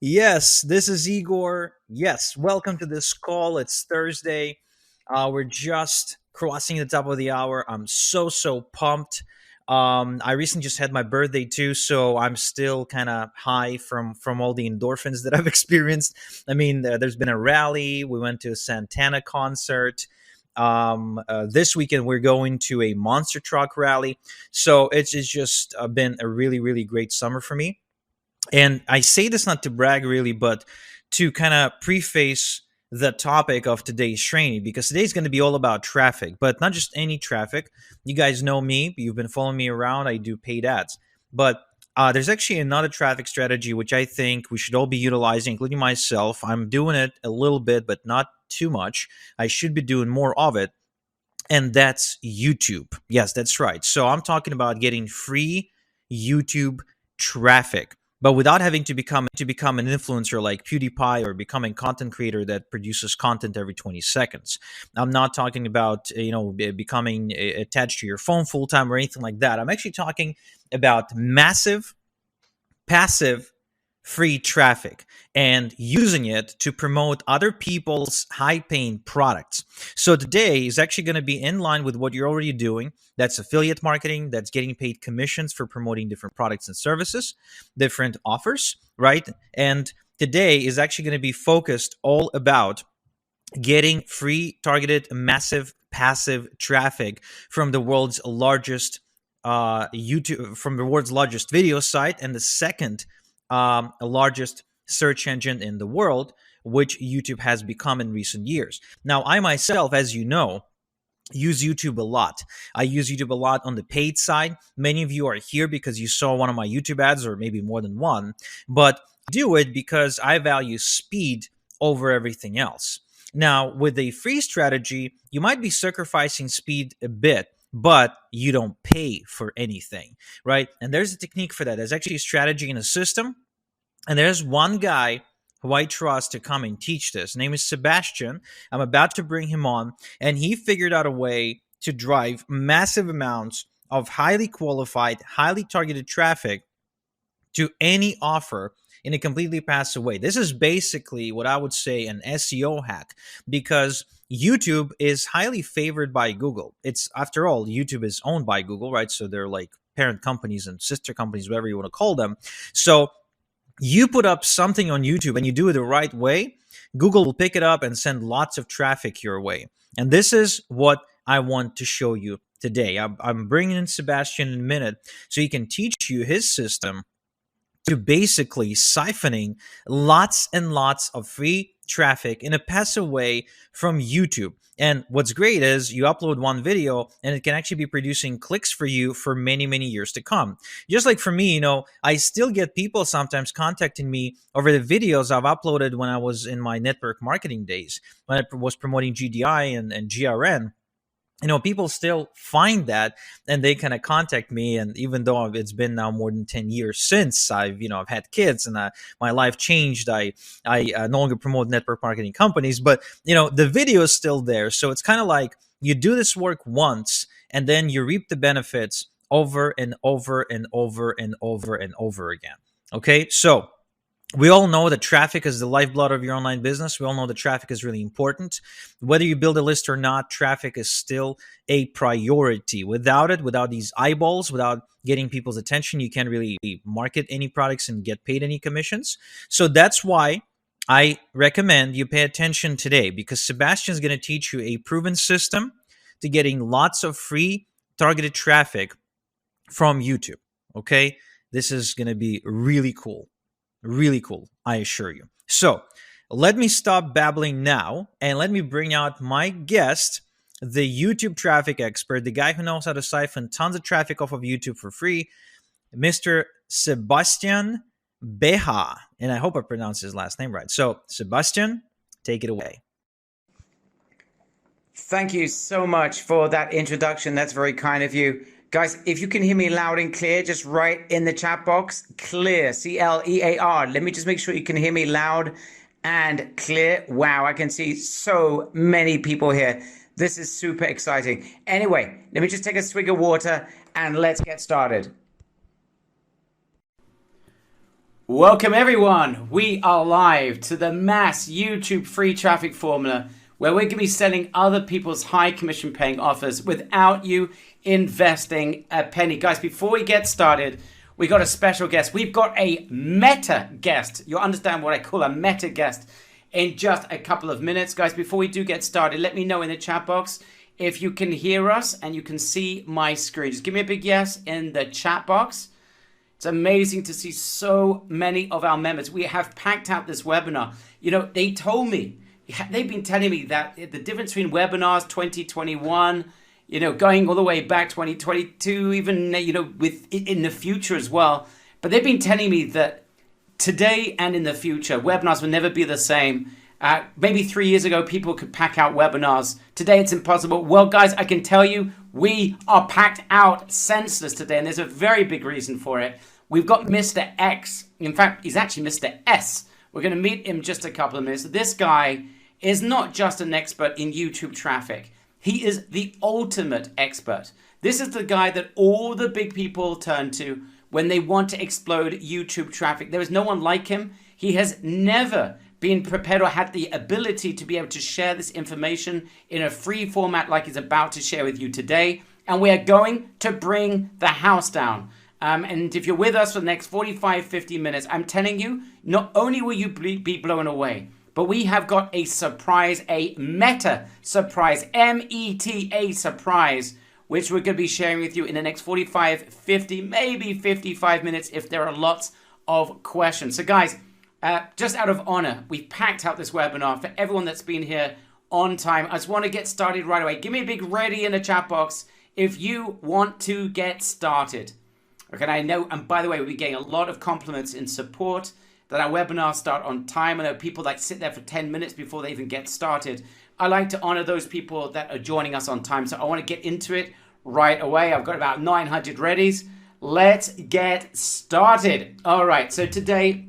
Yes, this is Igor. Yes, welcome to this call. It's Thursday. We're just crossing the top of the hour. I'm so pumped. I recently just had my birthday too, so I'm still kind of high from all the endorphins that I've experienced. I mean, there's been a rally. We went to a Santana concert. This weekend we're going to a monster truck rally. So it's just been a really great summer for me. And I say this not to brag really, but to kind of preface the topic of today's training, because today's going to be all about traffic, but not just any traffic. You guys know me, you've been following me around. I do paid ads, but there's actually another traffic strategy which I think we should all be utilizing, including myself. I'm doing it a little bit, but not too much. I should be doing more of it, and that's YouTube. Yes, that's right. So I'm talking about getting free YouTube traffic, but without having to become an influencer like PewDiePie or becoming content creator that produces content every 20 seconds. I'm not talking about becoming attached to your phone full time or anything like that. I'm actually talking about massive passive free traffic and using it to promote other people's high paying products. So today is actually going to be in line with what you're already doing. That's affiliate marketing, that's getting paid commissions for promoting different products and services, different offers, right? And today is actually going to be focused all about getting free, targeted, massive, passive traffic from the world's largest video site, and the second largest search engine in the world, which YouTube has become in recent years. Now, I myself, as you know, use YouTube a lot. I use YouTube a lot on the paid side. Many of you are here because you saw one of my YouTube ads, or maybe more than one, but I do it because I value speed over everything else. Now, with a free strategy, you might be sacrificing speed a bit, but you don't pay for anything, right? And there's a technique for that. There's actually a strategy in a system, and there's one guy who I trust to come and teach this. His name is Sebastian. I'm about to bring him on, and he figured out a way to drive massive amounts of highly qualified, highly targeted traffic to any offer in a completely passive way. This is basically what I would say an SEO hack, because YouTube is highly favored by Google. It's, after all, YouTube is owned by Google, right? So they're like parent companies and sister companies, whatever you want to call them. So you put up something on YouTube and you do it the right way, Google will pick it up and send lots of traffic your way. And this is what I want to show you today. I'm bringing in Sebastian in a minute so he can teach you his system to basically siphoning lots and lots of free traffic in a passive way from YouTube. And what's great is you upload one video and it can actually be producing clicks for you for many years to come. Just like for me, I still get people sometimes contacting me over the videos I've uploaded when I was in my network marketing days, when I was promoting GDI and GRN. People still find that and they kind of contact me. And even though it's been now more than 10 years since I've had kids and my life changed, I no longer promote network marketing companies, but the video is still there. So it's kind of like you do this work once and then you reap the benefits over and over and over and over and over again. Okay. So we all know that traffic is the lifeblood of your online business. We all know that traffic is really important. Whether you build a list or not, traffic is still a priority. Without it, without these eyeballs, without getting people's attention, you can't really market any products and get paid any commissions. So that's why I recommend you pay attention today, because Sebastian is going to teach you a proven system to getting lots of free targeted traffic from YouTube. Okay? This is going to be really cool. Really cool, I assure you. So let me stop babbling now and let me bring out my guest, the YouTube traffic expert, the guy who knows how to siphon tons of traffic off of YouTube for free, Mr. Sebastian Beha. And I hope I pronounced his last name right. So Sebastian, take it away. Thank you so much for that introduction. That's very kind of you. Guys, if you can hear me loud and clear, just write in the chat box, clear, C-L-E-A-R. Let me just make sure you can hear me loud and clear. Wow, I can see so many people here. This is super exciting. Anyway, let me just take a swig of water and let's get started. Welcome everyone. We are live to the mass YouTube free traffic formula where we're going to be selling other people's high commission paying offers without you investing a penny. Guys, before we get started, we got a special guest. We've got a meta guest. You'll understand what I call a meta guest in just a couple of minutes. Guys, before we do get started, let me know in the chat box if you can hear us and you can see my screen. Just give me a big yes in the chat box. It's amazing to see so many of our members. We have packed out this webinar. You know, they told me, they've been telling me that the difference between webinars 2021, you know, going all the way back 2022, even, you know, with in the future as well. But they've been telling me that today and in the future, webinars will never be the same. Maybe 3 years ago, people could pack out webinars. Today, it's impossible. Well, guys, I can tell you, we are packed out senseless today, and there's a very big reason for it. We've got Mr. X. In fact, he's actually Mr. S. We're going to meet him in just a couple of minutes. This guy is not just an expert in YouTube traffic. He is the ultimate expert. This is the guy that all the big people turn to when they want to explode YouTube traffic. There is no one like him. He has never been prepared or had the ability to be able to share this information in a free format like he's about to share with you today. And we are going to bring the house down. And if you're with us for the next 45, 50 minutes, I'm telling you, not only will you be blown away, but we have got a surprise, a meta surprise, M-E-T-A surprise, which we're going to be sharing with you in the next 45, 50, maybe 55 minutes if there are lots of questions. So guys, just out of honor, we've packed out this webinar for everyone that's been here on time. I just want to get started right away. Give me a big ready in the chat box if you want to get started. Okay, I know, and by the way, we'll be getting a lot of compliments in support that our webinars start on time. I know people that sit there for 10 minutes before they even get started. I like to honor those people that are joining us on time. So I want to get into it right away. I've got about 900 readies. Let's get started. All right, so today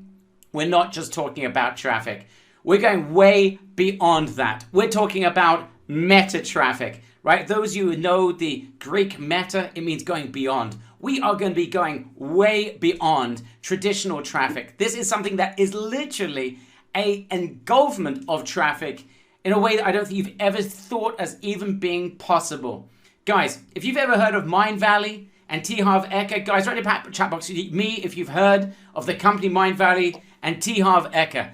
we're not just talking about traffic. We're going way beyond that. We're talking about meta traffic, right? Those of you who know the Greek meta, it means going beyond. We are going to be going way beyond traditional traffic. This is something that is literally an engulfment of traffic in a way that I don't think you've ever thought as even being possible. Guys, if you've ever heard of Mind Valley and T. Harv Eker, guys, write in the chat box, me, if you've heard of the company Mind Valley and T. Harv Eker.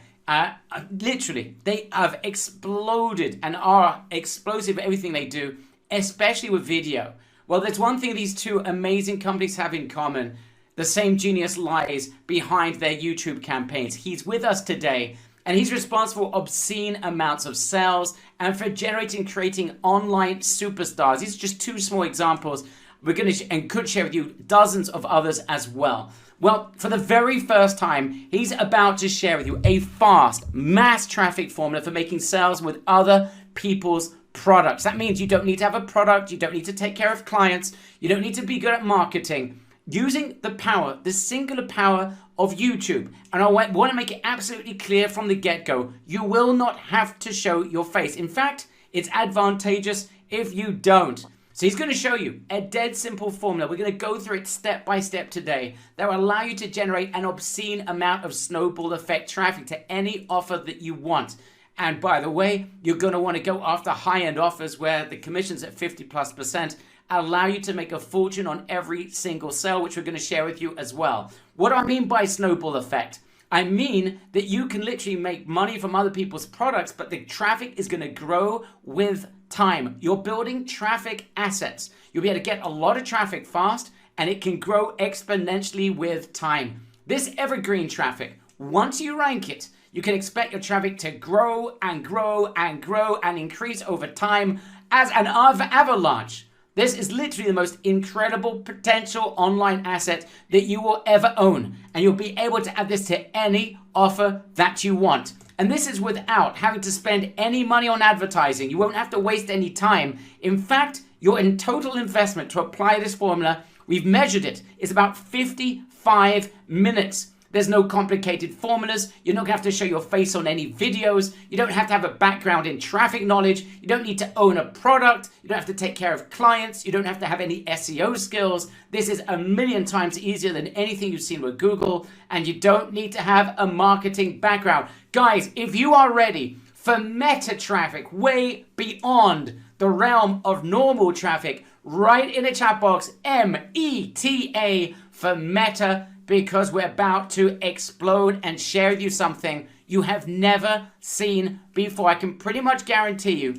Literally, they have exploded and are explosive at everything they do, especially with video. Well, there's one thing these two amazing companies have in common. The same genius lies behind their YouTube campaigns. He's with us today, and he's responsible for obscene amounts of sales and for generating, creating online superstars. These are just two small examples. We're going to and could share with you dozens of others as well. Well, for the very first time, he's about to share with you a fast, mass traffic formula for making sales with other people's products. That means you don't need to have a product, you don't need to take care of clients, you don't need to be good at marketing. Using the power, the singular power of YouTube. And I want to make it absolutely clear from the get-go, you will not have to show your face. In fact, it's advantageous if you don't. So he's going to show you a dead simple formula. We're going to go through it step by step today that will allow you to generate an obscene amount of snowball effect traffic to any offer that you want. And by the way, you're going to want to go after high-end offers where the commission's at 50+%, allow you to make a fortune on every single sale, which we're going to share with you as well. What do I mean by snowball effect? I mean that you can literally make money from other people's products, but the traffic is going to grow with time. You're building traffic assets. You'll be able to get a lot of traffic fast, and it can grow exponentially with time. This evergreen traffic, once you rank it, you can expect your traffic to grow and grow and grow and increase over time as an avalanche. This is literally the most incredible potential online asset that you will ever own. And you'll be able to add this to any offer that you want. And this is without having to spend any money on advertising. You won't have to waste any time. In fact, your total investment to apply this formula, we've measured it, is about 55 minutes. There's no complicated formulas. You're not going to have to show your face on any videos. You don't have to have a background in traffic knowledge. You don't need to own a product. You don't have to take care of clients. You don't have to have any SEO skills. This is a million times easier than anything you've seen with Google. And you don't need to have a marketing background. Guys, if you are ready for meta traffic way beyond the realm of normal traffic, write in the chat box META for meta, because we're about to explode and share with you something you have never seen before. I can pretty much guarantee you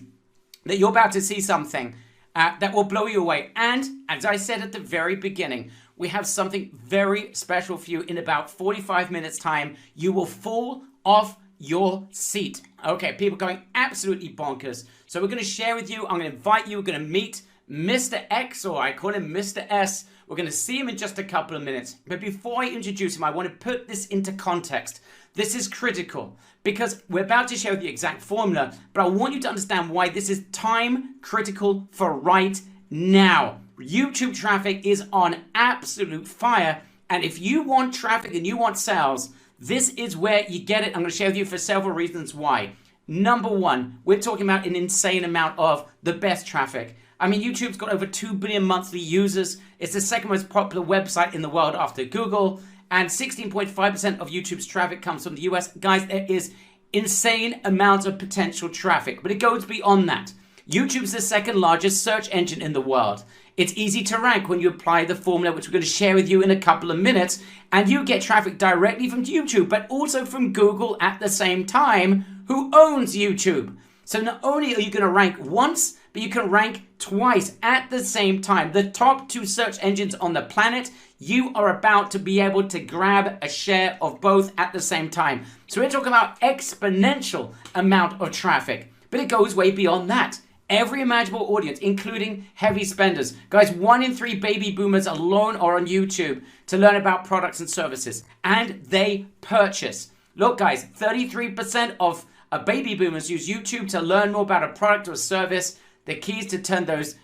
that you're about to see something that will blow you away. And as I said at the very beginning, we have something very special for you in about 45 minutes time. You will fall off your seat. Okay, people going absolutely bonkers. So we're going to share with you, I'm going to invite you, we're going to meet Mr. X, or I call him Mr. S. We're going to see him in just a couple of minutes. But before I introduce him, I want to put this into context. This is critical because we're about to share the exact formula, but I want you to understand why this is time critical for right now. YouTube traffic is on absolute fire. And if you want traffic and you want sales, this is where you get it. I'm going to share with you for several reasons why. Number one, we're talking about an insane amount of the best traffic. I mean, YouTube's got over 2 billion monthly users. It's the second most popular website in the world after Google. And 16.5% of YouTube's traffic comes from the US. Guys, there is insane amounts of potential traffic. But it goes beyond that. YouTube's the second largest search engine in the world. It's easy to rank when you apply the formula, which we're going to share with you in a couple of minutes. And you get traffic directly from YouTube, but also from Google at the same time, who owns YouTube. So not only are you going to rank once, but you can rank twice at the same time. The top two search engines on the planet, you are about to be able to grab a share of both at the same time. So we're talking about exponential amount of traffic, but it goes way beyond that. Every imaginable audience, including heavy spenders. Guys, 1 in 3 baby boomers alone are on YouTube to learn about products and services, and they purchase. Look, guys, 33% of baby boomers use YouTube to learn more about a product or a service. The key is to turn those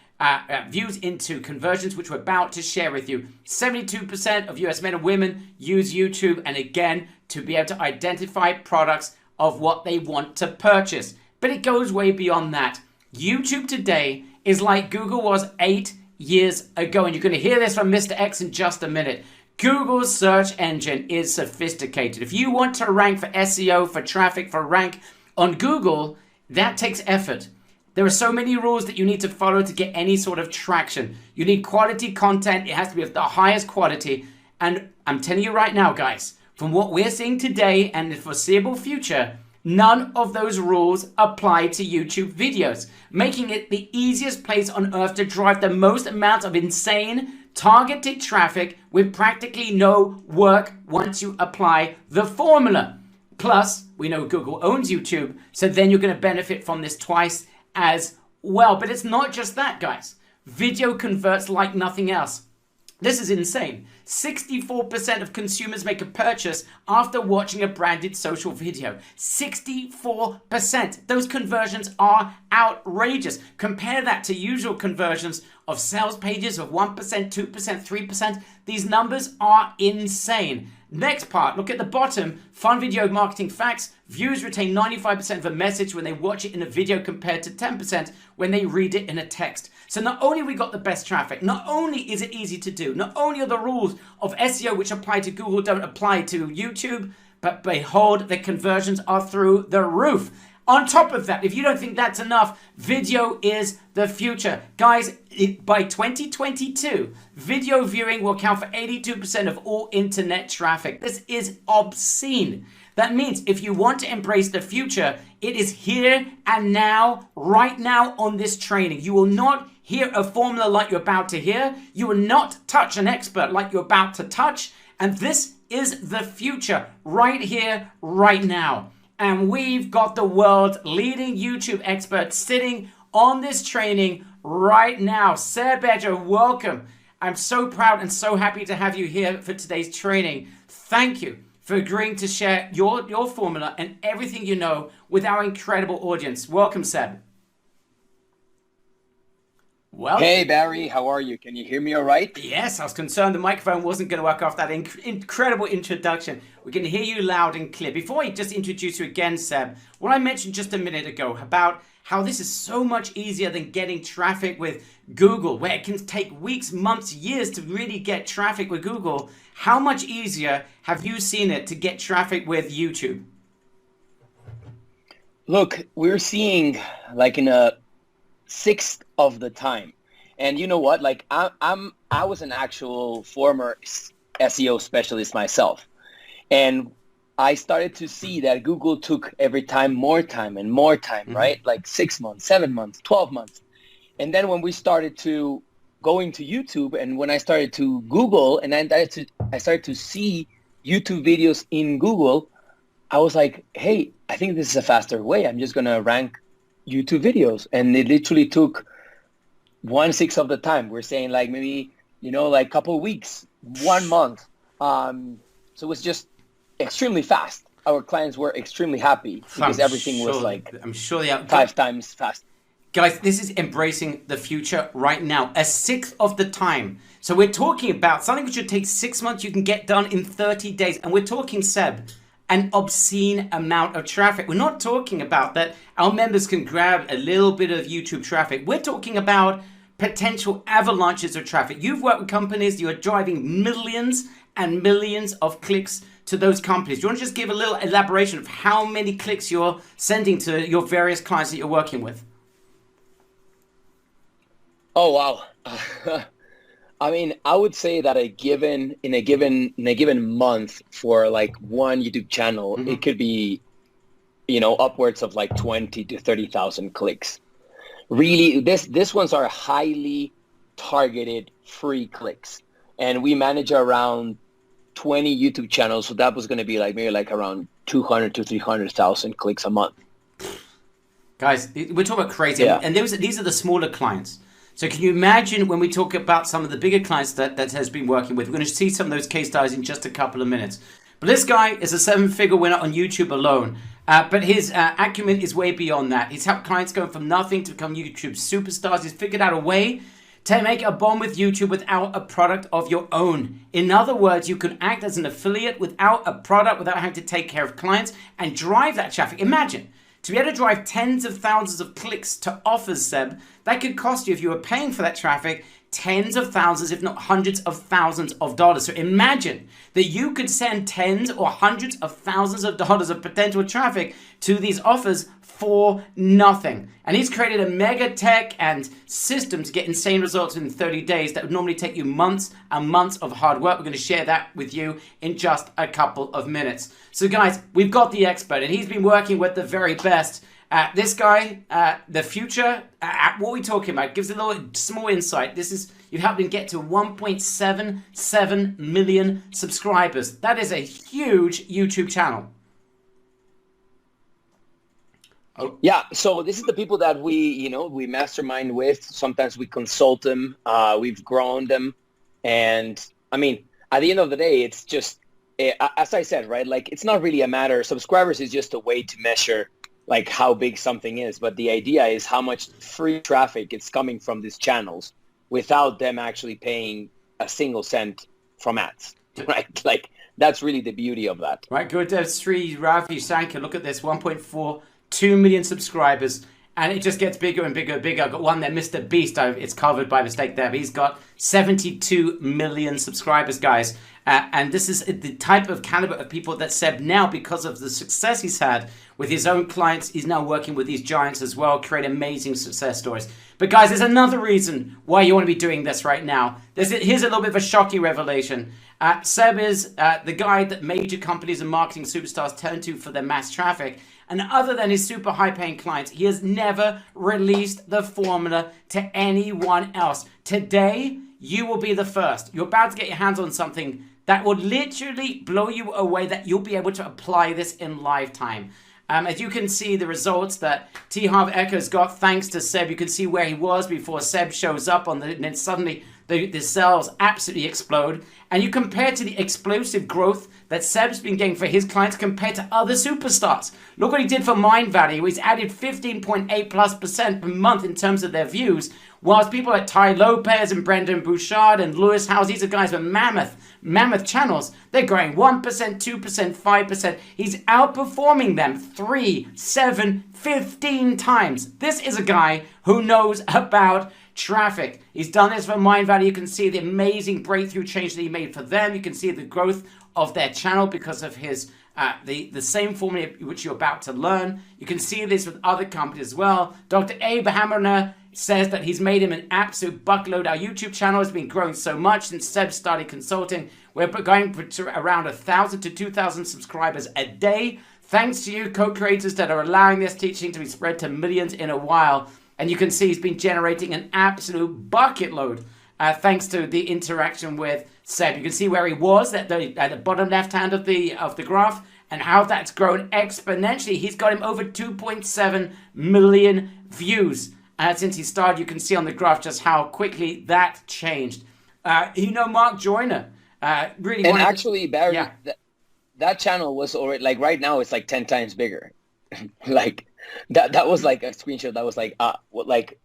views into conversions, which we're about to share with you. 72% of US men and women use YouTube, and again, to be able to identify products of what they want to purchase. But it goes way beyond that. YouTube today is like Google was 8 years ago, and you're going to hear this from Mr. X in just a minute. Google's search engine is sophisticated. If you want to rank for SEO, for traffic, for rank on Google, that takes effort. There are so many rules that you need to follow to get any sort of traction. You need quality content. It has to be of the highest quality. And I'm telling you right now, guys, from what we're seeing today and the foreseeable future, none of those rules apply to YouTube videos, making it the easiest place on earth to drive the most amount of insane targeted traffic with practically no work once you apply the formula. Plus, we know Google owns YouTube, so then you're going to benefit from this twice as well. But it's not just that, guys. Video converts like nothing else. This is insane. 64% of consumers make a purchase after watching a branded social video. 64%. Those conversions are outrageous. Compare that to usual conversions of sales pages of 1%, 2%, 3%. These numbers are insane. Next part, look at the bottom. Fun video marketing facts. Viewers retain 95% of a message when they watch it in a video compared to 10% when they read it in a text. So not only we got the best traffic, not only is it easy to do, not only are the rules of SEO which apply to Google don't apply to YouTube, but behold, the conversions are through the roof. On top of that, if you don't think that's enough, video is the future. Guys, by 2022, video viewing will account for 82% of all internet traffic. This is obscene. That means if you want to embrace the future, it is here and now, right now on this training. You will not hear a formula like you're about to hear. You will not touch an expert like you're about to touch. And this is the future right here, right now. And we've got the world's leading YouTube expert sitting on this training right now. Seb Edger, welcome. I'm so proud and so happy to have you here for today's training. Thank you for agreeing to share your formula and everything you know with our incredible audience. Welcome, Seb. Well, Hey Barry, how are you? Can you hear me all right? yes, I was concerned the microphone wasn't going to work after that incredible introduction. We can hear you loud and clear. Before I just introduce you again, Seb, what I mentioned just a minute ago about how this is so much easier than getting traffic with Google, where it can take weeks, months, years to really get traffic with Google. How much easier have you seen it to get traffic with YouTube? Look, we're seeing like in a sixth of the time. And you know what? Like I was an actual former SEO specialist myself. And I started to see that Google took every time more time and more time, right? Like 6 months, 7 months, 12 months. And then when we started to go into YouTube and when I started to Google and then I started to see YouTube videos in Google, I was like, hey, I think this is a faster way. I'm just going to rank YouTube videos. And it literally took 1/6 of the time. We're saying like maybe, like a couple of weeks, 1 month. So it was just extremely fast. Our clients were extremely happy because everything was like I'm sure they are 5 times fast. Guys, this is embracing the future right now. 1/6 of the time. So we're talking about something which should take 6 months, you can get done in 30 days. And we're talking, Seb, an obscene amount of traffic. We're not talking about that our members can grab a little bit of YouTube traffic. We're talking about potential avalanches of traffic. You've worked with companies, you are driving millions and millions of clicks to those companies. Do you want to just give a little elaboration of how many clicks you're sending to your various clients that you're working with? Oh, wow. I mean, I would say that in a given month for like one YouTube channel, it could be, upwards of like 20 to 30,000 clicks. Really, this ones are highly targeted free clicks, and we manage around 20 YouTube channels, so that was going to be like maybe like around 200 to 300,000 clicks a month. Guys, we're talking about crazy, Yeah. and these are the smaller clients. So can you imagine when we talk about some of the bigger clients that has been working with? We're going to see some of those case studies in just a couple of minutes. But this guy is a 7-figure winner on YouTube alone. But his acumen is way beyond that. He's helped clients go from nothing to become YouTube superstars. He's figured out a way to make a bomb with YouTube without a product of your own. In other words, you can act as an affiliate without a product, without having to take care of clients and drive that traffic. Imagine, to be able to drive tens of thousands of clicks to offers, Seb, that could cost you, if you were paying for that traffic, tens of thousands, if not hundreds of thousands of dollars. So imagine that you could send tens or hundreds of thousands of dollars of potential traffic to these offers for nothing. And he's created a mega tech and system to get insane results in 30 days that would normally take you months and months of hard work. We're going to share that with you in just a couple of minutes. So guys, we've got the expert, and he's been working with the very best. This guy, the future, what are we talking about? Gives a little small insight. You've helped him get to 1.77 million subscribers. That is a huge YouTube channel. Oh. Yeah, so this is the people that we mastermind with. Sometimes we consult them. We've grown them. And I mean, at the end of the day, it's just, as I said, right? Like, it's not really a matter. Subscribers is just a way to measure like how big something is. But the idea is how much free traffic is coming from these channels without them actually paying a single cent from ads, right? Like, that's really the beauty of that. Right, Gurudev Sri Ravi Shankar, look at this, 1.42 million subscribers, and it just gets bigger and bigger and bigger. I've got one there, Mr. Beast, it's covered by mistake there, but he's got 72 million subscribers, guys. And this is the type of caliber of people that Seb now, because of the success he's had with his own clients, he's now working with these giants as well, create amazing success stories. But guys, there's another reason why you want to be doing this right now. Here's a little bit of a shocking revelation. Seb is the guy that major companies and marketing superstars turn to for their mass traffic. And other than his super high-paying clients, he has never released the formula to anyone else. Today, you will be the first. You're about to get your hands on something that will literally blow you away, that you'll be able to apply this in lifetime. As you can see, the results that T. Harv Eker's got thanks to Seb. You can see where he was before Seb shows up and then suddenly the sales absolutely explode. And you compare to the explosive growth that Seb's been getting for his clients compared to other superstars. Look what he did for Mind Valley. He's added 15.8+% per month in terms of their views, Whilst people like Ty Lopez and Brendan Bouchard and Lewis Howes, these are guys with mammoth channels. They're growing 1%, 2%, 5%. He's outperforming them 3, 7, 15 times. This is a guy who knows about traffic. He's done this for Mind Valley. You can see the amazing breakthrough change that he made for them. You can see the growth of their channel because of his the same formula which you're about to learn. You can see this with other companies as well. Dr. Abe Hammerner says that he's made him an absolute buckload. Our YouTube channel has been growing so much since Seb started consulting. We're going to around 1,000 to 2,000 subscribers a day. Thanks to you, co-creators, that are allowing this teaching to be spread to millions in a while. And you can see he's been generating an absolute bucket load thanks to the interaction with Seb. You can see where he was at the bottom left hand of the graph and how that's grown exponentially. He's got him over 2.7 million views. Since he started, you can see on the graph just how quickly that changed. Mark Joyner really. And actually, Barry, yeah. that channel was already, like, right now it's like 10 times bigger. Like that was like a screenshot that was like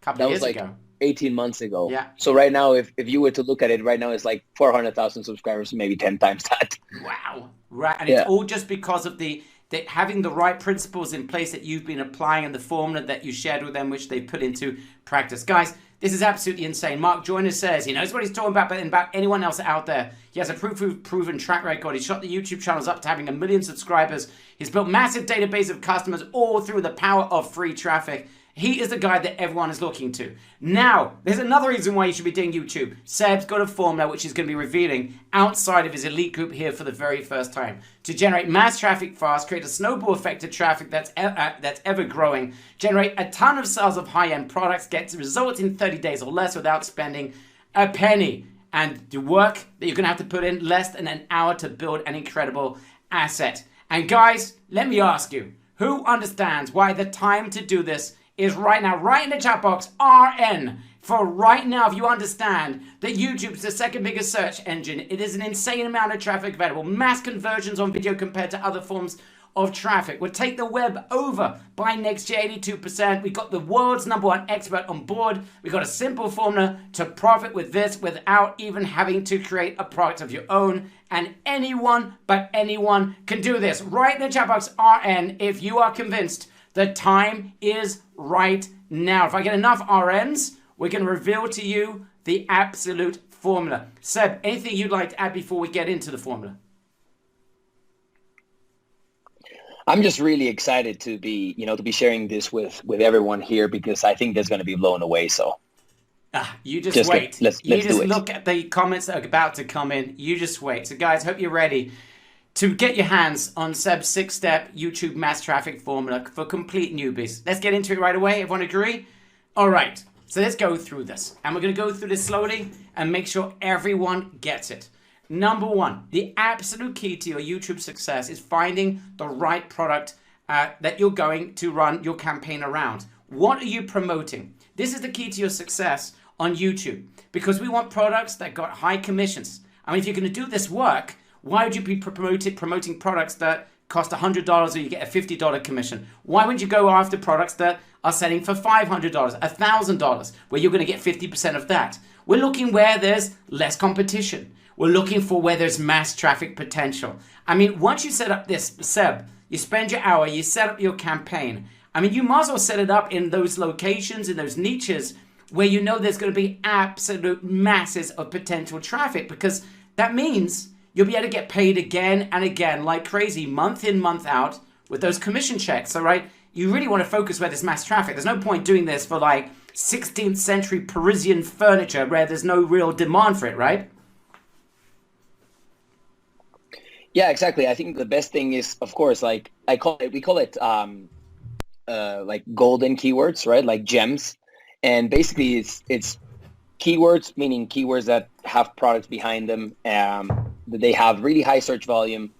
Couple years ago. 18 months ago. Yeah. So right now, if you were to look at it right now, it's like 400,000 subscribers, maybe 10 times that. Wow. Right. And it's all just because of the having the right principles in place that you've been applying and the formula that you shared with them, which they put into practice. Guys, this is absolutely insane. Mark Joyner says he knows what he's talking about, but about anyone else out there. He has a proven track record. He shot the YouTube channels up to having 1 million subscribers. He's built massive database of customers all through the power of free traffic. He is the guy that everyone is looking to. Now, there's another reason why you should be doing YouTube. Seb's got a formula which he's going to be revealing outside of his elite group here for the very first time. To generate mass traffic fast, create a snowball effect of traffic that's ever growing, generate a ton of sales of high-end products, get results in 30 days or less without spending a penny. And the work that you're going to have to put in less than an hour to build an incredible asset. And guys, let me ask you, who understands why the time to do this is right now? Right in the chat box, RN for right now. If you understand that YouTube is the second biggest search engine, it is an insane amount of traffic available, mass conversions on video compared to other forms of traffic. We'll take the web over by next year, 82%. We got the world's #1 expert on board. We got a simple formula to profit with this without even having to create a product of your own. And anyone but anyone can do this. Right in the chat box, RN, if you are convinced the time is right now. If I get enough RNs, we can reveal to you the absolute formula. Seb, anything you'd like to add before we get into the formula? I'm just really excited to be sharing this with everyone here, because I think there's going to be blown away. So you just wait. Let's look at the comments that are about to come in. You just wait. So guys, hope you're ready to get your hands on Seb's 6-step YouTube mass traffic formula for complete newbies. Let's get into it right away. Everyone agree? All right. So let's go through this. And we're going to go through this slowly and make sure everyone gets it. Number one, the absolute key to your YouTube success is finding the right product that you're going to run your campaign around. What are you promoting? This is the key to your success on YouTube, because we want products that got high commissions. I mean, if you're going to do this work, why would you be promoting products that cost $100 or you get a $50 commission? Why wouldn't you go after products that are selling for $500, $1,000, where you're going to get 50% of that? We're looking where there's less competition. We're looking for where there's mass traffic potential. I mean, once you set up this, Seb, you spend your hour, you set up your campaign. I mean, you might as well set it up in those locations, in those niches, where you know there's going to be absolute masses of potential traffic, because that means you'll be able to get paid again and again like crazy, month in, month out, with those commission checks, all right? You really want to focus where there's mass traffic. There's no point doing this for like 16th century Parisian furniture where there's no real demand for it, right? Yeah, exactly. I think the best thing is, of course, like we call it like golden keywords, right? Like gems. And basically it's keywords, meaning keywords that have products behind them, that they have really high search volume,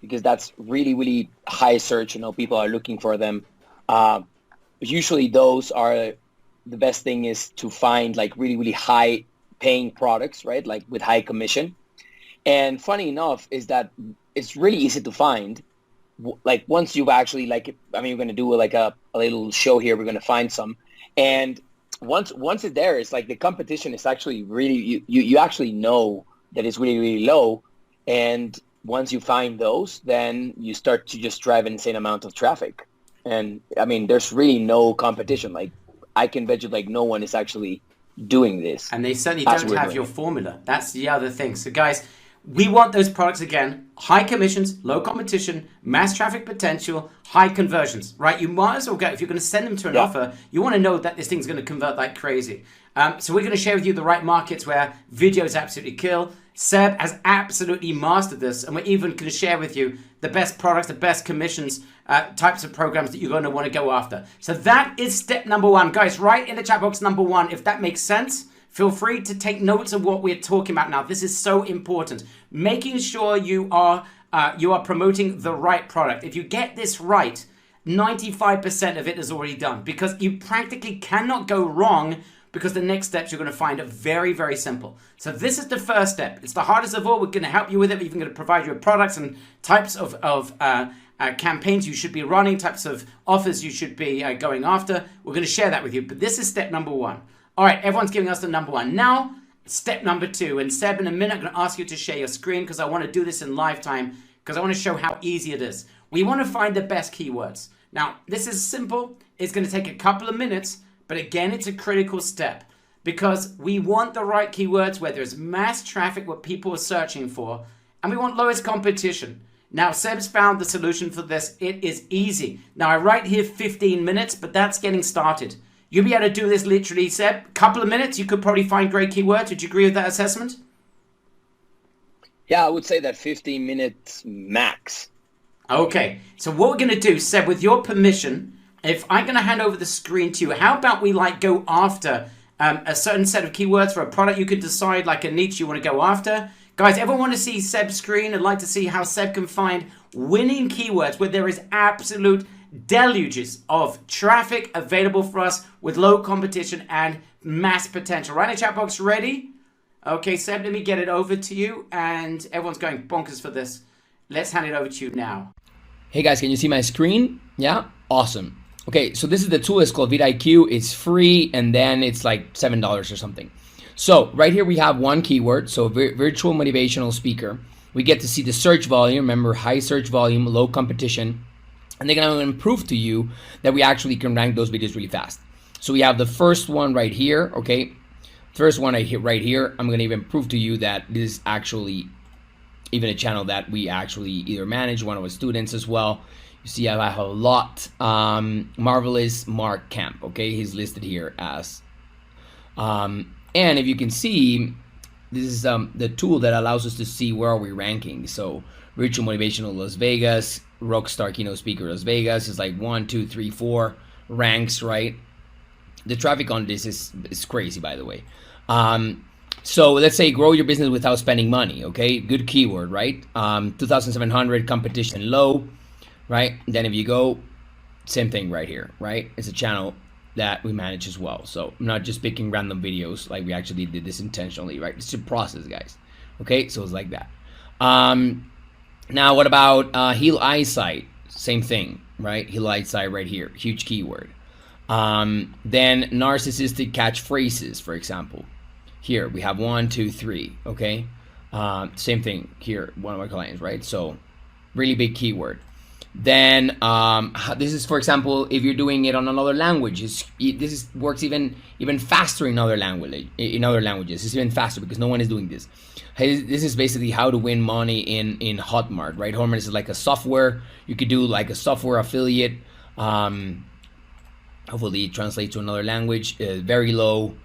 because that's really, really high search. People are looking for them. Usually those are the best thing is to find like really, really high paying products, right? Like with high commission. And funny enough is that it's really easy to find. Like once you've actually we're going to do like a little show here. We're going to find some. And once it's there, it's like the competition is actually really, you actually know that it's really, really low. And once you find those, then you start to just drive an insane amount of traffic. And I mean, there's really no competition. Like, I can bet you like no one is actually doing this. And they certainly don't have your formula. That's the other thing. So guys, we want those products again, high commissions, low competition, mass traffic potential, high conversions, right? You might as well go, if you're going to send them to an offer, you want to know that this thing's going to convert like crazy. So we're going to share with you the right markets where videos absolutely kill. Seb has absolutely mastered this, and we're even going to share with you the best products, the best commissions, types of programs that you're going to want to go after. So that is step number one. Guys, write in the chat box number one if that makes sense. Feel free to take notes of what we're talking about now. This is so important. Making sure you are promoting the right product. If you get this right, 95% of it is already done, because you practically cannot go wrong, because the next steps you're going to find are very, very simple. So this is the first step. It's the hardest of all. We're going to help you with it. We're even going to provide you with products and types of campaigns you should be running, types of offers you should be going after. We're going to share that with you. But this is step number one. All right, everyone's giving us the number one. Now, step number two. And Seb, in a minute, I'm going to ask you to share your screen, because I want to do this in live time, because I want to show how easy it is. We want to find the best keywords. Now, this is simple. It's going to take a couple of minutes, but again, it's a critical step, because we want the right keywords where there's mass traffic, what people are searching for, and we want lowest competition. Now, Seb's found the solution for this. It is easy. Now, I write here 15 minutes, but that's getting started. You'll be able to do this literally, Seb. Couple of minutes, you could probably find great keywords. Would you agree with that assessment? Yeah, I would say that 15 minutes max. Okay, so what we're going to do, Seb, with your permission, if I'm going to hand over the screen to you, how about we go after a certain set of keywords for a product? You could decide like a niche you want to go after. Guys, everyone want to see Seb's screen? I'd like to see how Seb can find winning keywords where there is absolute deluges of traffic available for us with low competition and mass potential. Right in the chat box, ready? Okay, Seb, let me get it over to you. And everyone's going bonkers for this. Let's hand it over to you now. Hey guys, can you see my screen? Yeah? Awesome. Okay, so this is the tool. It's called vidIQ. It's free, and then it's like $7 or something. So right here we have one keyword, so virtual motivational speaker. We get to see the search volume. Remember, high search volume, low competition. And they're going to prove to you that we actually can rank those videos really fast. So we have the first one right here, okay? First one I hit right here. I'm going to even prove to you that this is actually even a channel that we actually either manage, one of our students as well. You see I have a lot. Marvelous Mark Camp, okay? He's listed here as. And if you can see, this is the tool that allows us to see where are we ranking. So virtual motivational Las Vegas, rockstar keynote speaker Las Vegas is like 1, 2, 3, 4 ranks, right? The traffic on this is crazy, by the way. So let's say grow your business without spending money, okay? Good keyword, right? 2,700, competition low, right? Then if you go, same thing right here, right? It's a channel that we manage as well. So I'm not just picking random videos, like we actually did this intentionally, right? It's a process, guys. Okay, so it's like that. Now what about heal eyesight? Same thing, right? Heal eyesight right here, huge keyword. Then narcissistic catchphrases, for example. Here we have 1, 2, 3, okay? Same thing here, one of our clients, right? So really big keyword. Then this is, for example, if you're doing it on another language, this works even faster in other languages. It's even faster because no one is doing this. This is basically how to win money in Hotmart, right? Hotmart is like a software. You could do like a software affiliate. Hopefully it translates to another language. Very low,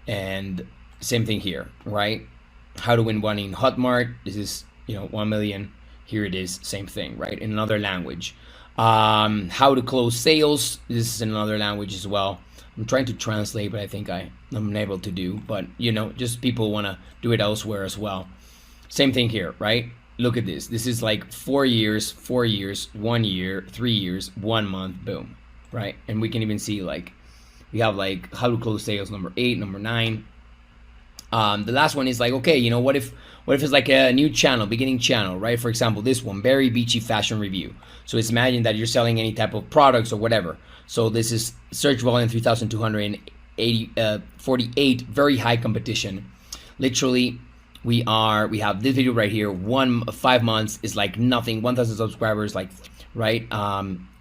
and same thing here, right? How to win money in Hotmart. This is 1 million. Here it is, same thing, right? In another language. How to close sales. This is in another language as well. I'm trying to translate, but I think I'm unable to do. But just people want to do it elsewhere as well. Same thing here, right? Look at this. This is like 4 years, 4 years, 1 year, 3 years, 1 month, boom, right? And we can even see we have how to close sales number 8, number 9. The last one is okay, what if it's like a new channel, beginning channel, right? For example, this one, Very Beachy Fashion Review. So imagine that you're selling any type of products or whatever. So this is search volume 3,200 48 very high competition. Literally, we have this video right here. 5 months is like nothing. 1,000 subscribers, like, right?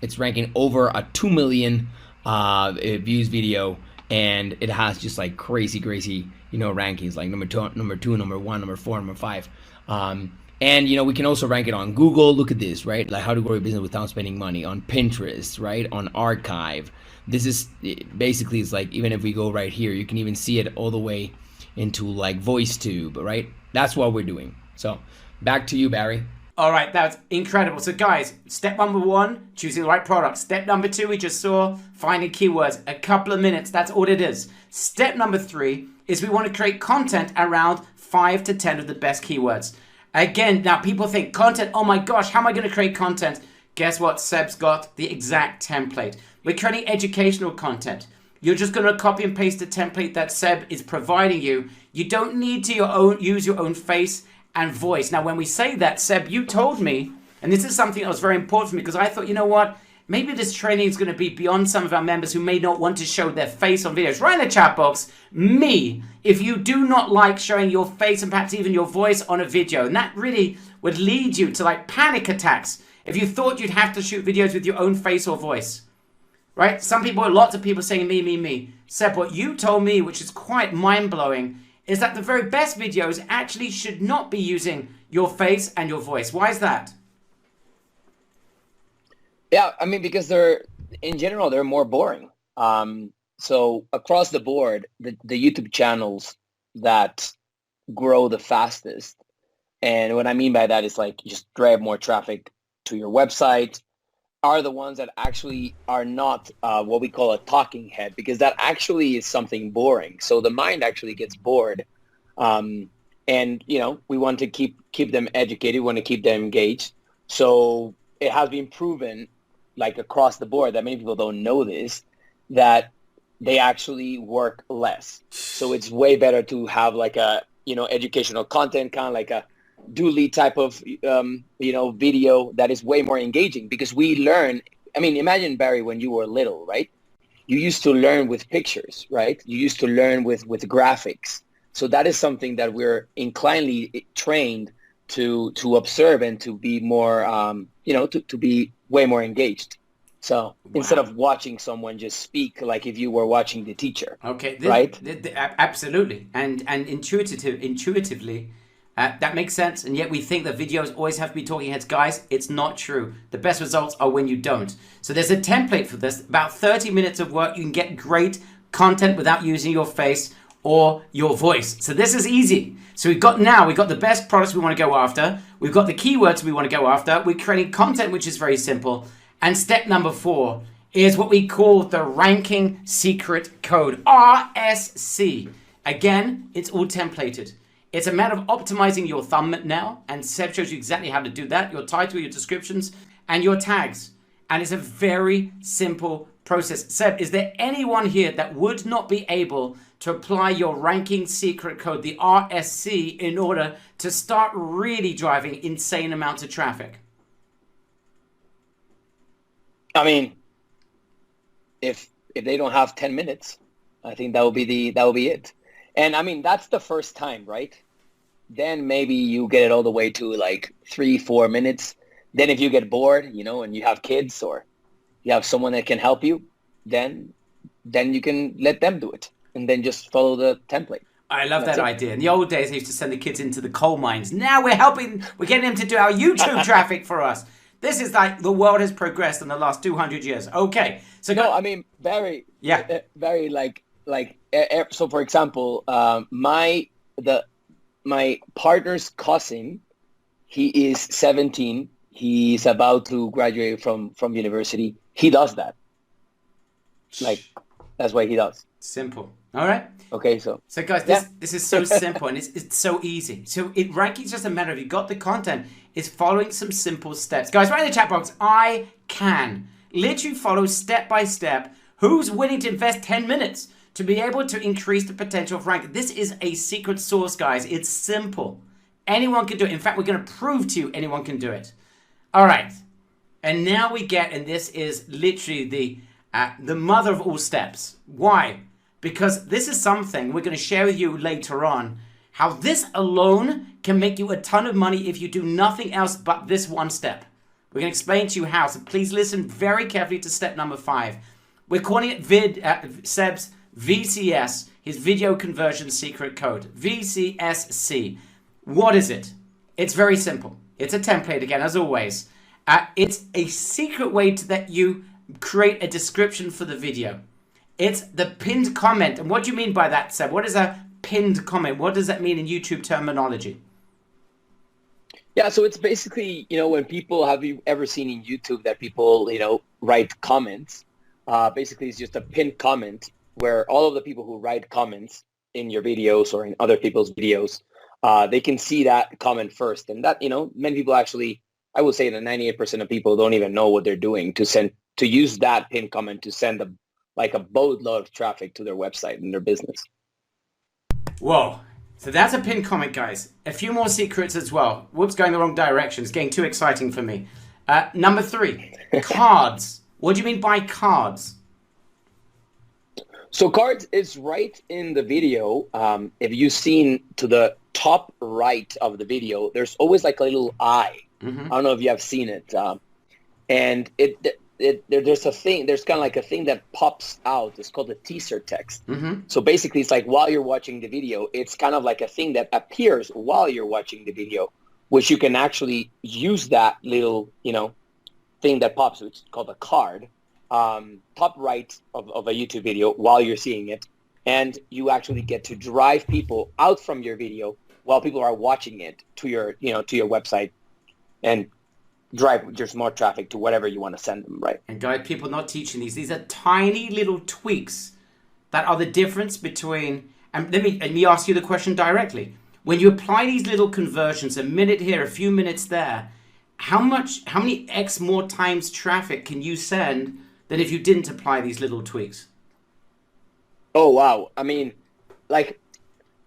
It's ranking over a 2 million views video, and it has just like crazy, rankings, like number two, number one, number four, number five. And we can also rank it on Google. Look at this, right? Like how to grow your business without spending money. On Pinterest, right? On Archive. This is basically, it's like, even if we go right here, you can even see it all the way into like VoiceTube, right? That's what we're doing. So back to you, Barry. All right, that's incredible. So guys, step number 1, choosing the right product. Step number 2, we just saw, finding keywords. A couple of minutes, that's all it is. Step number 3 is we want to create content around 5 to 10 of the best keywords. Again, now people think content, oh my gosh, how am I going to create content? Guess what? Seb's got the exact template. We're creating educational content. You're just going to copy and paste the template that Seb is providing you. You don't need to use your own face and voice. Now, when we say that, Seb, you told me, and this is something that was very important for me, because I thought, you know what? Maybe this training is going to be beyond some of our members who may not want to show their face on videos. Write in the chat box, me, if you do not like showing your face and perhaps even your voice on a video. And that really would lead you to like panic attacks if you thought you'd have to shoot videos with your own face or voice. Right? Lots of people saying me. Seb, what you told me, which is quite mind-blowing, is that the very best videos actually should not be using your face and your voice. Why is that? Yeah, I mean, because in general, they're more boring. So across the board, the YouTube channels that grow the fastest, and what I mean by that is like just drive more traffic to your website, are the ones that actually are not what we call a talking head, because that actually is something boring. So the mind actually gets bored. And, we want to keep them educated, we want to keep them engaged. So it has been proven, like across the board, that many people don't know this, that they actually work less. So it's way better to have like a, educational content, kind of like a Dooley type of, video that is way more engaging, because we learn. I mean, imagine, Barry, when you were little, right? You used to learn with pictures, right? You used to learn with graphics. So that is something that we're inclinedly trained to observe and to be more, to be way more engaged. So instead of watching someone just speak, like if you were watching the teacher, okay, right? Absolutely, and intuitively. That makes sense, and yet we think that videos always have to be talking heads. Guys, it's not true. The best results are when you don't. So there's a template for this. About 30 minutes of work. You can get great content without using your face or your voice. So this is easy. So we've got the best products we want to go after. We've got the keywords we want to go after. We're creating content, which is very simple. And step number 4 is what we call the ranking secret code, RSC. Again, it's all templated. It's a matter of optimizing your thumbnail, and Seb shows you exactly how to do that, your title, your descriptions, and your tags. And it's a very simple process. Seb, is there anyone here that would not be able to apply your ranking secret code, the RSC, in order to start really driving insane amounts of traffic? I mean, if they don't have 10 minutes, I think that will be it. And I mean, that's the first time, right? Then maybe you get it all the way to like 3-4 minutes. Then if you get bored, and you have kids or you have someone that can help you, then you can let them do it and then just follow the template. I love that idea. In the old days, I used to send the kids into the coal mines. Now we're getting them to do our YouTube traffic for us. This is like the world has progressed in the last 200 years. Okay. So I mean, Barry, Barry, so for example, my partner's cousin, he is 17. He's about to graduate from university. He does that. Like, that's what he does. Simple. All right. Okay, so guys, this is so simple, and it's so easy. So ranking is just a matter of, you got the content, it's following some simple steps. Guys, write in the chat box, I can literally follow step by step. Who's willing to invest 10 minutes to be able to increase the potential of ranking? This is a secret sauce, guys. It's simple. Anyone can do it. In fact, we're going to prove to you anyone can do it. All right. And now we get, and this is literally the mother of all steps. Why? because this is something we're going to share with you later on, how this alone can make you a ton of money if you do nothing else but this one step. We're going to explain to you how, so please listen very carefully to step number 5. We're calling it Seb's VCS, his video conversion secret code, VCSC. What is it? It's very simple. It's a template again, as always. It's a secret way to that you create a description for the video. It's the pinned comment. And what do you mean by that, Seb? What is a pinned comment? What does that mean in YouTube terminology? Yeah, so it's basically, when people, have you ever seen in YouTube that people, write comments? Basically, it's just a pinned comment where all of the people who write comments in your videos or in other people's videos, they can see that comment first. And that, many people actually, I would say that 98% of people don't even know what they're doing to use that pinned comment to send a boatload of traffic to their website and their business. Whoa. So that's a pinned comment, guys. A few more secrets as well. Whoops, going the wrong direction. It's getting too exciting for me. Number 3, cards. What do you mean by cards? So cards is right in the video. If you've seen to the top right of the video, there's always like a little eye. Mm-hmm. I don't know if you have seen it. And there's a thing, there's kind of like a thing that pops out. It's called the teaser text. Mm-hmm. So basically it's like while you're watching the video, it's kind of like a thing that appears while you're watching the video, which you can actually use that little, thing that pops, which is called a card, top right of a YouTube video while you're seeing it. And you actually get to drive people out from your video while people are watching it to your website and drive just more traffic to whatever you want to send them, right? And guys, people not teaching these. These are tiny little tweaks that are the difference between, and let me ask you the question directly. When you apply these little conversions, a minute here, a few minutes there, how many X more times traffic can you send than if you didn't apply these little tweaks? Oh, wow. I mean,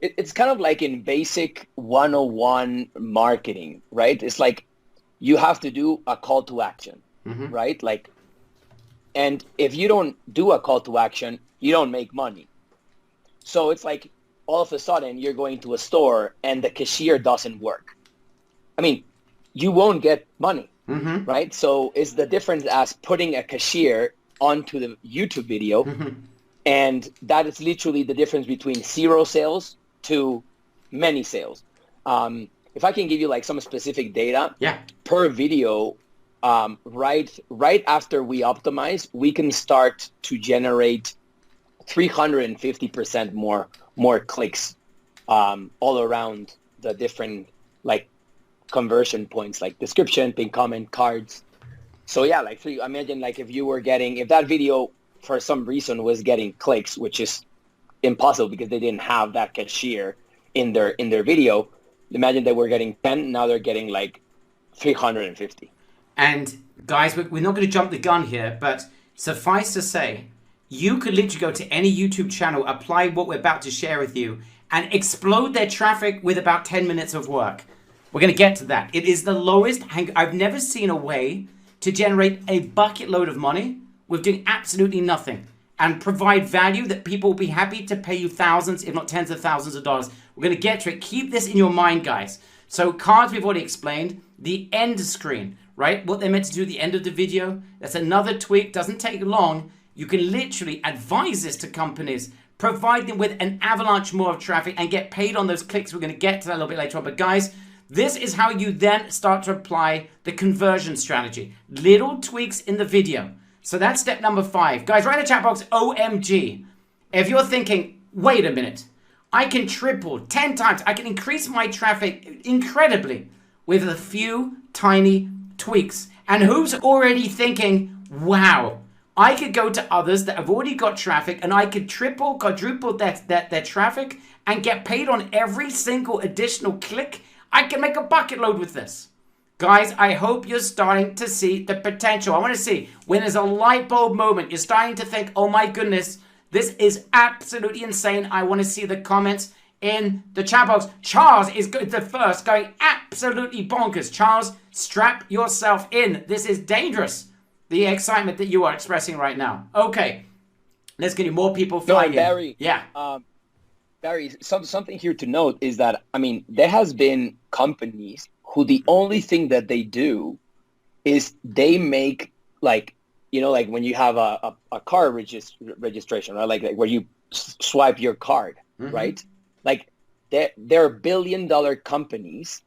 it's kind of like in basic 101 marketing, right? It's like you have to do a call to action, mm-hmm. right? And if you don't do a call to action, you don't make money. So it's like all of a sudden you're going to a store and the cashier doesn't work. I mean, you won't get money, mm-hmm. right? So it's the difference as putting a cashier onto the YouTube video. Mm-hmm. And that is literally the difference between 0 sales to many sales. If I can give you some specific data, per video, right after we optimize, we can start to generate 350% more clicks all around the different conversion points, like description, pin comment, cards. So yeah, imagine if that video for some reason was getting clicks, which is impossible because they didn't have that cashier in their video. Imagine they were getting 10, now they're getting 350. And guys, we're not going to jump the gun here, but suffice to say, you could literally go to any YouTube channel, apply what we're about to share with you, and explode their traffic with about 10 minutes of work. We're going to get to that. It is the lowest. I've never seen a way to generate a bucket load of money with doing absolutely nothing and provide value that people will be happy to pay you thousands, if not tens of thousands of dollars. We're going to get to it. Keep this in your mind, guys. So cards, we've already explained. The end screen, right? What they're meant to do at the end of the video. That's another tweak. Doesn't take long. You can literally advise this to companies, provide them with an avalanche more of traffic and get paid on those clicks. We're going to get to that a little bit later on. But guys, this is how you then start to apply the conversion strategy. Little tweaks in the video. So that's step number 5. Guys, write in the chat box, OMG. If you're thinking, wait a minute, I can triple, 10 times, I can increase my traffic incredibly with a few tiny tweaks. And who's already thinking, wow, I could go to others that have already got traffic and I could triple, quadruple their traffic and get paid on every single additional click. I can make a bucket load with this. Guys, I hope you're starting to see the potential. I want to see when there's a light bulb moment, you're starting to think, oh my goodness, this is absolutely insane. I want to see the comments in the chat box. Charles is the first, going absolutely bonkers. Charles, strap yourself in. This is dangerous. The excitement that you are expressing right now. Okay. Let's get more people No, flying and in. Barry, Yeah. Barry, something here to note is that, I mean, there has been companies who the only thing that they do is they make, like, you know, like when you have a car registration, right? Like where you swipe your card, right? Like there are billion-dollar companies,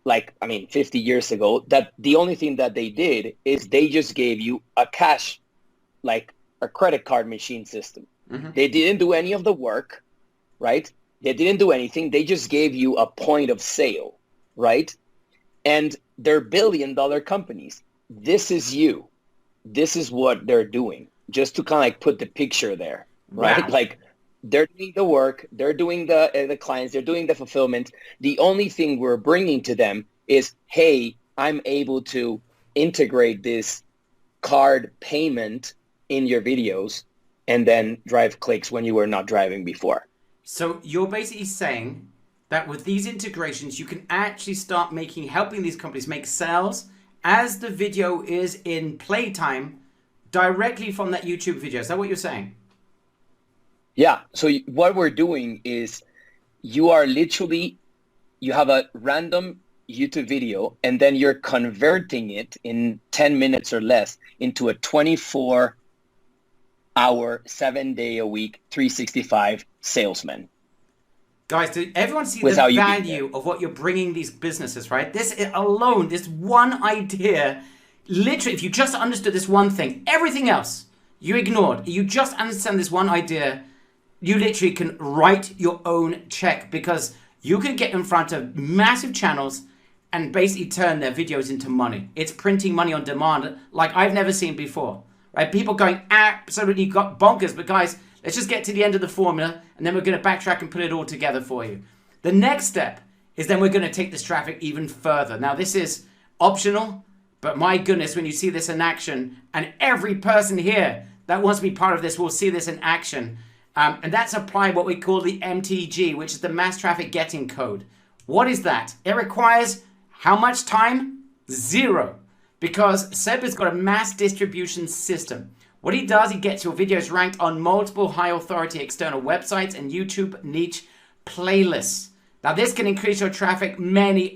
like, I mean, 50 years ago, that the only thing that they did is they just gave you a cash, like a credit card machine system. They didn't do any of the work, right? They didn't do anything. They just gave you a point of sale, right? And they're billion-dollar companies. This is you. This is what they're doing. Just to kind of like put the picture there, right? Wow. Like they're doing the work. They're doing the clients. They're doing the fulfillment. The only thing we're bringing to them is, hey, I'm able to integrate this card payment in your videos and then drive clicks when you were not driving before. So you're basically saying that with these integrations, you can actually start helping these companies make sales as the video is in playtime directly from that YouTube video. Is that what you're saying? Yeah. So what we're doing is you have a random YouTube video and then you're converting it in 10 minutes or less into a 24-hour, 7-day-a-week, 365 salesman. Guys, did everyone see Without the you being value of what you're bringing these businesses, right? This alone, this one idea, literally, if you just understood this one thing, everything else you ignored, you just understand this one idea, you literally can write your own check, because you can get in front of massive channels and basically turn their videos into money. It's printing money on demand like I've never seen before, right? People going absolutely bonkers. But guys, let's just get to the end of the formula, and then we're going to backtrack and put it all together for you. The next step is then we're going to take this traffic even further. Now, this is optional, but my goodness, when you see this in action, and every person here that wants to be part of this will see this in action, and that's applying what we call the MTG, which is the mass traffic getting code. What is that? It requires how much time? 0. Because Seb has got a mass distribution system. What he does, he gets your videos ranked on multiple high authority external websites and YouTube niche playlists. Now, this can increase your traffic many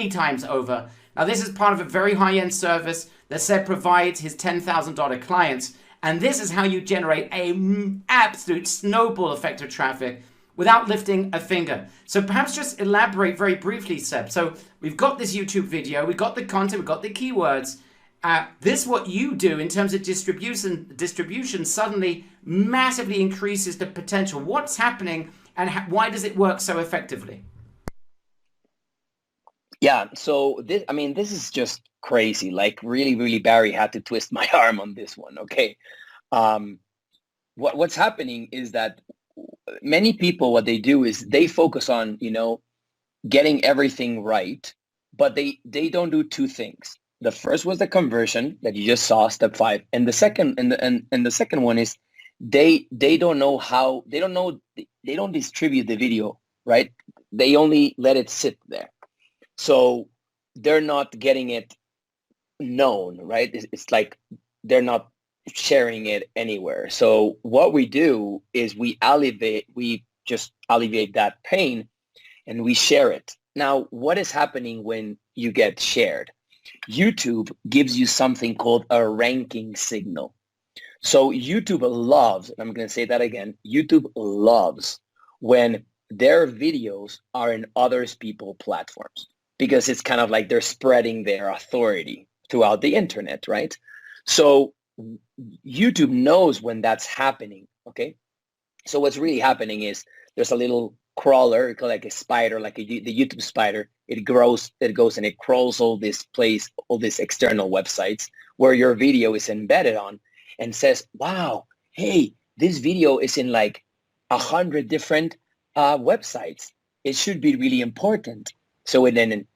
times over. Now, this is part of a very high-end service that Seb provides his $10,000 clients. And this is how you generate an absolute snowball effect of traffic without lifting a finger. So perhaps just elaborate very briefly, Seb. So we've got this YouTube video, we've got the content, we've got the keywords. This, what you do in terms of distribution suddenly massively increases the potential. What's happening, and why does it work so effectively? Yeah, so this is just crazy. Like really, Barry had to twist my arm on this one. Okay, what's happening is that many people, what they do is they focus on, getting everything right, but they don't do two things. The first was the conversion that you just saw, step 5, and the second and the second one is they don't know how, they don't distribute the video, right? They only let it sit there. So they're not getting it known, right? It's like they're not sharing it anywhere. So what we do is we just alleviate that pain and we share it. Now, what is happening when you get shared? YouTube gives you something called a ranking signal. So YouTube loves, and I'm going to say that again, YouTube loves when their videos are in other people's platforms, because it's kind of like they're spreading their authority throughout the internet, right? So YouTube knows when that's happening, okay? So what's really happening is there's a little crawler, like a spider, like the YouTube spider. It goes and it crawls all these external websites where your video is embedded on, and says, wow, hey, this video is in like 100 different websites. It should be really important. So it then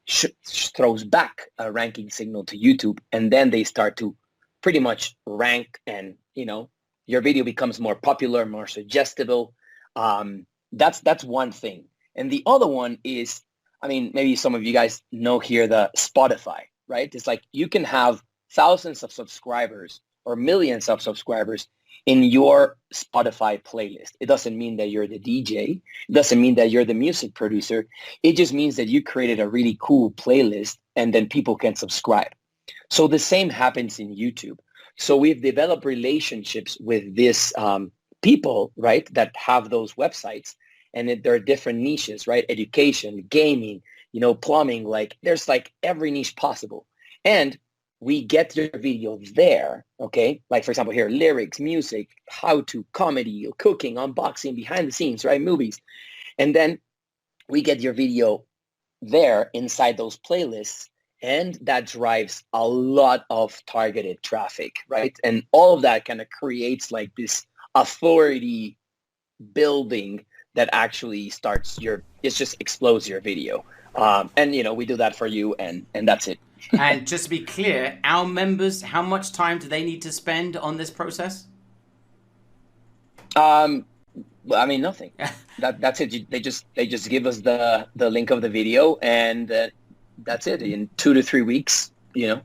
throws back a ranking signal to YouTube, and then they start to pretty much rank, and your video becomes more popular, more suggestible. That's one thing. And the other one is, maybe some of you guys know here the Spotify, right? It's like you can have thousands of subscribers or millions of subscribers in your Spotify playlist. It doesn't mean that you're the DJ. It doesn't mean that you're the music producer. It just means that you created a really cool playlist and then people can subscribe. So the same happens in YouTube. So we've developed relationships with these people, right, that have those websites, and there are different niches, right? Education, gaming, plumbing, like there's like every niche possible. And we get your video there, okay? Like, for example, here, lyrics, music, how-to, comedy, cooking, unboxing, behind the scenes, right? Movies. And then we get your video there inside those playlists, and that drives a lot of targeted traffic, right? And all of that kind of creates like this authority building that actually it just explodes your video. And, we do that for you, and that's it. And just to be clear, our members, how much time do they need to spend on this process? Well, I mean, nothing. That's it. They just give us the link of the video, and that's it. In 2 to 3 weeks, the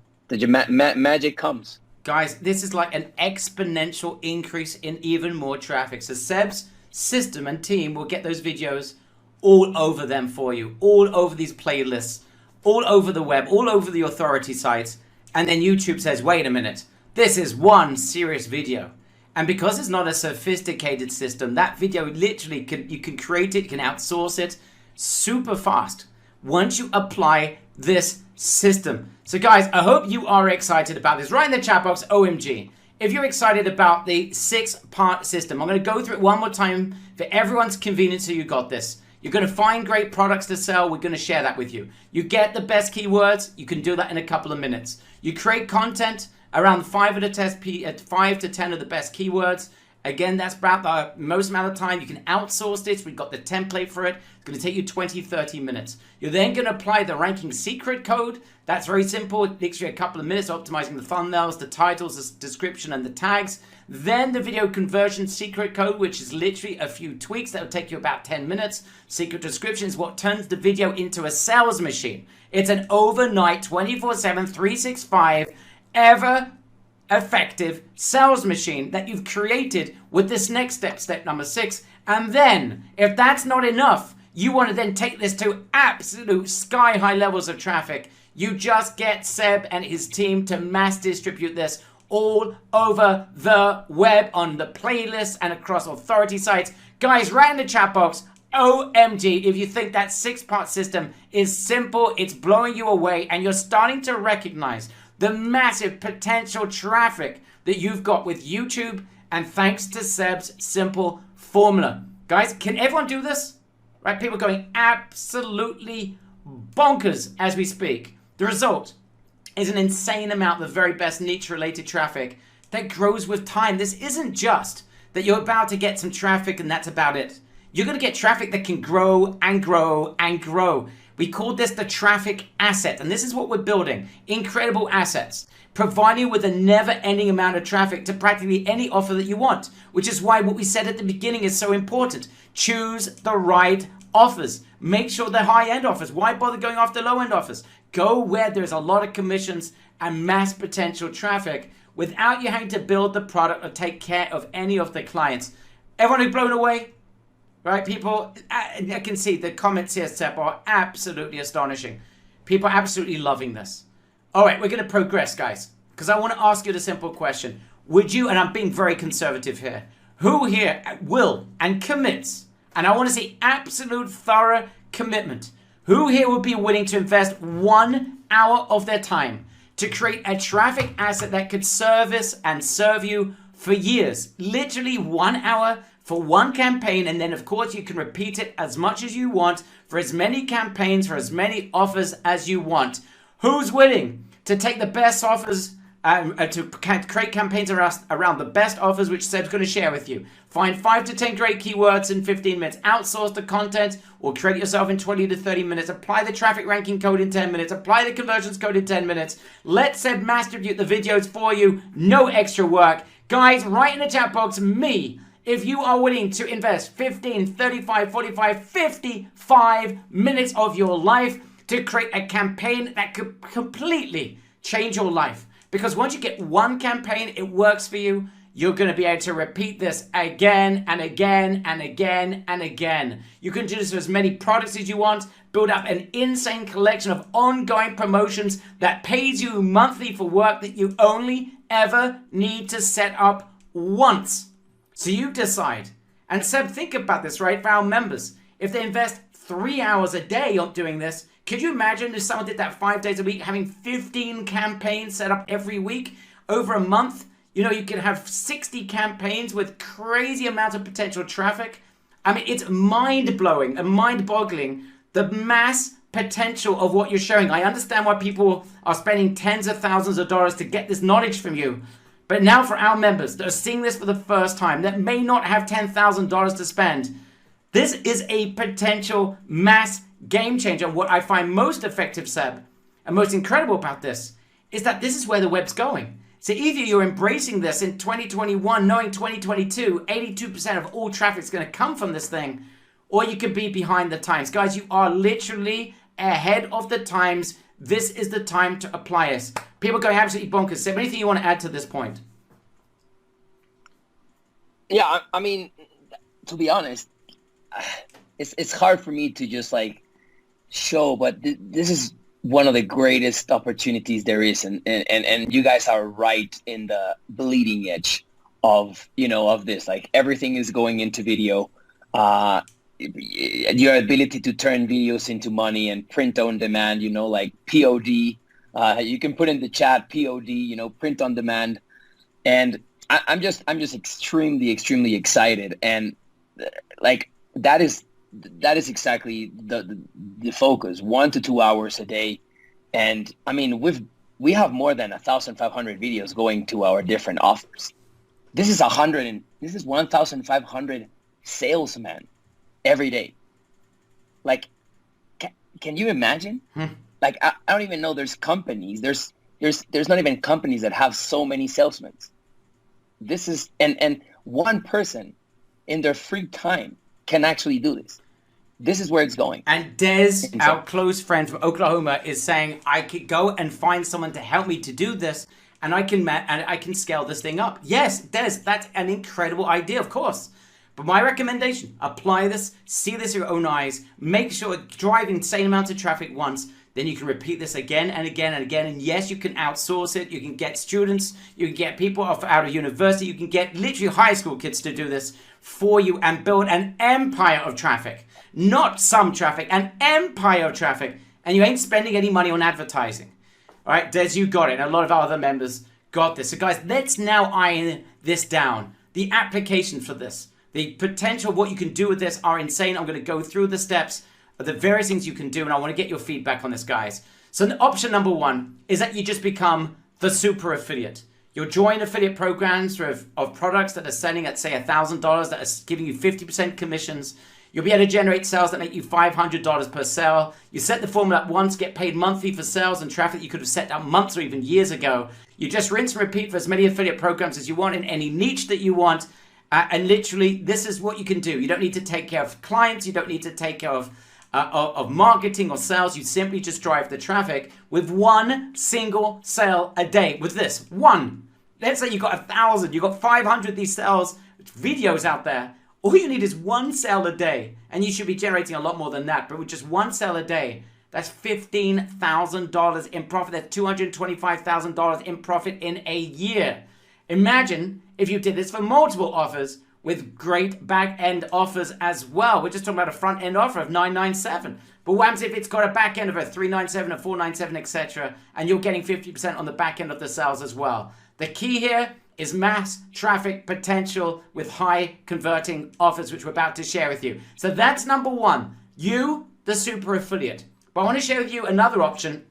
magic comes. Guys, this is like an exponential increase in even more traffic. So Seb's system and team will get those videos all over them for you, all over these playlists, all over the web, all over the authority sites. And then YouTube says, wait a minute, this is one serious video. And because it's not a sophisticated system, that video literally you can create it, you can outsource it super fast once you apply this system. So guys, I hope you are excited about this. Write in the chat box, OMG, if you're excited about the 6-part system. I'm going to go through it one more time for everyone's convenience, so you got this. You're going to find great products to sell. We're going to share that with you. You get the best keywords. You can do that in a couple of minutes. You create content around 5 to 10 of the best keywords. Again, that's about the most amount of time. You can outsource this. We've got the template for it. It's going to take you 20, 30 minutes. You're then going to apply the ranking secret code. That's very simple. It takes you a couple of minutes, optimizing the thumbnails, the titles, the description, and the tags. Then the video conversion secret code, which is literally a few tweaks that will take you about 10 minutes. Secret description is what turns the video into a sales machine. It's an overnight, 24/7, 365, ever effective sales machine that you've created with this next step, step number 6. And then, if that's not enough, you want to then take this to absolute sky-high levels of traffic. You just get Seb and his team to mass distribute this all over the web, on the playlists and across authority sites. Guys, write in the chat box, OMG, if you think that 6-part system is simple, it's blowing you away, and you're starting to recognize the massive potential traffic that you've got with YouTube, and thanks to Seb's simple formula. Guys, can everyone do this? Right, people going absolutely bonkers as we speak. The result is an insane amount of the very best niche-related traffic that grows with time. This isn't just that you're about to get some traffic and that's about it. You're going to get traffic that can grow and grow and grow. We call this the traffic asset, and this is what we're building. Incredible assets, providing you with a never-ending amount of traffic to practically any offer that you want, which is why what we said at the beginning is so important. Choose the right offers. Make sure they're high-end offers. Why bother going after low-end offers? Go where there's a lot of commissions and mass potential traffic without you having to build the product or take care of any of the clients. Everyone is blown away? Right, people, I can see the comments here, Seb, are absolutely astonishing. People are absolutely loving this. All right, we're going to progress, guys, because I want to ask you the simple question. Would you, and I'm being very conservative here, who here will and commits, and I want to see absolute thorough commitment, who here would be willing to invest 1 hour of their time to create a traffic asset that could service and serve you for years? Literally 1 hour for one campaign, and then of course you can repeat it as much as you want for as many campaigns, for as many offers as you want. Who's willing to take the best offers, to create campaigns around the best offers, which Seb's going to share with you? Find 5 to 10 great keywords in 15 minutes. Outsource the content or create it yourself in 20 to 30 minutes. Apply the traffic ranking code in 10 minutes. Apply the conversions code in 10 minutes. Let Seb mass distribute the videos for you. No extra work. Guys, write in the chat box, me, if you are willing to invest 15, 35, 45, 55 minutes of your life to create a campaign that could completely change your life. Because once you get one campaign, it works for you, you're going to be able to repeat this again and again and again and again. You can do this with as many products as you want, build up an insane collection of ongoing promotions that pays you monthly for work that you only ever need to set up once. So you decide. And Seb, think about this, right? For our members, if they invest 3 hours a day on doing this, could you imagine if someone did that 5 days a week, having 15 campaigns set up every week over a month? You know, you can have 60 campaigns with crazy amounts of potential traffic. I mean, it's mind-blowing and mind-boggling, the mass potential of what you're showing. I understand why people are spending tens of thousands of dollars to get this knowledge from you. But now for our members that are seeing this for the first time, that may not have $10,000 to spend, this is a potential mass game changer. What I find most effective, Seb, and most incredible about this is that this is where the web's going. So either you're embracing this in 2021, knowing 2022, 82% of all traffic is going to come from this thing, or you could be behind the times. Guys, you are literally ahead of the times. This is the time to apply it. People going absolutely bonkers. Seb, anything you want to add to this point? Yeah, I mean, to be honest, it's hard for me to just like show, but this is one of the greatest opportunities there is, and you guys are right in the bleeding edge of, you know, of this. Like, everything is going into video. Your ability to turn videos into money and print on demand, you know, like POD. You can put in the chat POD, you know, print on demand, and I'm just extremely excited, and like that is exactly the focus. 1 to 2 hours a day, and I mean we have more than 1,500 videos going to our different offers. This is 1,500 salesmen every day. Like, can you imagine? Like, I don't even know there's companies. There's not even companies that have so many salesmen. This is and one person in their free time can actually do this. This is where it's going. And Des, our close friend from Oklahoma, is saying, I could go and find someone to help me to do this, and I can scale this thing up. Yes, Des, that's an incredible idea, of course. But my recommendation, apply this, see this with your own eyes, make sure drive insane amounts of traffic once, then you can repeat this again and again and again. And yes, you can outsource it. You can get students, you can get people out of university, you can get literally high school kids to do this for you and build an empire of traffic. Not some traffic, an empire of traffic. And you ain't spending any money on advertising. All right, Des, you got it. And a lot of our other members got this. So guys, let's now iron this down. The application for this, the potential of what you can do with this are insane. I'm going to go through the steps of the various things you can do, and I want to get your feedback on this, guys. So option number one is that you just become the super affiliate. You'll join affiliate programs of products that are selling at, say, $1,000 that are giving you 50% commissions. You'll be able to generate sales that make you $500 per sale. You set the formula up once, get paid monthly for sales and traffic you could have set up months or even years ago. You just rinse and repeat for as many affiliate programs as you want in any niche that you want. And literally, this is what you can do. You don't need to take care of clients. You don't need to take care of marketing or sales. You simply just drive the traffic with one single sale a day. With this, one. Let's say you got 1,000, you got 500 of these sales videos out there. All you need is one sale a day, and you should be generating a lot more than that. But with just one sale a day, that's $15,000 in profit. That's $225,000 in profit in a year. Imagine if you did this for multiple offers with great back-end offers as well. We're just talking about a front-end offer of $997. But what happens if it's got a back-end of a $397, a $497, etc., and you're getting 50% on the back-end of the sales as well? The key here is mass traffic potential with high converting offers, which we're about to share with you. So that's number one, you, the super affiliate. But I want to share with you another option,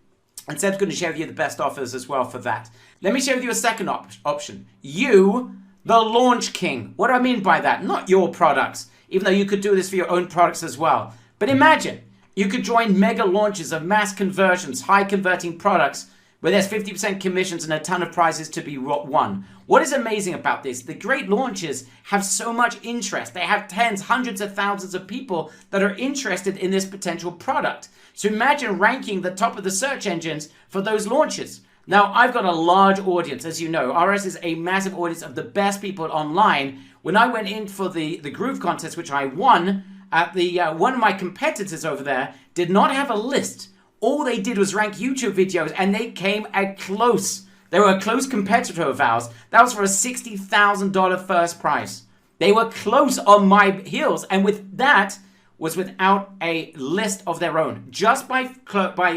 and Seb's going to share with you the best offers as well for that. Let me share with you a second option. You, the launch king. What do I mean by that? Not your products, even though you could do this for your own products as well. But imagine you could join mega launches of mass conversions, high converting products, where there's 50% commissions and a ton of prizes to be won. What is amazing about this? The great launches have so much interest. They have tens, hundreds of thousands of people that are interested in this potential product. So imagine ranking the top of the search engines for those launches. Now, I've got a large audience, as you know. RS is a massive audience of the best people online. When I went in for the Groove contest, which I won, at the one of my competitors over there did not have a list. All they did was rank YouTube videos, and they came at close. They were a close competitor of ours. That was for a $60,000 first prize. They were close on my heels, and with that was without a list of their own, just by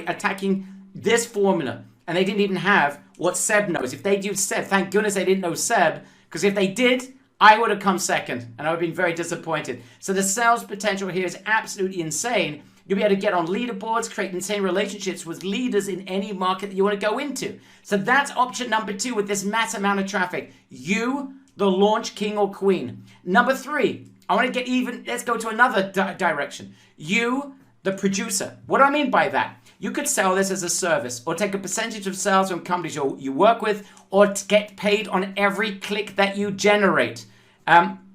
attacking this formula. And they didn't even have what Seb knows. If they'd used Seb, thank goodness they didn't know Seb, because if they did, I would have come second, and I would have been very disappointed. So the sales potential here is absolutely insane. You'll be able to get on leaderboards, create insane relationships with leaders in any market that you want to go into. So that's option number 2 with this mass amount of traffic. You, the launch king or queen. Number 3, I want to get even, let's go to another direction. You, the producer. What do I mean by that? You could sell this as a service, or take a percentage of sales from companies you work with, or to get paid on every click that you generate.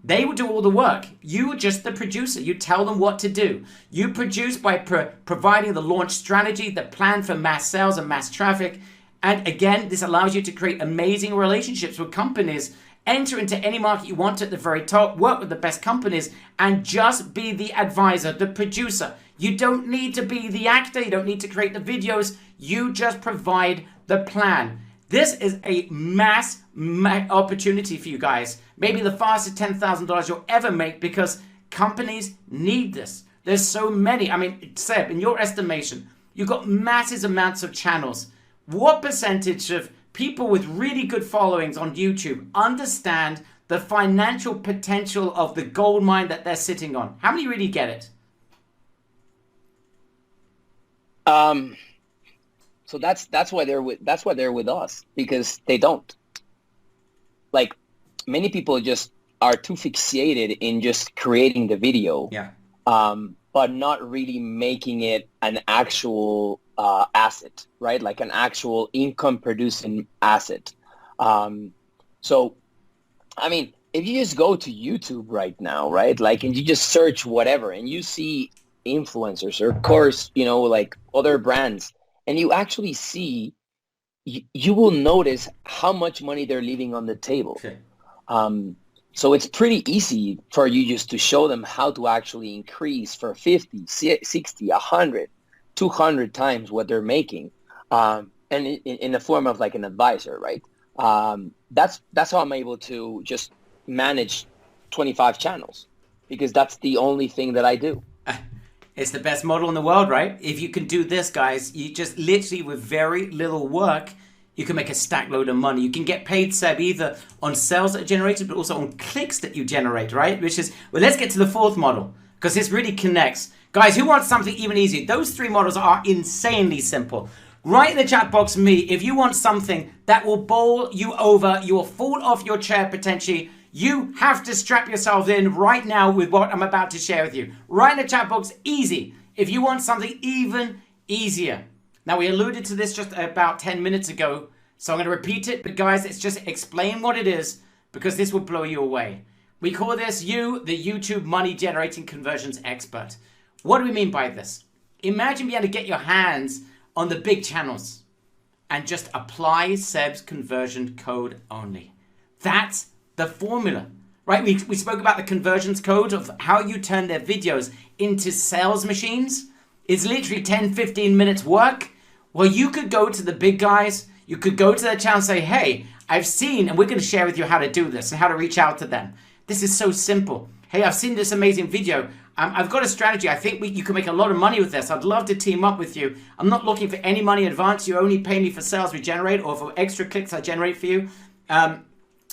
They will do all the work. You are just the producer. You tell them what to do. You produce by providing the launch strategy, the plan for mass sales and mass traffic. And again, this allows you to create amazing relationships with companies, enter into any market you want at the very top, work with the best companies, and just be the advisor, the producer. You don't need to be the actor. You don't need to create the videos. You just provide the plan. This is a mass opportunity for you guys. Maybe the fastest $10,000 you'll ever make, because companies need this. There's so many. I mean, Seb, in your estimation, you've got massive amounts of channels. What percentage of people with really good followings on YouTube understand the financial potential of the gold mine that they're sitting on? How many really get it? So that's why they're with us, because they don't. Like, many people just are too fixated in just creating the video, but not really making it an actual asset, right? Like an actual income producing asset. So, I mean, if you just go to YouTube right now, right? Like, and you just search whatever, and you see influencers, or of course, you know, like other brands, and you actually see, you will notice how much money they're leaving on the table. Okay. So it's pretty easy for you just to show them how to actually increase for 50, 60, 100, 200 times what they're making, and in the form of like an advisor, right? That's how I'm able to just manage 25 channels, because that's the only thing that I do. It's the best model in the world, right? If you can do this, guys, you just literally, with very little work, you can make a stack load of money. You can get paid, Seb, either on sales that are generated, but also on clicks that you generate, right? Which is, well, let's get to the 4th model, because this really connects. Guys, who wants something even easier? Those 3 models are insanely simple. Write in the chat box, me, if you want something that will bowl you over, you will fall off your chair potentially. You have to strap yourself in right now with what I'm about to share with you. Write in the chat box, easy, if you want something even easier. Now, we alluded to this just about 10 minutes ago, so I'm going to repeat it. But guys, let's just explain what it is, because this will blow you away. We call this you, the YouTube money generating conversions expert. What do we mean by this? Imagine being able to get your hands on the big channels and just apply Seb's conversion code only. That's the formula, right? We spoke about the conversions code of how you turn their videos into sales machines. It's literally 10, 15 minutes work. Well, you could go to the big guys. You could go to their channel and say, hey, I've seen, and we're going to share with you how to do this and how to reach out to them. This is so simple. Hey, I've seen this amazing video. I've got a strategy. I think you can make a lot of money with this. I'd love to team up with you. I'm not looking for any money in advance. You only pay me for sales we generate, or for extra clicks I generate for you,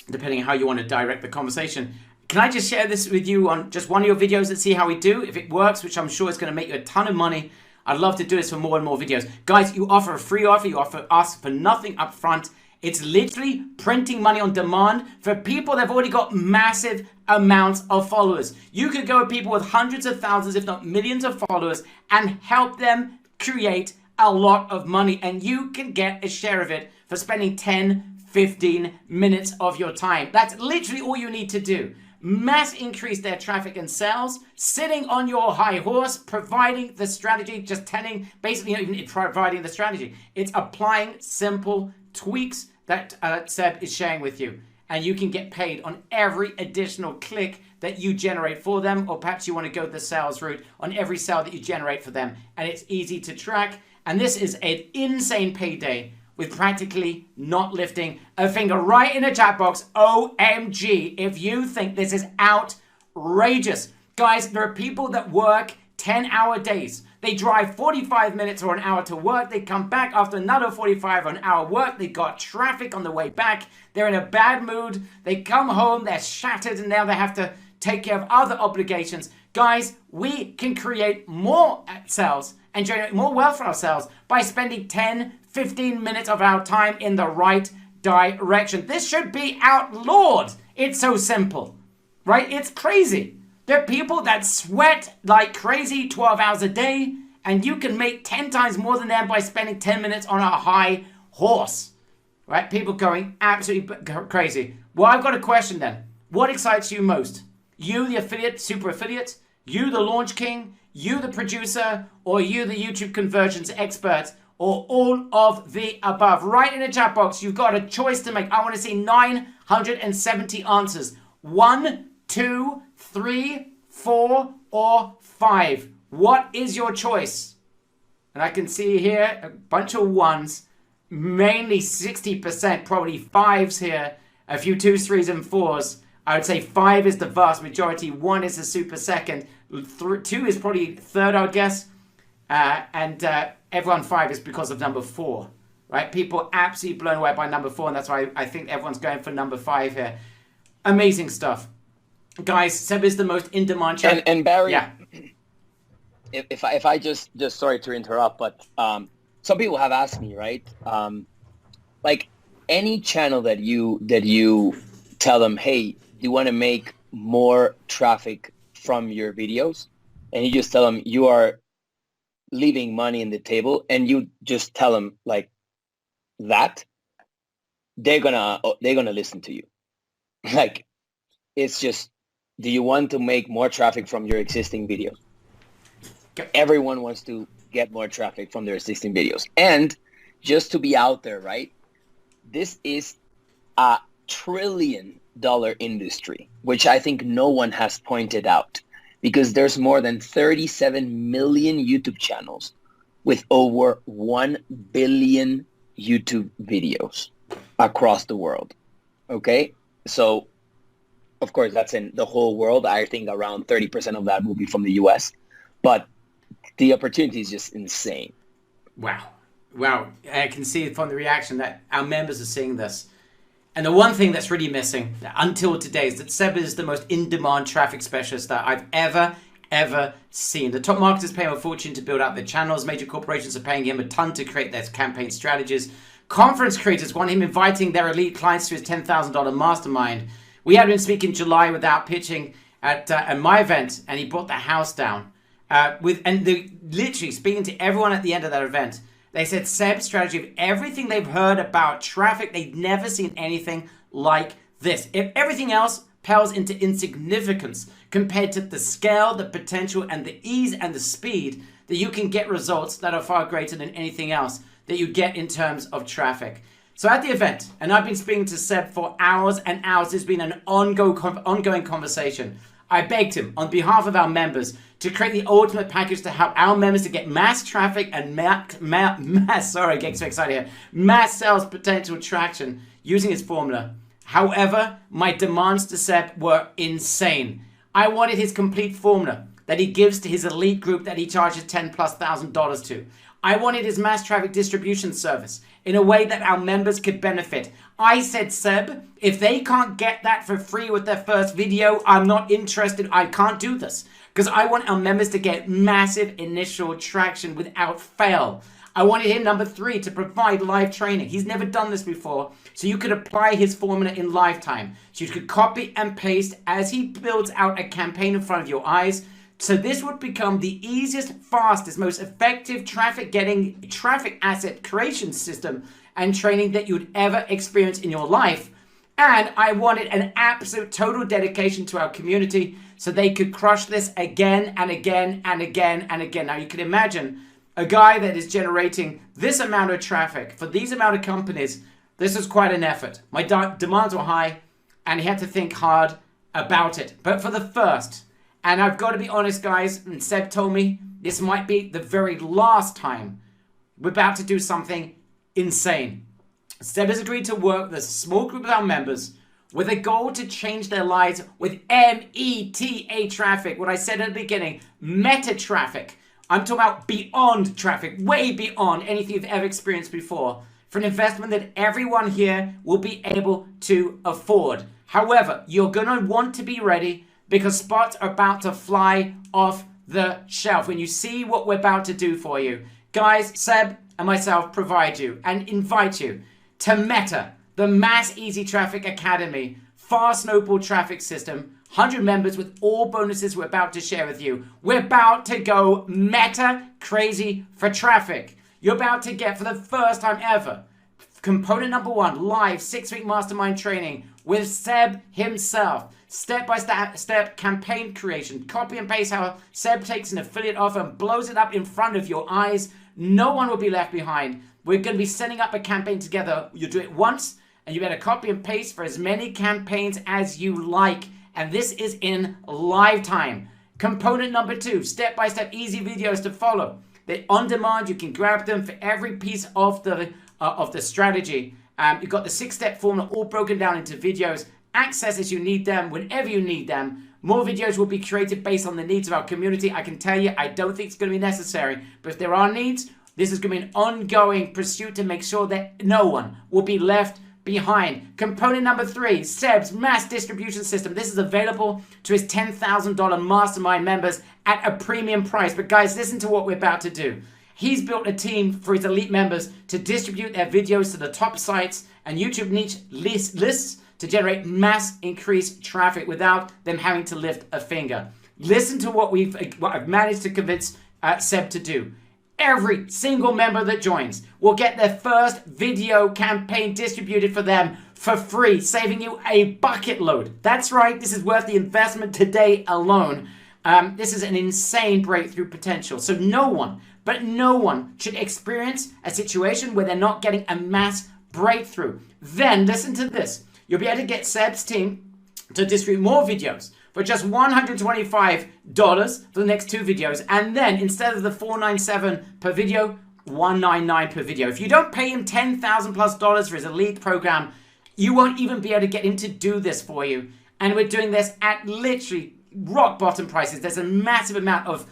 depending on how you want to direct the conversation. Can I just share this with you on just one of your videos and see how we do? If it works, which I'm sure is going to make you a ton of money, I'd love to do this for more and more videos. Guys, you offer a free offer. You offer us for nothing up front. It's literally printing money on demand for people that have already got massive amounts of followers. You could go with people with hundreds of thousands, if not millions of followers, and help them create a lot of money. And you can get a share of it for spending 10, 15 minutes of your time. That's literally all you need to do. Mass increase their traffic and sales, sitting on your high horse, providing the strategy, just telling, basically not even providing the strategy. It's applying simple tweaks that Seb is sharing with you. And you can get paid on every additional click that you generate for them, or perhaps you want to go the sales route on every sale that you generate for them. And it's easy to track. And this is an insane payday with practically not lifting a finger. Right in the chat box, OMG, if you think this is outrageous. Guys, there are people that work 10-hour days. They drive 45 minutes or an hour to work. They come back after another 45 or an hour work. They got traffic on the way back. They're in a bad mood. They come home, they're shattered, and now they have to take care of other obligations. Guys, we can create more sales and generate more wealth for ourselves by spending 10, 15 minutes of our time in the right direction. This should be outlawed. It's so simple, right? It's crazy. There are people that sweat like crazy 12 hours a day, and you can make 10 times more than them by spending 10 minutes on a high horse, right? People going absolutely crazy. Well, I've got a question then. What excites you most? You, the affiliate, super affiliate, you, the launch king, you, the producer, or you, the YouTube conversions expert, or all of the above? Right in the chat box, you've got a choice to make. I want to see 970 answers. 1, 2, 3, 4, or 5. What is your choice? And I can see here a bunch of ones, mainly 60%, probably 5s here, a few 2s, 3s, and 4s. I would say 5 is the vast majority, 1 is a super second, 2 is probably third, I would guess, and everyone 5 is because of number 4, right? People absolutely blown away by number 4, and that's why I think everyone's going for number 5 here. Amazing stuff. Guys, Seb is the most in-demand channel. And Barry, yeah. if I just sorry to interrupt, but some people have asked me, right? Like any channel that you tell them, hey, do you want to make more traffic from your videos? And you just tell them you are leaving money in the table, and you just tell them like that, they're gonna listen to you. Like, it's just, do you want to make more traffic from your existing videos? Everyone wants to get more traffic from their existing videos. And just to be out there, right? This is a $1 trillion industry, which I think no one has pointed out, because there's more than 37 million YouTube channels with over 1 billion YouTube videos across the world. Okay? So, of course, that's in the whole world. I think around 30% of that will be from the US. But the opportunity is just insane. Wow. I can see from the reaction that our members are seeing this. And the one thing that's really missing until today is that Seb is the most in-demand traffic specialist that I've ever seen. The top marketers pay him a fortune to build out their channels. Major corporations are paying him a ton to create their campaign strategies. Conference creators want him inviting their elite clients to his $10,000 mastermind. We had him speak in July without pitching at my event, and he brought the house down. Literally speaking to everyone at the end of that event, they said Seb's strategy of everything they've heard about traffic, they've never seen anything like this. If everything else pales into insignificance compared to the scale, the potential, and the ease and the speed that you can get results that are far greater than anything else that you get in terms of traffic. So at the event, and I've been speaking to Seb for hours and hours, it's been an ongoing conversation. I begged him on behalf of our members to create the ultimate package to help our members to get mass traffic and mass sales potential traction using his formula. However, my demands to Seb were insane. I wanted his complete formula that he gives to his elite group that he charges $10,000+ to. I wanted his mass traffic distribution service in a way that our members could benefit. I said, Seb, if they can't get that for free with their first video, I'm not interested. I can't do this because I want our members to get massive initial traction without fail. I wanted him, number 3, to provide live training. He's never done this before, so you could apply his formula in lifetime. So you could copy and paste as he builds out a campaign in front of your eyes. So this would become the easiest, fastest, most effective traffic asset creation system and training that you would ever experience in your life. And I wanted an absolute total dedication to our community so they could crush this again and again and again and again. Now you can imagine a guy that is generating this amount of traffic for these amount of companies This was quite an effort. My demands were high, and he had to think hard about it. But for the first, and I've got to be honest, guys, and Seb told me this might be the very last time we're about to do something insane. Seb has agreed to work with a small group of our members with a goal to change their lives with META traffic. What I said at the beginning, meta traffic. I'm talking about beyond traffic, way beyond anything you've ever experienced before, for an investment that everyone here will be able to afford. However, you're going to want to be ready because spots are about to fly off the shelf when you see what we're about to do for you. Guys, Seb and myself provide you and invite you to Meta, the Mass Easy Traffic Academy, fast snowball traffic system, 100 members with all bonuses we're about to share with you. We're about to go meta crazy for traffic. You're about to get, for the first time ever, component number 1, live 6-week mastermind training with Seb himself. Step-by-step campaign creation. Copy and paste how Seb takes an affiliate offer and blows it up in front of your eyes. No one will be left behind. We're going to be setting up a campaign together. You do it once, and you better copy and paste for as many campaigns as you like. And this is in live time. Component number 2, step-by-step easy videos to follow. They're on demand. You can grab them for every piece of the strategy. You've got the 6-step formula all broken down into videos. Access as you need them, whenever you need them. More videos will be created based on the needs of our community. I can tell you, I don't think it's going to be necessary. But if there are needs, this is going to be an ongoing pursuit to make sure that no one will be left behind. Component number 3, Seb's mass distribution system. This is available to his $10,000 mastermind members at a premium price. But guys, listen to what we're about to do. He's built a team for his elite members to distribute their videos to the top sites and YouTube niche lists to generate mass increased traffic without them having to lift a finger. Listen to what I've managed to convince Seb to do. Every single member that joins will get their first video campaign distributed for them for free, saving you a bucket load. That's right, this is worth the investment today alone. This is an insane breakthrough potential. So no one should experience a situation where they're not getting a mass breakthrough. Then, listen to this. You'll be able to get Seb's team to distribute more videos for just $125 for the next 2 videos. And then, instead of the $497 per video, $199 per video. If you don't pay him $10,000+ for his elite program, you won't even be able to get him to do this for you. And we're doing this at literally rock bottom prices. There's a massive amount of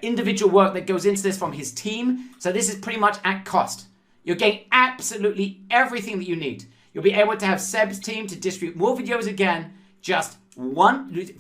individual work that goes into this from his team. So this is pretty much at cost. You're getting absolutely everything that you need. You'll be able to have Seb's team to distribute more videos again, just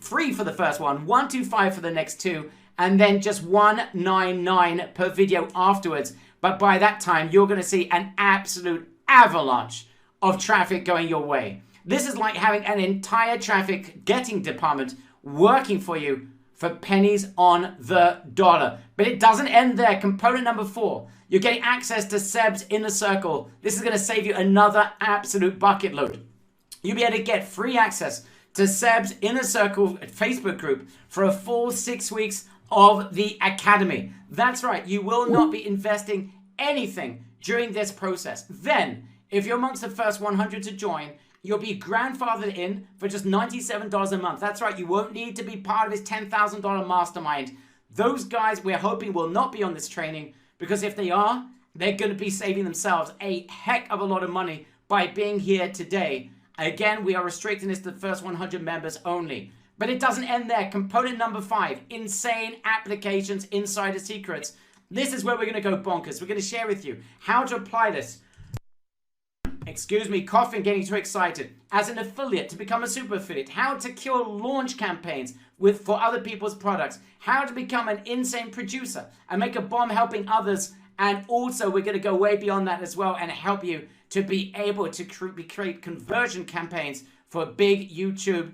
free for the first one, $125 for the next 2, and then just $199 per video afterwards. But by that time, you're going to see an absolute avalanche of traffic going your way. This is like having an entire traffic getting department working for you for pennies on the dollar. But it doesn't end there. Component number 4. You're getting access to Seb's Inner Circle. This is going to save you another absolute bucket load. You'll be able to get free access to Seb's Inner Circle Facebook group for a full 6 weeks of the Academy. That's right. You will not be investing anything during this process. Then, if you're amongst the first 100 to join, you'll be grandfathered in for just $97 a month. That's right. You won't need to be part of his $10,000 mastermind. Those guys we're hoping will not be on this training, because if they are, they're going to be saving themselves a heck of a lot of money by being here today. Again, we are restricting this to the first 100 members only. But it doesn't end there. Component number 5, insane applications, insider secrets. This is where we're going to go bonkers. We're going to share with you how to apply this. Excuse me, coughing, getting too excited. As an affiliate, to become a super affiliate, how to kill launch campaigns for other people's products, how to become an insane producer and make a bomb helping others. And also, we're going to go way beyond that as well and help you to be able to create conversion campaigns for big YouTube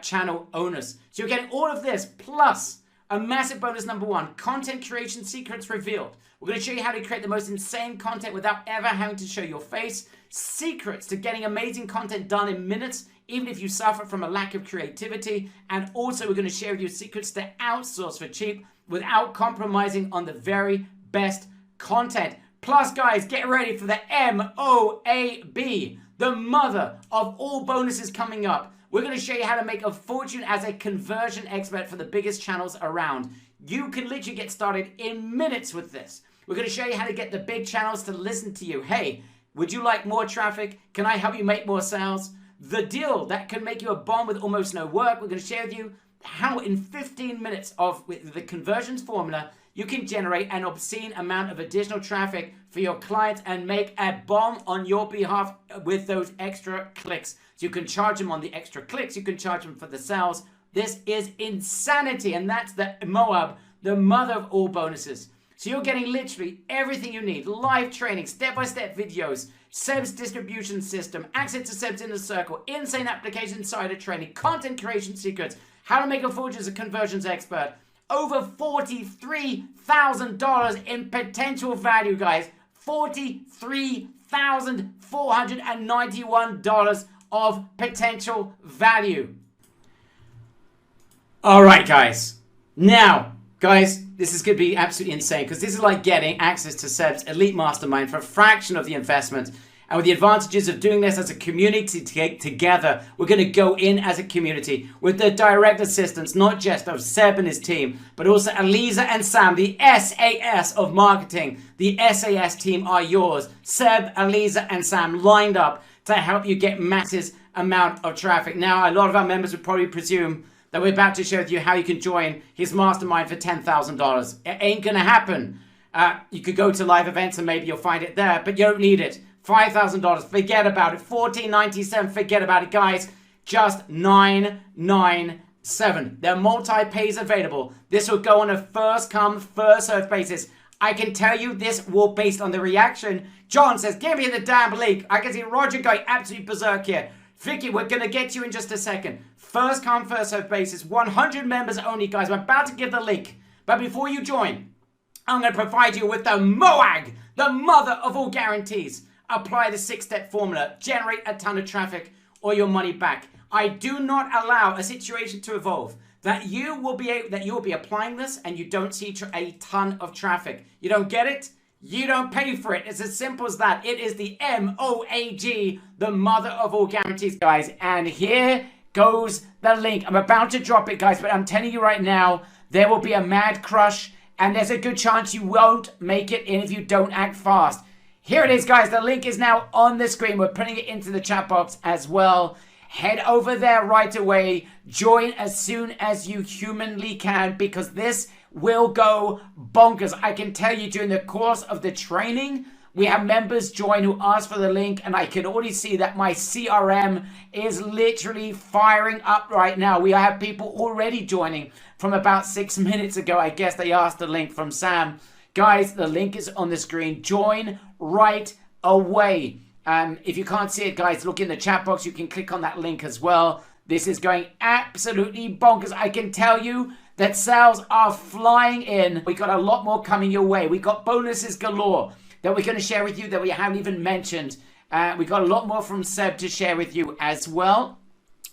channel owners. So you're getting all of this plus a massive bonus number 1, content creation secrets revealed. We're going to show you how to create the most insane content without ever having to show your face. Secrets to getting amazing content done in minutes, even if you suffer from a lack of creativity. And also we're going to share with you secrets to outsource for cheap without compromising on the very best content. Plus, guys, get ready for the MOAB, the mother of all bonuses coming up. We're going to show you how to make a fortune as a conversion expert for the biggest channels around. You can literally get started in minutes with this. We're going to show you how to get the big channels to listen to you. Hey, would you like more traffic? Can I help you make more sales? The deal that can make you a bomb with almost no work. We're going to share with you how in 15 minutes with the conversions formula, you can generate an obscene amount of additional traffic for your clients and make a bomb on your behalf with those extra clicks. So you can charge them on the extra clicks. You can charge them for the sales. This is insanity. And that's the Moab, the mother of all bonuses. So you're getting literally everything you need. Live training, step-by-step videos, Seb's distribution system, access to Seb's Inner Circle, insane application insider training, content creation secrets, how to make a fortune as a conversions expert. Over $43,000 in potential value, guys. $43,491 of potential value. All right, guys. Now, guys, this is going to be absolutely insane because this is like getting access to Seb's elite mastermind for a fraction of the investment. And with the advantages of doing this as a community together, we're going to go in as a community with the direct assistance, not just of Seb and his team, but also Aliza and Sam, the SAS of marketing. The SAS team are yours. Seb, Aliza, and Sam lined up to help you get massive amount of traffic. Now, a lot of our members would probably presume that we're about to share with you how you can join his mastermind for $10,000. It ain't going to happen. You could go to live events and maybe you'll find it there, but you don't need it. $5,000, forget about it. $14.97, forget about it, guys. Just $997. There are multi-pays available. This will go on a first-come, first-served basis. I can tell you this will based on the reaction. John says, give me the damn link. I can see Roger going absolutely berserk here. Vicky, we're going to get you in just a second. First come, first served basis. 100 members only, guys. I'm about to give the link. But before you join, I'm going to provide you with the MOAG, the mother of all guarantees. Apply the 6-step formula. Generate a ton of traffic or your money back. I do not allow a situation to evolve that you'll be applying this and you don't see a ton of traffic. You don't get it? You don't pay for it. It's as simple as that. It is the MOAG, the mother of all guarantees, guys. And here goes the link. I'm about to drop it, guys, but I'm telling you right now, there will be a mad crush, and there's a good chance you won't make it in if you don't act fast. Here it is, guys. The link is now on the screen. We're putting it into the chat box as well. Head over there right away. Join as soon as you humanly can because this will go bonkers. I can tell you during the course of the training, we have members join who ask for the link, and I can already see that my CRM is literally firing up right now. We have people already joining from about 6 minutes ago. I guess they asked the link from Sam. Guys, the link is on the screen. Join right away. If you can't see it, guys, look in the chat box. You can click on that link as well. This is going absolutely bonkers. I can tell you that sales are flying in. We got a lot more coming your way. We got bonuses galore that we're going to share with you that we haven't even mentioned. We got a lot more from Seb to share with you as well.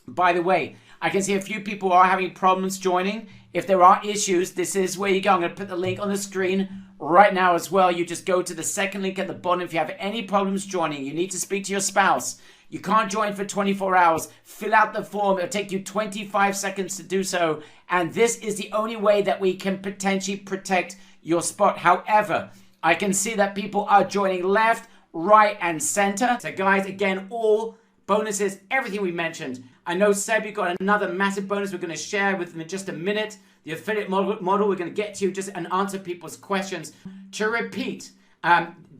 By the way, I can see a few people are having problems joining. If there are issues, this is where you go. I'm going to put the link on the screen right now as well. You just go to the second link at the bottom. If you have any problems joining, you need to speak to your spouse. You can't join for 24 hours. Fill out the form. It'll take you 25 seconds to do so. And this is the only way that we can potentially protect your spot. However, I can see that people are joining left, right, and center. So guys, again, all bonuses, everything we mentioned. I know, Seb, you've got another massive bonus we're going to share with them in just a minute. The affiliate model we're going to get to just and answer people's questions. To repeat,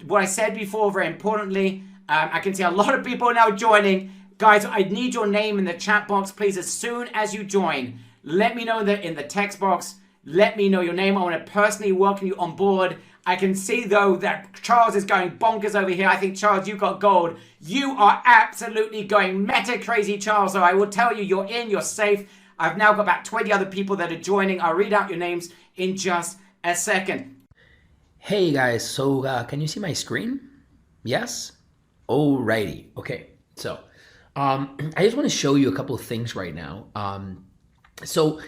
what I said before, very importantly, I can see a lot of people now joining. Guys, I need your name in the chat box, please, as soon as you join. Let me know that in the text box. Let me know your name. I want to personally welcome you on board. I can see, though, that Charles is going bonkers over here. I think, Charles, you got gold. You are absolutely going meta crazy, Charles. So I will tell you, you're in, you're safe. I've now got about 20 other people that are joining. I'll read out your names in just a second. Hey, guys. So can you see my screen? Yes? Alrighty. Okay. So I just want to show you a couple of things right now. So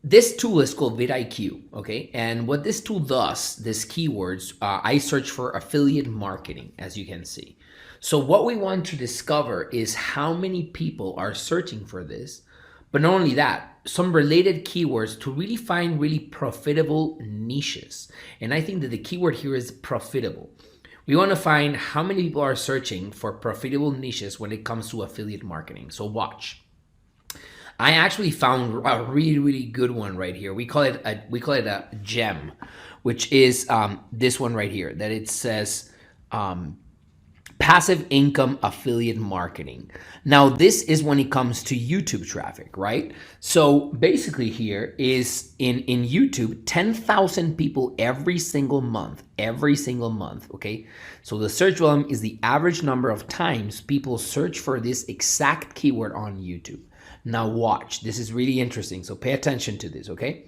this tool is called vidIQ, okay? And what this tool does, this keywords, I search for affiliate marketing, as you can see. So what we want to discover is how many people are searching for this, but not only that, some related keywords to really find really profitable niches. And I think that the keyword here is profitable. We want to find how many people are searching for profitable niches when it comes to affiliate marketing. So watch. I actually found a really, really good one right here. We call it a gem, which is this one right here. That it says passive income affiliate marketing. Now, this is when it comes to YouTube traffic, right? So basically, here is in YouTube, 10,000 people every single month. Okay. So the search volume is the average number of times people search for this exact keyword on YouTube. Now watch, this is really interesting. So pay attention to this, okay?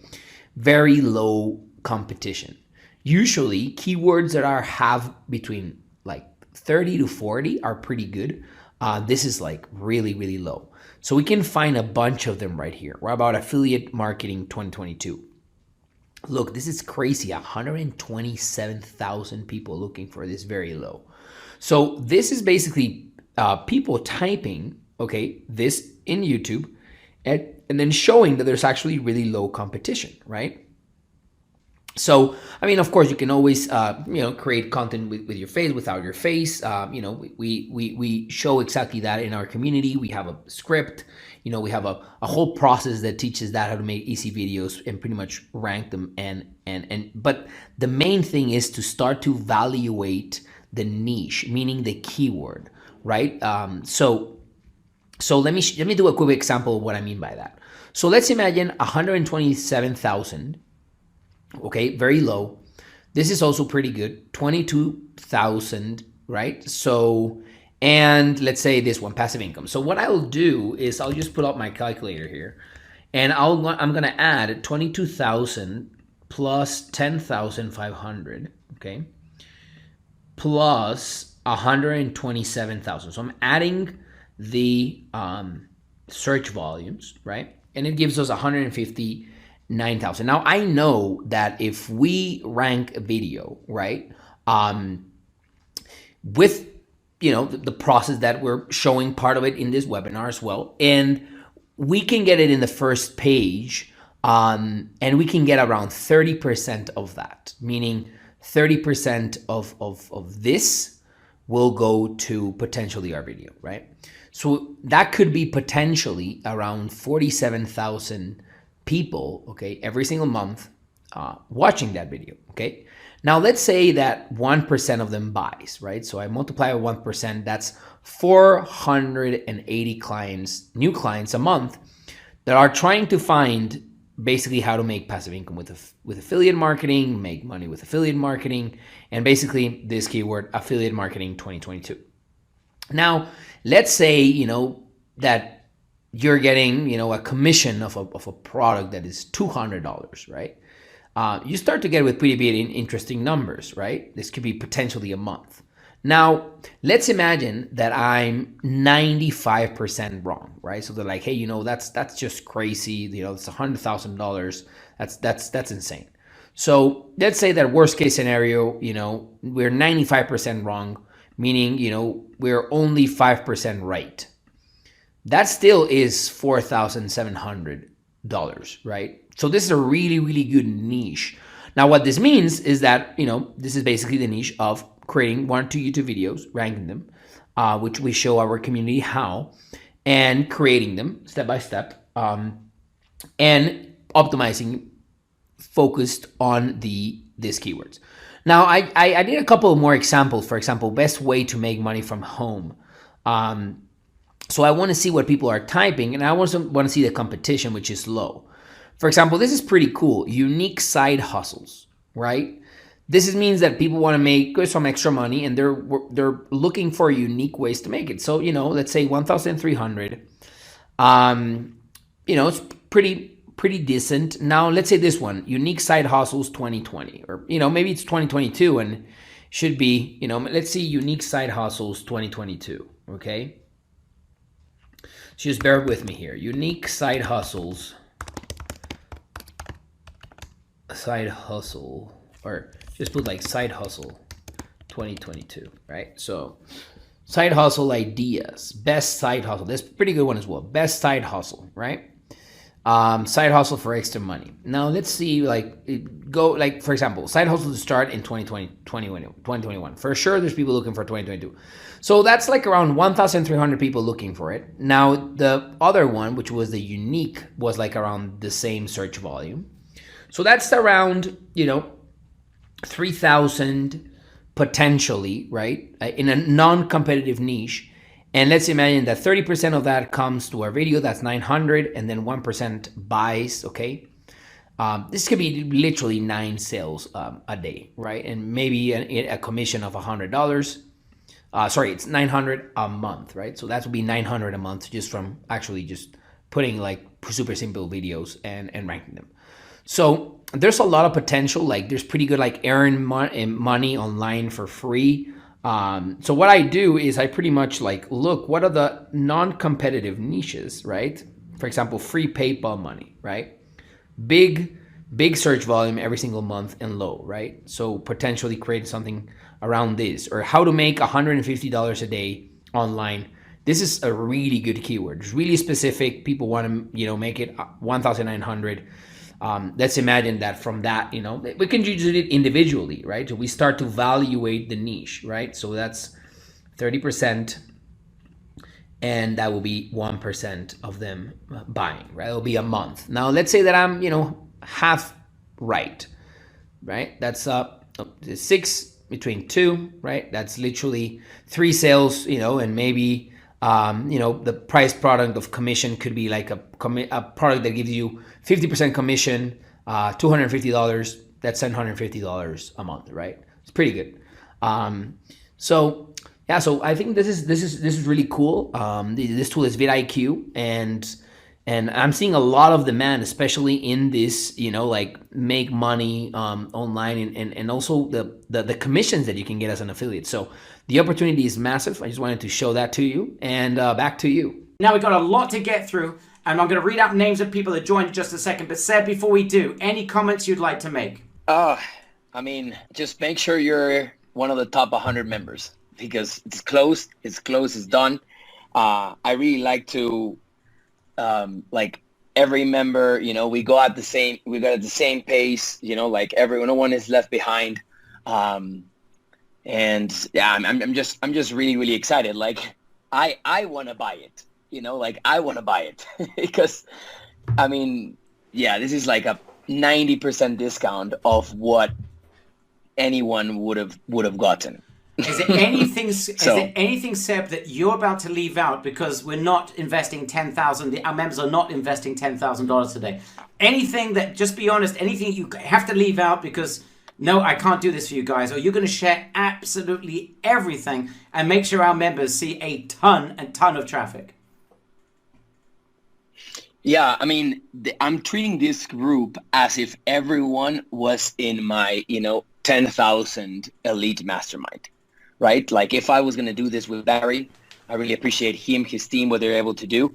Very low competition. Usually keywords that have between like 30 to 40 are pretty good. This is like really, really low. So we can find a bunch of them right here. We're about affiliate marketing 2022. Look, this is crazy. 127,000 people looking for this very low. So this is basically people typing, okay, this in YouTube and then showing that there's actually really low competition, right? So, I mean, of course, you can always, create content with your face, without your face. We show exactly that in our community. We have a script, we have a whole process that teaches that how to make easy videos and pretty much rank them. But the main thing is to start to evaluate the niche, meaning the keyword, right? So let me do a quick example of what I mean by that. So let's imagine 127,000. Okay, very low. This is also pretty good. 22,000, right? So, and let's say this one, passive income. So what I'll do is I'll just pull up my calculator here, and I'm gonna add 22,000 plus 10,500. Okay, plus 127,000. So I'm adding the search volumes, right? And it gives us 159,000. Now I know that if we rank a video, right, with the process that we're showing part of it in this webinar as well, and we can get it in the first page, and we can get around 30% of that, meaning 30% of this will go to potentially our video, right? So that could be potentially around 47,000 people, okay, every single month watching that video, okay? Now let's say that 1% of them buys, right? So I multiply by 1%, that's 480 clients, new clients a month that are trying to find basically how to make passive income with affiliate marketing, make money with affiliate marketing, and basically this keyword, affiliate marketing 2022. Now, let's say, that you're getting, a commission of a product that is $200, right? You start to get with pretty big interesting numbers, right? This could be potentially a month. Now, let's imagine that I'm 95% wrong, right? So they're like, hey, that's just crazy. It's $100,000. That's insane. So let's say that worst case scenario, we're 95% wrong, meaning, we're only 5% right. That still is $4,700, right? So this is a really, really good niche. Now, what this means is that, this is basically the niche of creating 1 or 2 YouTube videos, ranking them, which we show our community how, and creating them step by step, and optimizing focused on these keywords. Now, I did a couple of more examples. For example, best way to make money from home. So I want to see what people are typing, and I also want to see the competition, which is low. For example, this is pretty cool. Unique side hustles, right? This means that people want to make some extra money, and they're looking for unique ways to make it. So, let's say 1,300. It's pretty decent. Now, let's say this one, unique side hustles 2020, or maybe it's 2022 and should be, let's see unique side hustles 2022, okay? So just bear with me here. Unique side hustles side hustle, or just put like side hustle 2022, right? So side hustle ideas, best side hustle. That's a pretty good one as well. Best side hustle, right? Side hustle for extra money. Now let's see, for example, side hustle to start in 2021. For sure, there's people looking for 2022. So that's like around 1,300 people looking for it. Now the other one, which was the unique, was like around the same search volume. So that's around, 3,000 potentially, right? In a non-competitive niche. And let's imagine that 30% of that comes to our video, that's 900, and then 1% buys, okay? This could be literally 9 sales a day, right? And maybe a commission of $100. It's 900 a month, right? So that would be 900 a month just from actually just putting like super simple videos and ranking them. So there's a lot of potential. Like there's pretty good like earn money online for free. So what I do is I pretty much like look, what are the non-competitive niches, right? For example, free PayPal money, right? Big search volume every single month and low, right? So potentially create something around this, or how to make $150 a day online. This is a really good keyword. It's really specific. People want to, make it 1,900. Let's imagine that from that, we can use it individually, right? So we start to evaluate the niche, right? So that's 30%, and that will be 1% of them buying, right? It'll be a month. Now, let's say that I'm, half right? That's 6 between 2, right? That's literally 3 sales, and maybe the price product of commission could be like a product that gives you 50% commission, $250. That's $750 a month, right? It's pretty good. So I think this is really cool. This tool is vidIQ, and I'm seeing a lot of demand, especially in this, make money online, and also the commissions that you can get as an affiliate. So the opportunity is massive. I just wanted to show that to you, and back to you. Now we've got a lot to get through, and I'm going to read out names of people that joined in just a second. But Seb, before we do, any comments you'd like to make? Just make sure you're one of the top 100 members, because it's close. It's done. I really like to, every member, we go at the same pace, no one is left behind. I'm just really, really excited. Like I want to buy it, I want to buy it because this is like a 90% discount of what anyone would have gotten. Is there anything, Seb, that you're about to leave out because we're not investing $10,000? Our members are not investing $10,000 today. Anything that, just be honest, anything you have to leave out because no, I can't do this for you guys, or you're going to share absolutely everything and make sure our members see a ton of traffic. Yeah, I'm treating this group as if everyone was in my, 10,000 elite mastermind. Right? Like if I was going to do this with Barry, I really appreciate him, his team, what they're able to do.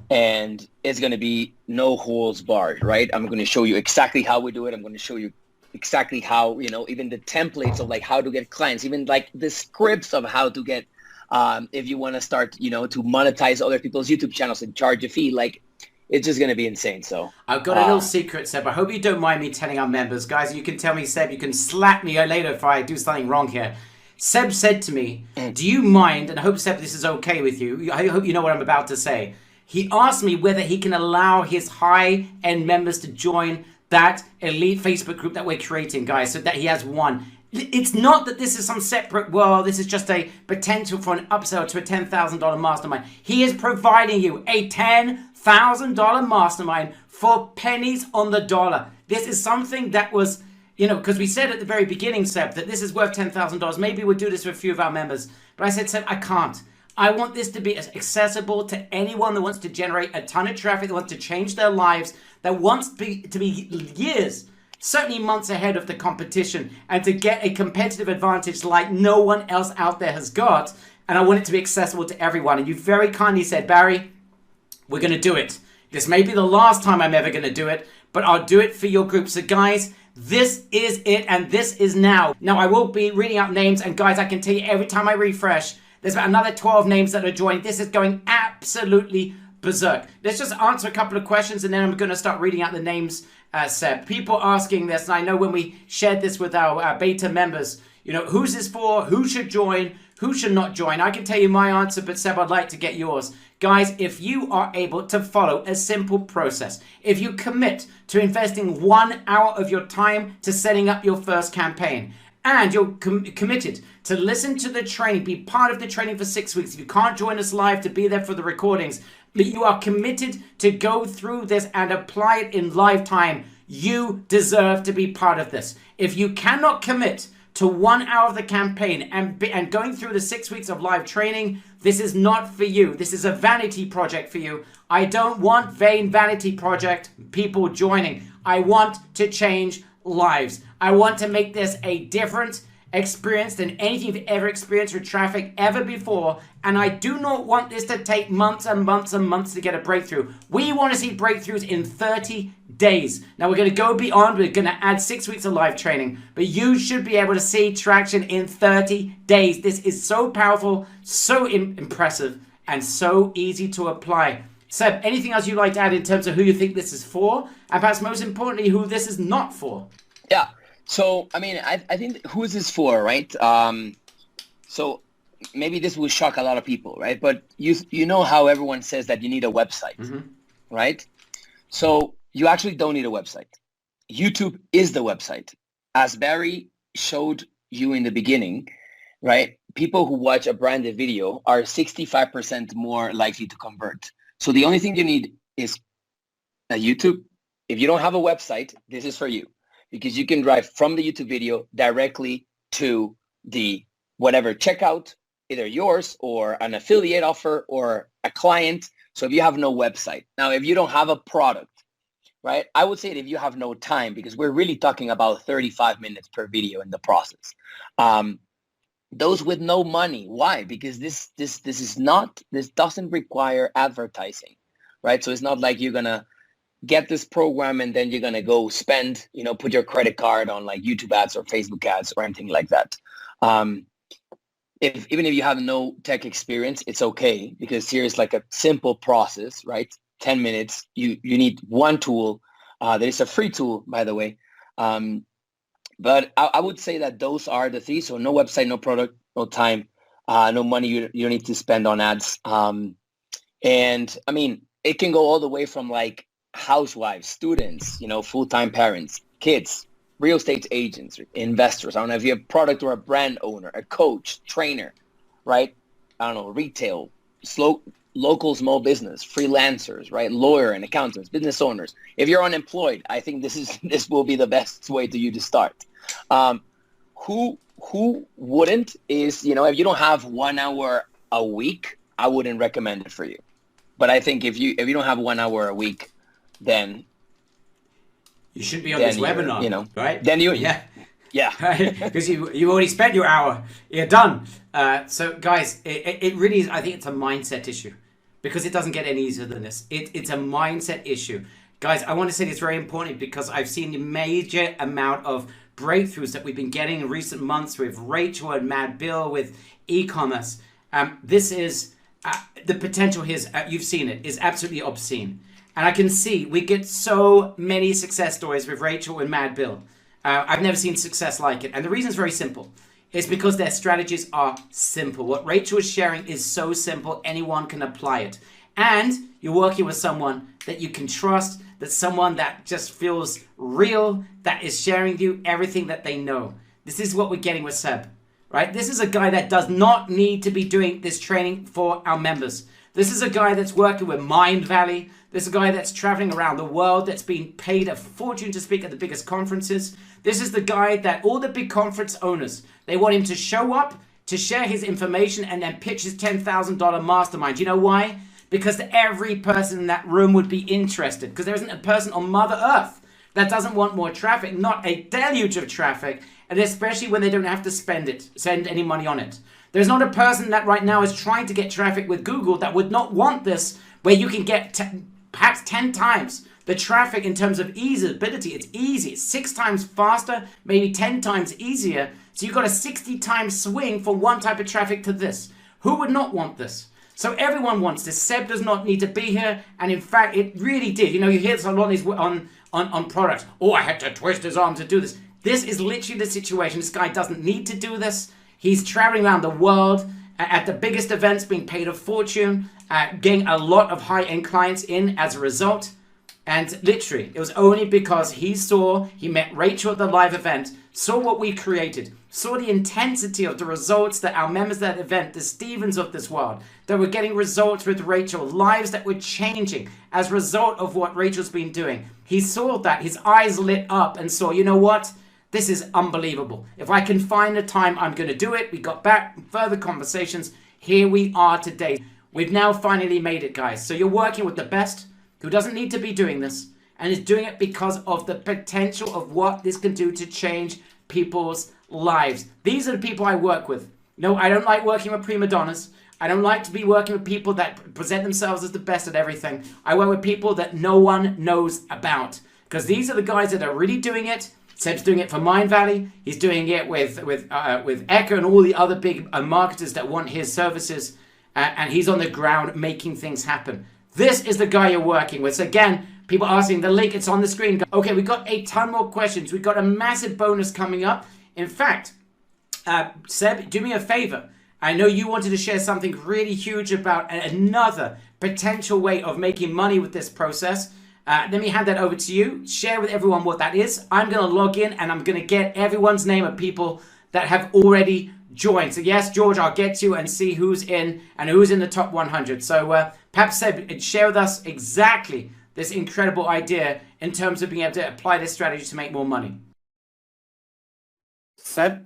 And it's going to be no holds barred, right? I'm going to show you exactly how we do it. I'm going to show you exactly how, even the templates of like how to get clients, even like the scripts of how to get, if you want to start, to monetize other people's YouTube channels and charge a fee, like it's just going to be insane. So I've got a little secret, Seb. I hope you don't mind me telling our members, guys, you can tell me, Seb, you can slap me later if I do something wrong here. Seb said to me, do you mind, and I hope, Seb, this is okay with you. I hope you know what I'm about to say. He asked me whether he can allow his high-end members to join that elite Facebook group that we're creating, guys, so that he has one. It's not that this is some separate world. This is just a potential for an upsell to a $10,000 mastermind. He is providing you a $10,000 mastermind for pennies on the dollar. This is something that was... because we said at the very beginning, Seb, that this is worth $10,000. Maybe we'll do this for a few of our members. But I said, Seb, I can't. I want this to be accessible to anyone that wants to generate a ton of traffic, that wants to change their lives, that wants to be years, certainly months ahead of the competition, and to get a competitive advantage like no one else out there has got. And I want it to be accessible to everyone. And you very kindly said, Barry, we're going to do it. This may be the last time I'm ever going to do it, but I'll do it for your group. So guys, This is it, and this is now. Now, I will be reading out names, and guys, I can tell you every time I refresh, there's about another 12 names that are joining. This is going absolutely berserk. Let's just answer a couple of questions, and then I'm going to start reading out the names, Seb. People asking this, and I know when we shared this with our beta members, you know, who's this for? Who should join? Who should not join? I can tell you my answer, but Seb, I'd like to get yours. Guys, if you are able to follow a simple process, if you commit to investing 1 hour of your time to setting up your first campaign, and you're committed to listen to the training, be part of the training for 6 weeks. If you can't join us live, to be there for the recordings, but you are committed to go through this and apply it in live time, you deserve to be part of this. If you cannot commit to 1 hour of the campaign and going through the 6 weeks of live training, this is not for you. This is a vanity project for you. I don't want vain vanity project people joining. I want to change lives. I want to make this a different experience than anything you've ever experienced with traffic ever before. And I do not want this to take months and months and months to get a breakthrough. We want to see breakthroughs in 30 days. Now we're going to go beyond. We're going to add 6 weeks of live training, but you should be able to see traction in 30 days. This is so powerful, so impressive, and so easy to apply. Seb, anything else you'd like to add in terms of who you think this is for? And perhaps most importantly, who this is not for? Yeah. So, I mean, I think who is this for, right? So maybe this will shock a lot of people, right? But you know how everyone says that you need a website, right? So you actually don't need a website. YouTube is the website. As Barry showed you in the beginning, right? People who watch a branded video are 65% more likely to convert. So the only thing you need is a YouTube. If you don't have a website, this is for you, because you can drive from the YouTube video directly to the whatever checkout, either yours or an affiliate offer or a client. So if you have no website, now if you don't have a product, right, I would say that if you have no time, because we're really talking about 35 minutes per video in the process. Those with no money, why? Because this doesn't require advertising, right? So it's not like you're gonna get this program and then you're gonna go spend, put your credit card on like YouTube ads or Facebook ads or anything like that. Even if you have no tech experience, it's okay, because here's like a simple process, right? 10 minutes. You need one tool. That is a free tool, by the way. But I would say that those are the three. So no website, no product, no time, no money you don't need to spend on ads. And I mean, it can go all the way from like housewives, students, full-time parents, kids, real estate agents, investors. I don't know if you're a product or a brand owner, a coach, trainer, right? I don't know, retail, local small business, freelancers, right? Lawyer and accountants, business owners. If you're unemployed, I think this will be the best way to you to start. Who wouldn't is, if you don't have 1 hour a week, I wouldn't recommend it for you. But I think if you don't have 1 hour a week, then you should be on this webinar, right? Then yeah. Yeah. Because you already spent your hour. You're done. So guys, it really is, I think it's a mindset issue, because it doesn't get any easier than this. It's a mindset issue. Guys, I want to say this very important, because I've seen a major amount of breakthroughs that we've been getting in recent months with Rachel and Mad Bill, with e-commerce. This is, the potential here, you've seen it, is absolutely obscene. And I can see we get so many success stories with Rachel and Mad Bill. I've never seen success like it. And the reason is very simple. It's because their strategies are simple. What Rachel is sharing is so simple, anyone can apply it. And you're working with someone that you can trust, that's someone that just feels real, that is sharing you everything that they know. This is what we're getting with Seb, right? This is a guy that does not need to be doing this training for our members. This is a guy that's working with Mind Valley. This is a guy that's traveling around the world, that's being paid a fortune to speak at the biggest conferences. This is the guy that all the big conference owners, they want him to show up, to share his information, and then pitch his $10,000 mastermind. You know why? Because every person in that room would be interested. Because there isn't a person on Mother Earth that doesn't want more traffic, not a deluge of traffic, and especially when they don't have to send any money on it. There's not a person that right now is trying to get traffic with Google that would not want this, where you can get perhaps 10 times the traffic in terms of easeability. It's easy. It's 6 times faster, maybe 10 times easier. So you've got a 60 times swing from one type of traffic to this. Who would not want this? So everyone wants this. Seb does not need to be here. And in fact, it really did. You know, you hear this a lot on products. Oh, I had to twist his arm to do this. This is literally the situation. This guy doesn't need to do this. He's traveling around the world at the biggest events, being paid a fortune, getting a lot of high-end clients in as a result. And literally, it was only because he met Rachel at the live event, saw what we created, saw the intensity of the results that our members of that event, the Stevens of this world, that were getting results with Rachel, lives that were changing as a result of what Rachel's been doing. He saw that, his eyes lit up and saw, you know what? This is unbelievable. If I can find the time, I'm going to do it. We got back, further conversations. Here we are today. We've now finally made it, guys. So you're working with the best, who doesn't need to be doing this, and is doing it because of the potential of what this can do to change people's lives. These are the people I work with. No, I don't like working with prima donnas. I don't like to be working with people that present themselves as the best at everything. I work with people that no one knows about, because these are the guys that are really doing it. Seb's doing it for Mind Valley. He's doing it with Echo and all the other big marketers that want his services, and he's on the ground making things happen. This is the guy you're working with. So again, people asking, the link, it's on the screen. Okay, we got a ton more questions. We've got a massive bonus coming up. In fact, Seb, do me a favor. I know you wanted to share something really huge about another potential way of making money with this process. Let me hand that over to you. Share with everyone what that is. I'm going to log in and I'm going to get everyone's name of people that have already joined. So yes, George, I'll get you and see who's in and who's in the top 100. So perhaps Seb, share with us exactly this incredible idea in terms of being able to apply this strategy to make more money. Seb,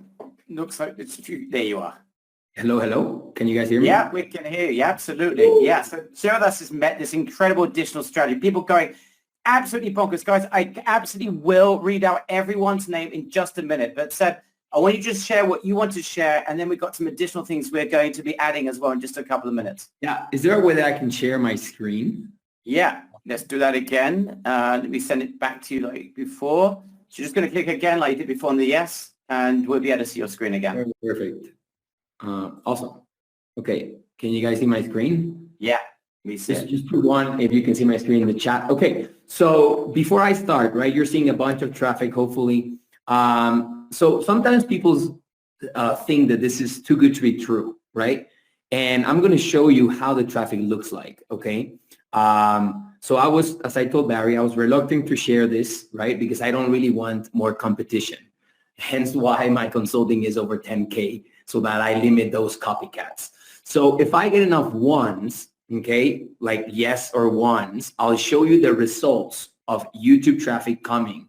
looks like it's you. There you are. Hello, hello. Can you guys hear me? Yeah, we can hear you. Absolutely. Yeah. So share with us this incredible additional strategy. People going absolutely bonkers. Guys, I absolutely will read out everyone's name in just a minute. But Seb, I want you to just share what you want to share, and then we've got some additional things we're going to be adding as well in just a couple of minutes. Yeah. Is there a way that I can share my screen? Yeah. Let's do that again. Let me send it back to you like before. So you're just going to click again like you did before on the yes, and we'll be able to see your screen again. Perfect. Awesome. Okay. Can you guys see my screen? Yeah. We see it. Just put one if you can see my screen in the chat. Okay. So before I start, right, you're seeing a bunch of traffic, hopefully. So sometimes people think that this is too good to be true, right? And I'm going to show you how the traffic looks like, okay? So as I told Barry, I was reluctant to share this, right? Because I don't really want more competition. Hence why my consulting is over 10K, so that I limit those copycats. So if I get enough ones, okay, like yes or ones, I'll show you the results of YouTube traffic coming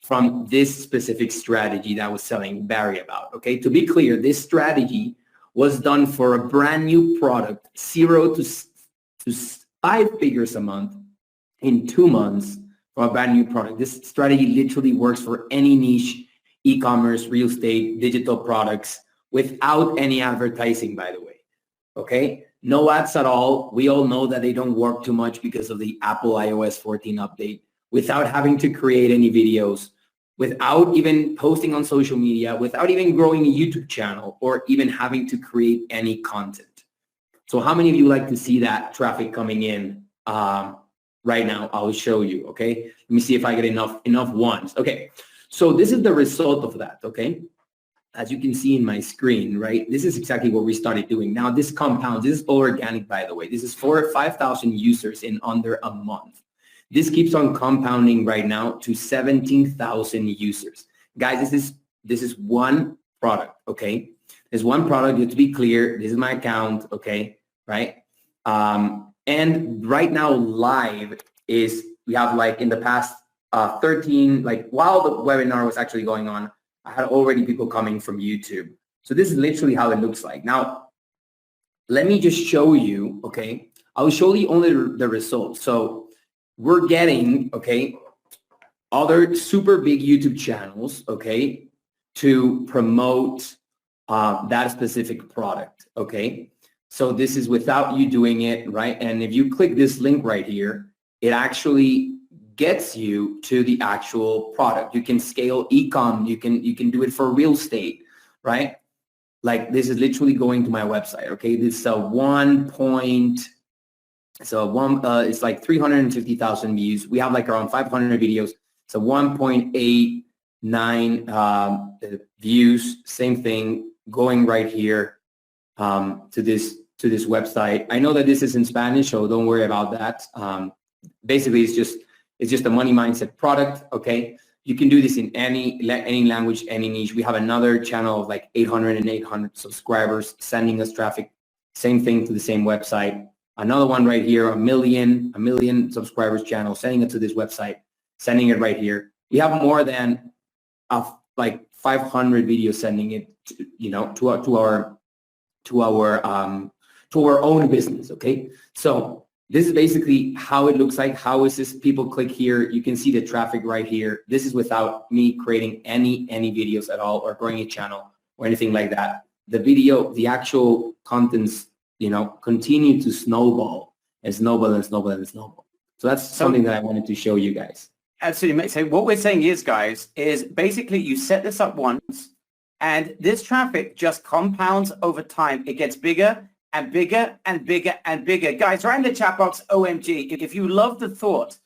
from this specific strategy that I was telling Barry about, okay? To be clear, this strategy was done for a brand new product, 0 to 5 figures a month in 2 months for a brand new product. This strategy literally works for any niche, e-commerce, real estate, digital products, without any advertising, by the way, okay? No ads at all. We all know that they don't work too much because of the Apple iOS 14 update, without having to create any videos, without even posting on social media, without even growing a YouTube channel, or even having to create any content. So how many of you like to see that traffic coming in right now? I'll show you, okay? Let me see if I get enough ones. Okay, so this is the result of that, okay? As you can see in my screen, right? This is exactly what we started doing. Now this compounds, this is all organic, by the way. This is 4,000 or 5,000 users in under a month. This keeps on compounding right now to 17,000 users. Guys, this is one product, okay? There's one product, just to be clear, this is my account, okay, right? And right now live is, we have like in the past 13, like while the webinar was actually going on, I had already people coming from YouTube. So this is literally how it looks like. Now, let me just show you, okay? I'll show you only the results. So we're getting, okay, other super big YouTube channels, okay, to promote that specific product, okay? So this is without you doing it, right? And if you click this link right here, it actually gets you to the actual product. You can scale e-com. You can do it for real estate, right? Like this is literally going to my website. Okay, this is it's like 350,000 views. We have like around 500 videos. So 1.89 views. Same thing going right here to this website. I know that this is in Spanish, so don't worry about that. Basically, it's just a money mindset product. Okay, you can do this in any language, any niche. We have another channel of like 800 subscribers sending us traffic. Same thing to the same website. Another one right here, a million subscribers channel, sending it to this website, sending it right here. We have more than like 500 videos sending it, to our own business. Okay, so this is basically how it looks like. How is this? People click here. You can see the traffic right here. This is without me creating any videos at all or growing a channel or anything like that. The actual contents, continue to snowball and snowball and snowball and snowball. So that's something that I wanted to show you guys. Absolutely. So what we're saying is, guys, is basically you set this up once and this traffic just compounds over time. It gets bigger and bigger and bigger and bigger. Guys, right in the chat box, OMG, if you love the thought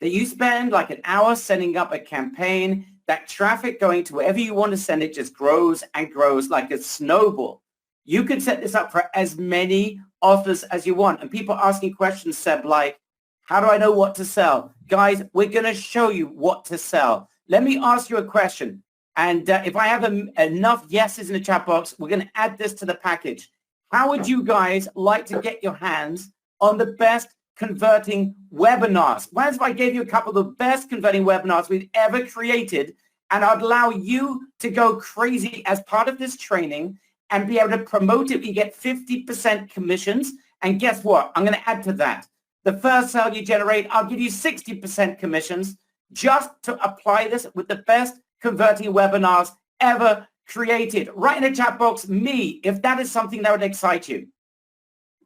that you spend like an hour setting up a campaign, that traffic going to wherever you want to send it just grows and grows like a snowball. You could set this up for as many offers as you want. And people asking questions, Seb, like, how do I know what to sell? Guys, we're going to show you what to sell. Let me ask you a question. And if I have enough yeses in the chat box, we're going to add this to the package. How would you guys like to get your hands on the best converting webinars? What if I gave you a couple of the best converting webinars we've ever created, and I'd allow you to go crazy as part of this training and be able to promote it? You get 50% commissions. And guess what? I'm going to add to that. The first sale you generate, I'll give you 60% commissions just to apply this with the best converting webinars ever created. Right in the chat box, me, if that is something that would excite you.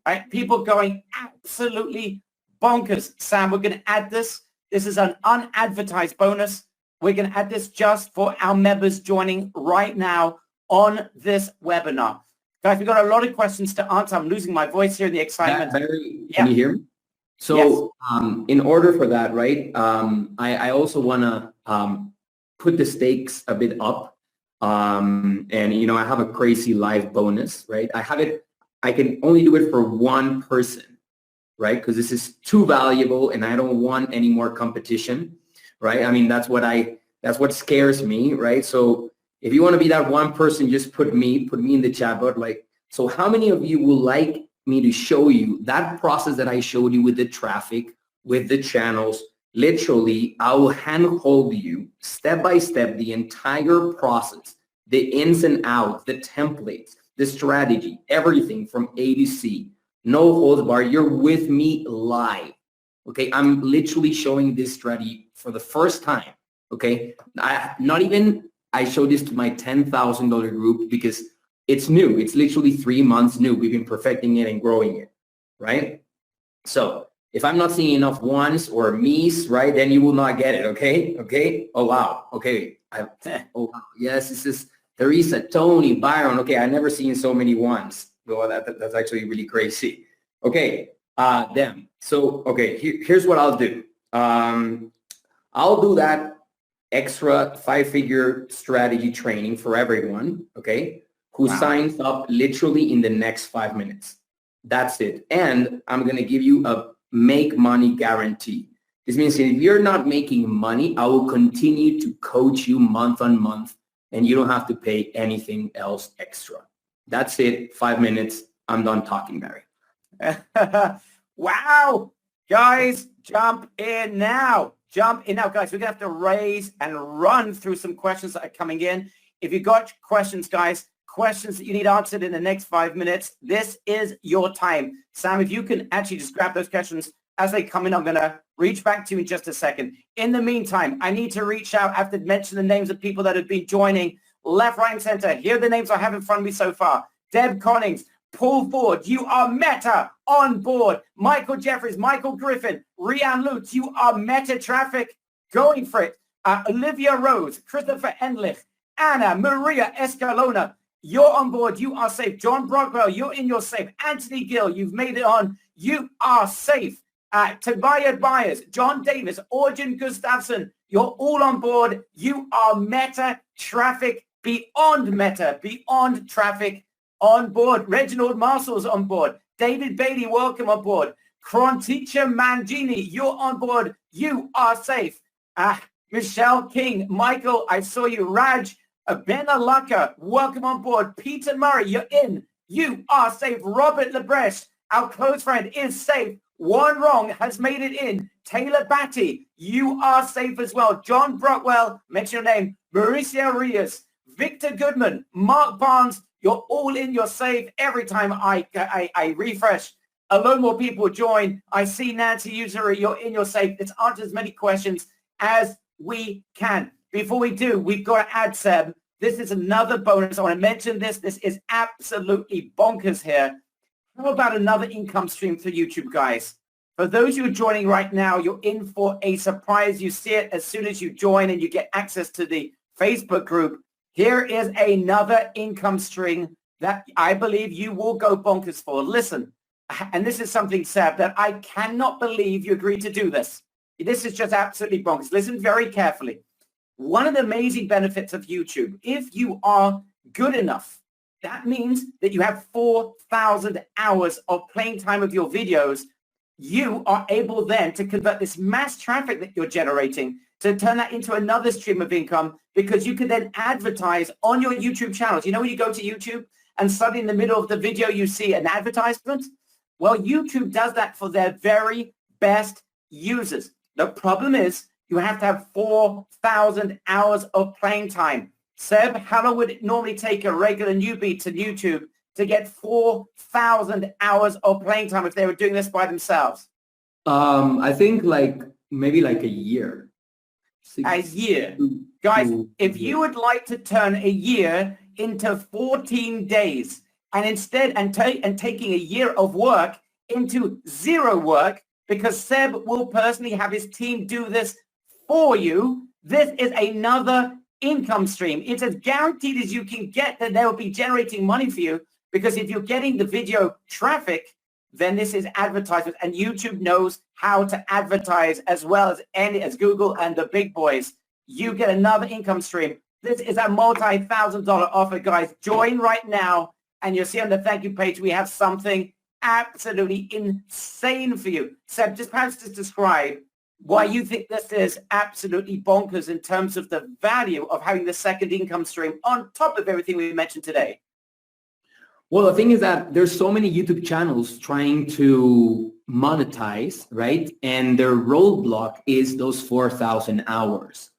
Right? People going absolutely bonkers. Sam, we're going to add this. This is an unadvertised bonus. We're going to add this just for our members joining right now on this webinar. Guys, we've got a lot of questions to answer. I'm losing my voice here in the excitement. Can you hear me? So yes. In order for that, right, I also want to put the stakes a bit up. And, I have a crazy live bonus, right? I can only do it for one person, right? Because this is too valuable and I don't want any more competition, right? I mean, that's what scares me, right? So if you want to be that one person, just put me in the chat box. Like, so how many of you would like me to show you that process that I showed you with the traffic, with the channels? Literally, I will handhold you step by step, the entire process, the ins and outs, the templates, the strategy, everything from A to C. No holds barred. You're with me live. Okay, I'm literally showing this strategy for the first time. Okay, I showed this to my $10,000 group because it's new. It's literally 3 months new. We've been perfecting it and growing it, right? So if I'm not seeing enough ones or me's, right, then you will not get it, okay? Okay? Oh, wow. Okay. Oh, wow. Yes, this is Teresa, Tony, Byron. Okay, I've never seen so many ones. Well, that's actually really crazy. Okay, them. So, okay, here's what I'll do. I'll do that extra 5-figure strategy training for everyone, okay, who signs up literally in the next 5 minutes. That's it. And I'm going to give you a make money guarantee. This means if you're not making money, I will continue to coach you month on month, and you don't have to pay anything else extra. That's it. 5 minutes. I'm done talking, Barry. Wow. Guys, jump in now. Jump in now, guys. We're going to have to raise and run through some questions that are coming in. If you've got questions, guys, questions that you need answered in the next 5 minutes, this is your time. Sam, if you can actually just grab those questions as they come in, I'm going to reach back to you in just a second. In the meantime, I need to reach out. I have to mention the names of people that have been joining left, right, and center. Here are the names I have in front of me so far. Deb Connings, Paul Ford, you are Meta on board. Michael Jeffries, Michael Griffin, Rian Lutz, you are Meta traffic. Going for it. Olivia Rose, Christopher Endlich, Anna Maria Escalona, you're on board. You are safe. John Brockwell, you're in your safe. Anthony Gill, you've made it on. You are safe. Tobias Byers, John Davis, Orjan Gustafsson, you're all on board. You are Meta traffic, beyond Meta, beyond traffic on board. Reginald Marshall's on board. David Bailey, welcome on board. Kronticha Mangini, you're on board. You are safe. Michelle King, Michael, I saw you. Raj, Ben Alaka, welcome on board. Peter Murray, you're in. You are safe. Robert Lebrecht, our close friend, is safe. One Wrong has made it in. Taylor Batty, you are safe as well. John Brockwell, mention your name. Mauricio Rios, Victor Goodman, Mark Barnes, you're all in. You're safe. Every time I refresh, a lot more people join. I see Nancy Usery, you're in. You're safe. Let's answer as many questions as we can. Before we do, we've got to add, Seb, this is another bonus. I want to mention this. This is absolutely bonkers here. How about another income stream for YouTube, guys? For those who are joining right now, you're in for a surprise. You see it as soon as you join and you get access to the Facebook group. Here is another income stream that I believe you will go bonkers for. Listen, and this is something, Seb, that I cannot believe you agreed to do this. This is just absolutely bonkers. Listen very carefully. One of the amazing benefits of YouTube, if you are good enough, that means that you have 4,000 hours of playing time of your videos. You are able then to convert this mass traffic that you're generating to turn that into another stream of income, because you can then advertise on your YouTube channels. You know, when you go to YouTube and suddenly in the middle of the video, you see an advertisement? Well, YouTube does that for their very best users. The problem is you have to have 4,000 hours of playing time. Seb, how long would it normally take a regular newbie to YouTube to get 4,000 hours of playing time if they were doing this by themselves? I think maybe a year. A year. Guys, if you would like to turn a year into 14 days and taking a year of work into zero work, because Seb will personally have his team do this for you, this is another income stream. It's as guaranteed as you can get that they will be generating money for you, because if you're getting the video traffic, then this is advertisement, and YouTube knows how to advertise as well as Google and the big boys. You get another income stream. This is a multi-$1,000 offer, guys. Join right now, and you'll see on the thank you page we have something absolutely insane for you. Seb, perhaps just describe why you think this is absolutely bonkers in terms of the value of having the second income stream on top of everything we mentioned today. Well, the thing is that there's so many YouTube channels trying to monetize, right? And their roadblock is those 4,000 hours.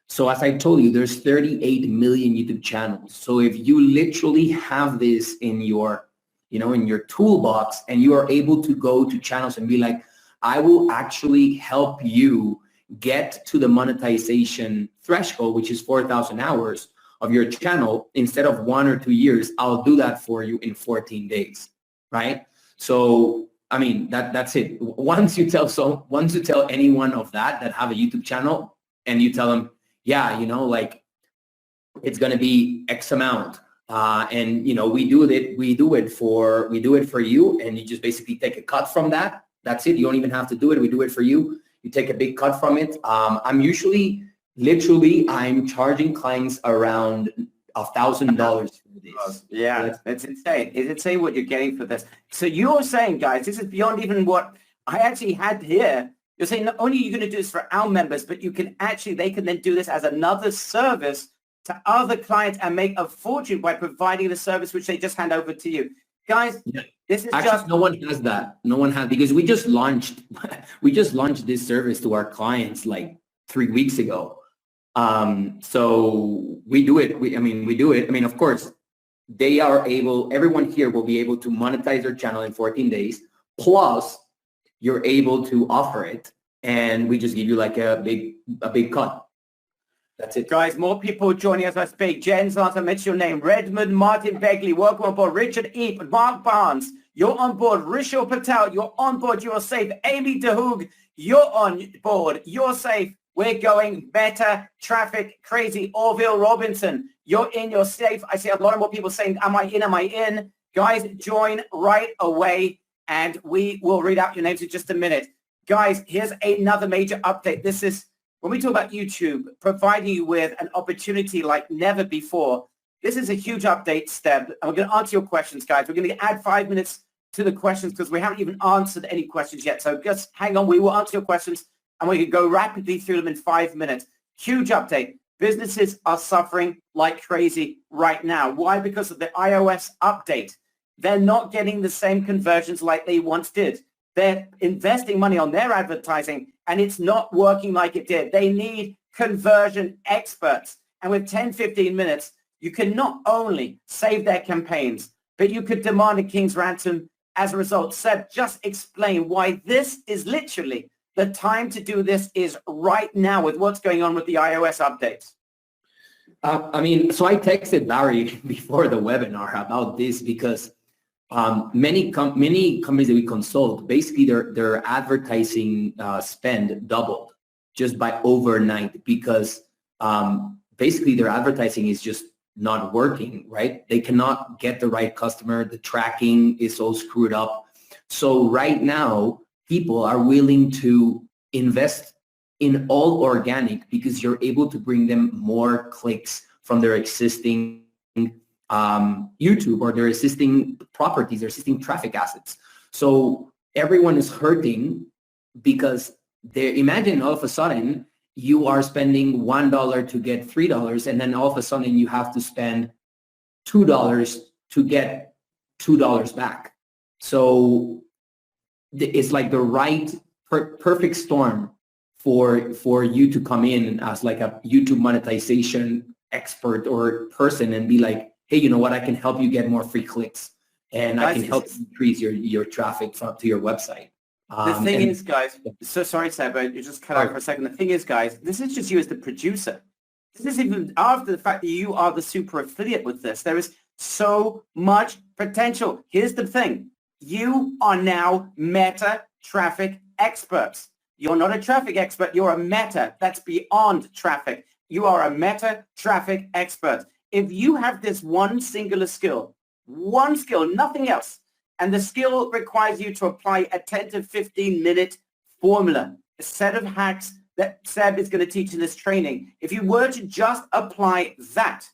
So as I told you, there's 38 million YouTube channels. So if you literally have this in your, in your toolbox, and you are able to go to channels and be like, I will actually help you get to the monetization threshold, which is 4,000 hours of your channel, instead of 1 or 2 years, I'll do that for you in 14 days, right? So, I mean, that's it. Once you tell anyone of that have a YouTube channel, and you tell them, yeah, it's going to be X amount. And, we do it for you, and you just basically take a cut from that. That's it. You don't even have to do it. We do it for you. You take a big cut from it. I'm charging clients around $1,000 for this. Yeah, it's insane. It's insane what you're getting for this. So you're saying, guys, this is beyond even what I actually had here. You're saying not only are you going to do this for our members, but they can then do this as another service to other clients and make a fortune by providing the service which they just hand over to you. Guys, this is actually, no one has that. No one has, because we just launched this service to our clients like 3 weeks ago. So we do it. We do it. I mean, of course, everyone here will be able to monetize their channel in 14 days. Plus, you're able to offer it, and we just give you like a big cut. That's it. Guys, more people joining us. I speak. Jens, last I mentioned your name. Redmond, Martin Begley, welcome on board. Richard Eep, Mark Barnes, you're on board. Rishal Patel, you're on board. You're safe. Amy DeHoog, you're on board. You're safe. We're going better. Traffic, crazy. Orville Robinson, you're in. You're safe. I see a lot more people saying, am I in? Am I in? Guys, join right away, and we will read out your names in just a minute. Guys, here's another major update. This is when we talk about YouTube, providing you with an opportunity like never before. This is a huge update, Steb, and we're going to answer your questions, guys. We're going to add 5 minutes to the questions because we haven't even answered any questions yet. So just hang on. We will answer your questions, and we can go rapidly through them in 5 minutes. Huge update. Businesses are suffering like crazy right now. Why? Because of the iOS update. They're not getting the same conversions like they once did. They're investing money on their advertising, and it's not working like it did. They need conversion experts. And with 10, 15 minutes, you can not only save their campaigns, but you could demand a king's ransom as a result. Seb, just explain why this is literally the time to do this is right now with what's going on with the iOS updates. I mean, so I texted Larry before the webinar about this because many companies that we consult, basically their advertising spend doubled just by overnight because basically their advertising is just not working, right? They cannot get the right customer. The tracking is all screwed up. So right now, people are willing to invest in all organic because you're able to bring them more clicks from their existing YouTube or their existing properties, their existing traffic assets. So everyone is hurting because imagine all of a sudden you are spending $1 to get $3, and then all of a sudden you have to spend $2 to get $2 back. So it's like the right perfect storm for you to come in as like a YouTube monetization expert or person and be like, hey, you know what? I can help you get more free clicks, and I can help you increase your traffic to your website. The thing is, guys, so sorry, Seb, but you just cut out for a second. The thing is, guys, this is just you as the producer. This is even after the fact that you are the super affiliate with this. There is so much potential. Here's the thing. You are now meta traffic experts. You're not a traffic expert. You're a meta. That's beyond traffic. You are a meta traffic expert. If you have this one singular skill, nothing else, and the skill requires you to apply a 10 to 15 minute formula, a set of hacks that Seb is going to teach in this training. If you were to just apply that,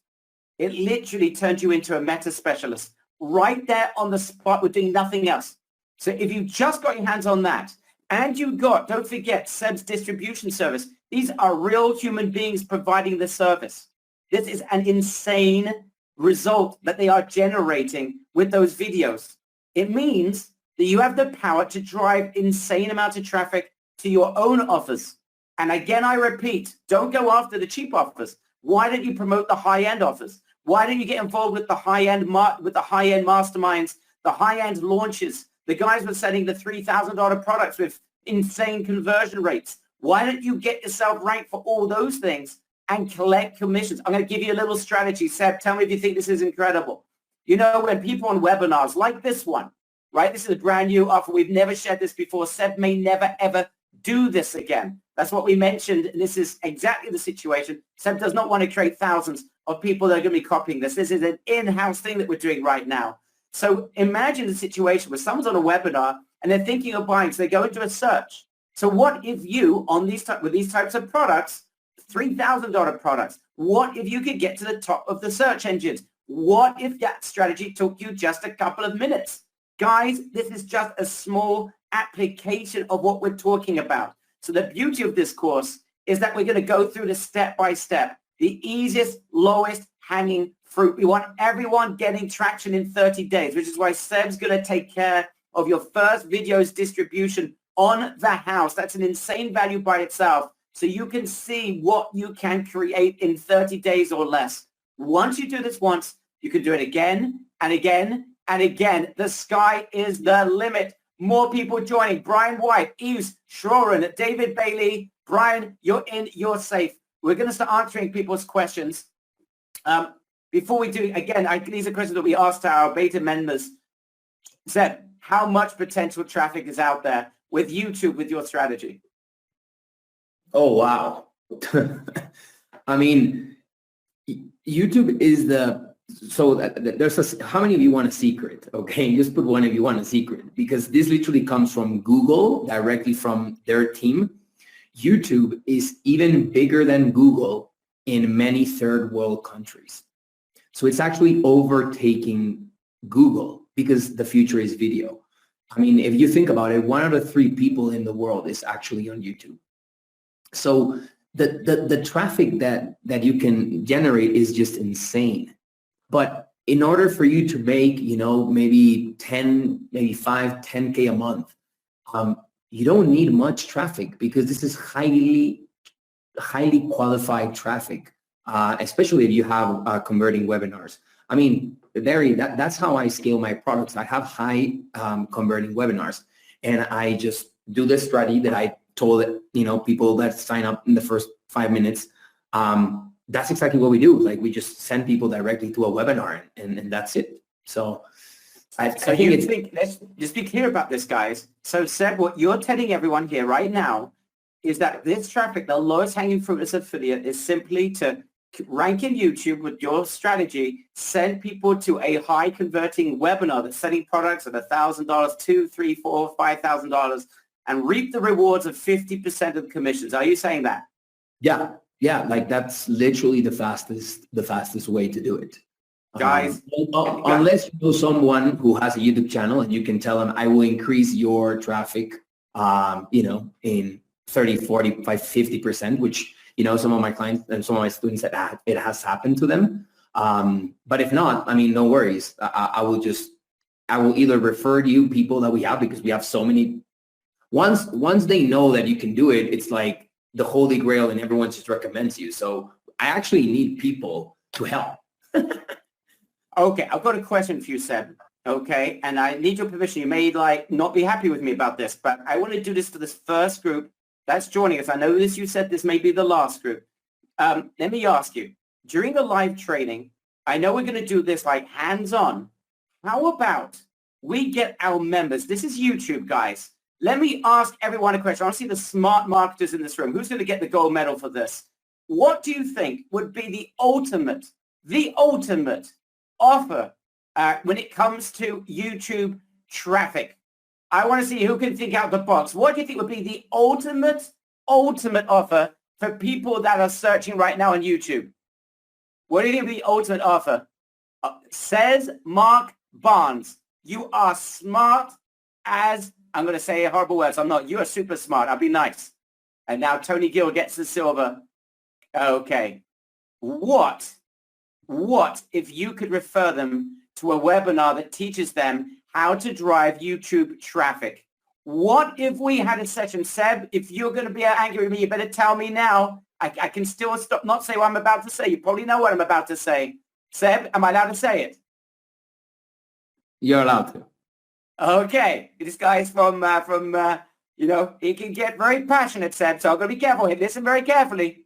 it literally turns you into a meta specialist right there on the spot with doing nothing else. So if you just got your hands on that, and you got, don't forget, Seb's distribution service. These are real human beings providing the service. This is an insane result that they are generating with those videos. It means that you have the power to drive insane amounts of traffic to your own offers. And again, I repeat, don't go after the cheap offers. Why don't you promote the high-end offers? Why don't you get involved with the high-end masterminds, the high-end launches? The guys were selling the $3,000 products with insane conversion rates. Why don't you get yourself ranked for all those things and collect commissions? I'm going to give you a little strategy. Seb, tell me if you think this is incredible. You know, when people on webinars like this one, right? This is a brand new offer. We've never shared this before. Seb may never, ever do this again. That's what we mentioned. And this is exactly the situation. Seb does not want to create thousands of people that are going to be copying this. This is an in-house thing that we're doing right now. So imagine the situation where someone's on a webinar and they're thinking of buying, so they go into a search. So what if you, on with these types of products, $3,000 products, what if you could get to the top of the search engines? What if that strategy took you just a couple of minutes? Guys, this is just a small application of what we're talking about. So the beauty of this course is that we're going to go through this step by step, the easiest, lowest hanging fruit. We want everyone getting traction in 30 days, which is why Seb's going to take care of your first video's distribution on the house. That's an insane value by itself. So you can see what you can create in 30 days or less. Once you do this once, you can do it again and again and again. The sky is the limit. More people joining. Brian White, Eves, Shroren, David Bailey. Brian, you're in, you're safe. we're going to start answering people's questions. Before we do, again, these are questions that we asked our beta members. Seb, how much potential traffic is out there with YouTube with your strategy? Oh, wow. I mean, YouTube is how many of you want a secret? Okay, just put one if you want a secret, because this literally comes from Google, directly from their team. YouTube is even bigger than Google in many third world countries. So it's actually overtaking Google because the future is video. I mean, if you think about it, 1 out of 3 people in the world is actually on YouTube. So the traffic that you can generate is just insane. But in order for you to make, maybe 10K a month, you don't need much traffic, because this is highly qualified traffic, especially if you have converting webinars. I mean, that's how I scale my products. I have high converting webinars, and I just do this strategy that I told people that sign up in the first 5 minutes. That's exactly what we do. Like, we just send people directly to a webinar, and that's it. So let's just be clear about this, guys. So Seb, what you're telling everyone here right now is that this traffic, the lowest hanging fruit as affiliate, is simply to rank in YouTube with your strategy, send people to a high converting webinar that's selling products at $1,000, $2,000, $3,000, $4,000, $5,000, and reap the rewards of 50% of the commissions. Are you saying that? Yeah. Like, that's literally the fastest way to do it. Guys, unless you know someone who has a YouTube channel and you can tell them, I will increase your traffic, in 30, 45, 50%, which, some of my clients and some of my students said it has happened to them. But if not, I mean, no worries. I will either refer you people that we have, because we have so many. Once they know that you can do it, it's like the holy grail, and everyone just recommends you. So I actually need people to help. Okay, I've got a question for you, Seb. Okay, and I need your permission. You may not be happy with me about this, but I want to do this for this first group that's joining us. I know this, you said this may be the last group. Let me ask you, during the live training, I know we're going to do this like hands-on. How about we get our members? This is YouTube, guys. Let me ask everyone a question. I want to see the smart marketers in this room. Who's going to get the gold medal for this? What do you think would be the ultimate offer when it comes to YouTube traffic? I want to see who can think out the box. What do you think would be the ultimate offer for people that are searching right now on YouTube? What do you think would be the ultimate offer? Says Mark Barnes. You are smart as, I'm going to say horrible words. I'm not. You are super smart. I'll be nice. And now Tony Gill gets the silver. Okay. What if you could refer them to a webinar that teaches them how to drive YouTube traffic? What if we had a session? Seb, if you're going to be angry with me, you better tell me now. I can still not say what I'm about to say. You probably know what I'm about to say. Seb, am I allowed to say it? You're allowed to. Okay. This guy's from he can get very passionate, Seb, so I'm going to be careful here. Listen very carefully.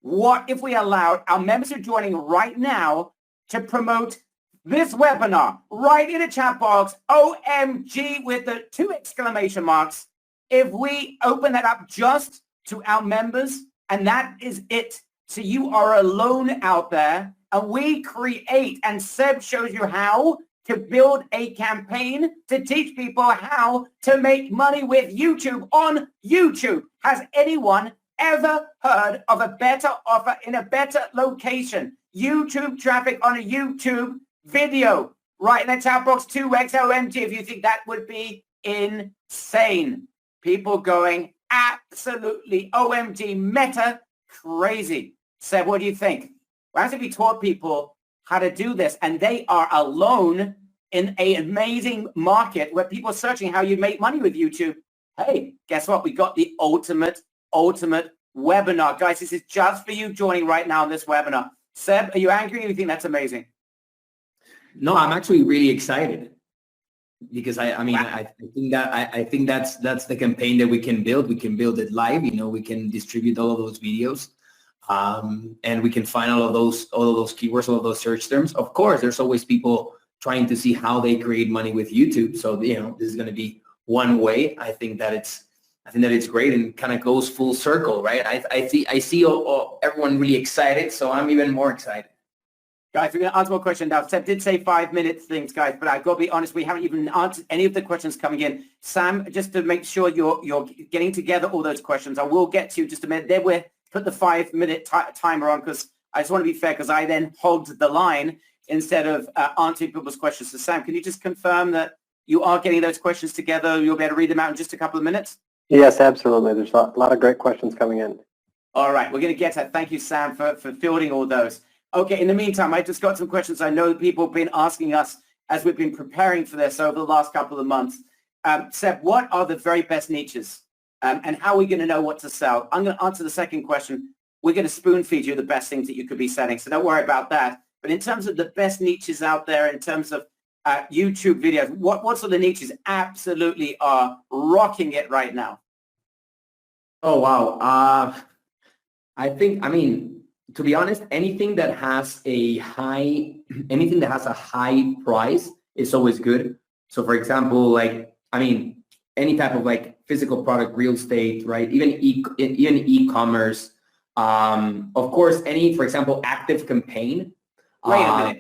What if we allowed our members who are joining right now to promote this webinar right in the chat box, OMG with the 2 exclamation marks, if we open that up just to our members, and that is it. So you are alone out there, and we create, and Seb shows you how to build a campaign to teach people how to make money with YouTube on YouTube. Has anyone ever heard of a better offer in a better location? YouTube traffic on a YouTube video. Right in the chat box, 2x OMG if you think that would be insane. People going absolutely OMG meta crazy. Seb, what do you think? Why don't we taught people how to do this, and they are alone in an amazing market where people are searching how you make money with YouTube? Hey, guess what? We got the ultimate webinar. Guys, this is just for you joining right now in this webinar. Seb, are you angry or you think that's amazing? No, I'm actually really excited, because I think that's the campaign that we can build. We can build it live. We can distribute all of those videos. and we can find all of those keywords, all of those search terms. Of course, there's always people trying to see how they create money with YouTube. So, this is going to be one way. I think that it's great and kind of goes full circle, right? I see everyone really excited, so I'm even more excited. Guys, we're going to answer more questions now. Seb did say 5 minutes things, guys, but I've got to be honest, we haven't even answered any of the questions coming in. Sam, just to make sure you're getting together all those questions, I will get to you just a minute. Then we'll put the 5-minute timer on, because I just want to be fair, because I then hold the line instead of answering people's questions. So Sam, can you just confirm that you are getting those questions together? You'll be able to read them out in just a couple of minutes? Yes, absolutely. There's a lot of great questions coming in. All right, we're going to get to that. Thank you, Sam, for fielding all those. Okay, in the meantime, I just got some questions I know people have been asking us as we've been preparing for this over the last couple of months. Seb, what are the very best niches? And how are we going to know what to sell? I'm going to answer the second question. We're going to spoon feed you the best things that you could be selling, so don't worry about that. But in terms of the best niches out there, in terms of YouTube videos, what sort of niches absolutely are rocking it right now? Oh, wow. To be honest, anything that has a high price is always good. So for example, any type of physical product, real estate, right? Even e-commerce. Of course, for example, active campaign. Wait a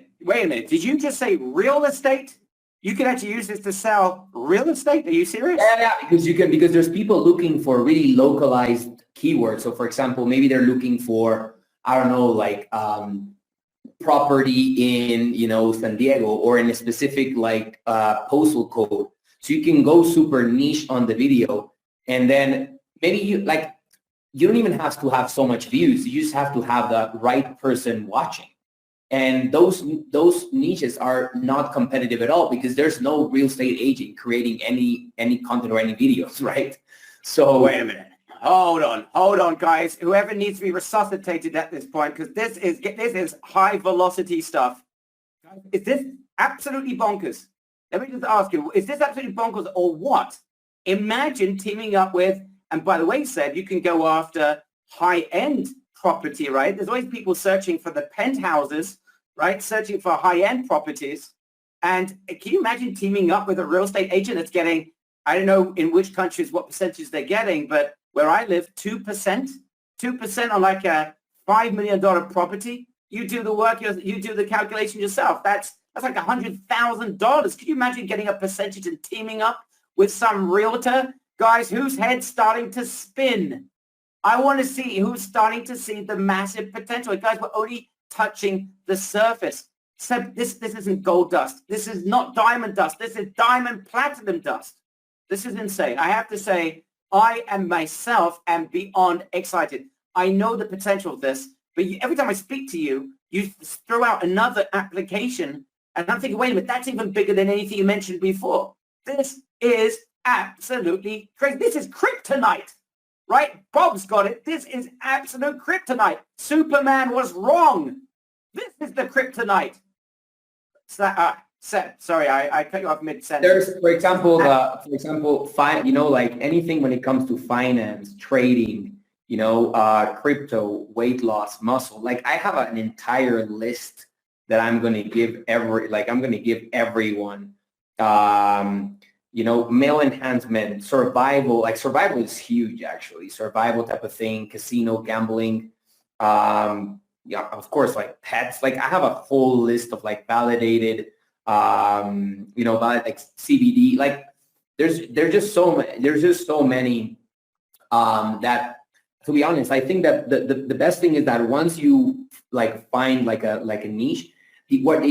minute. Did you just say real estate? You can actually use this to sell real estate? Are you serious? Yeah, because there's people looking for really localized keywords. So for example, maybe they're looking for, I don't know, property in, San Diego, or in a specific postal code. So you can go super niche on the video, and then maybe you don't even have to have so much views. You just have to have the right person watching. And those niches are not competitive at all, because there's no real estate agent creating any content or any videos, right? So wait a minute. Hold on, guys. Whoever needs to be resuscitated at this point, because this is high velocity stuff. Is this absolutely bonkers? Let me just ask you, is this absolutely bonkers or what? Imagine teaming up with, and by the way, Seb, you can go after high-end property, right? There's always people searching for the penthouses, right? Searching for high-end properties. And can you imagine teaming up with a real estate agent that's getting, I don't know in which countries what percentage they're getting, but where I live, 2% on a $5 million property. You do the work, you do the calculation yourself. That's like $100,000. Can you imagine getting a percentage and teaming up with some realtor? Guys, whose head's starting to spin? I want to see who's starting to see the massive potential. Guys, we're only touching the surface. So this isn't gold dust. This is not diamond dust. This is diamond platinum dust. This is insane. I have to say, I am myself am beyond excited. I know the potential of this, but every time I speak to you, you throw out another application, and I'm thinking, wait a minute, that's even bigger than anything you mentioned before. This is absolutely crazy. This is kryptonite, right? Bob's got it. This is absolute kryptonite. Superman was wrong. This is the kryptonite. Seb, sorry, I cut you off mid-sentence. There's, for example, anything when it comes to finance, trading, crypto, weight loss, muscle. I have an entire list that I'm going to give everyone. Male enhancement, survival. Survival is huge, actually. Survival type of thing, casino, gambling. Of course, pets. I have a whole list of validated. CBD, there's just so many that, to be honest, I think that the best thing is that once you find a niche, what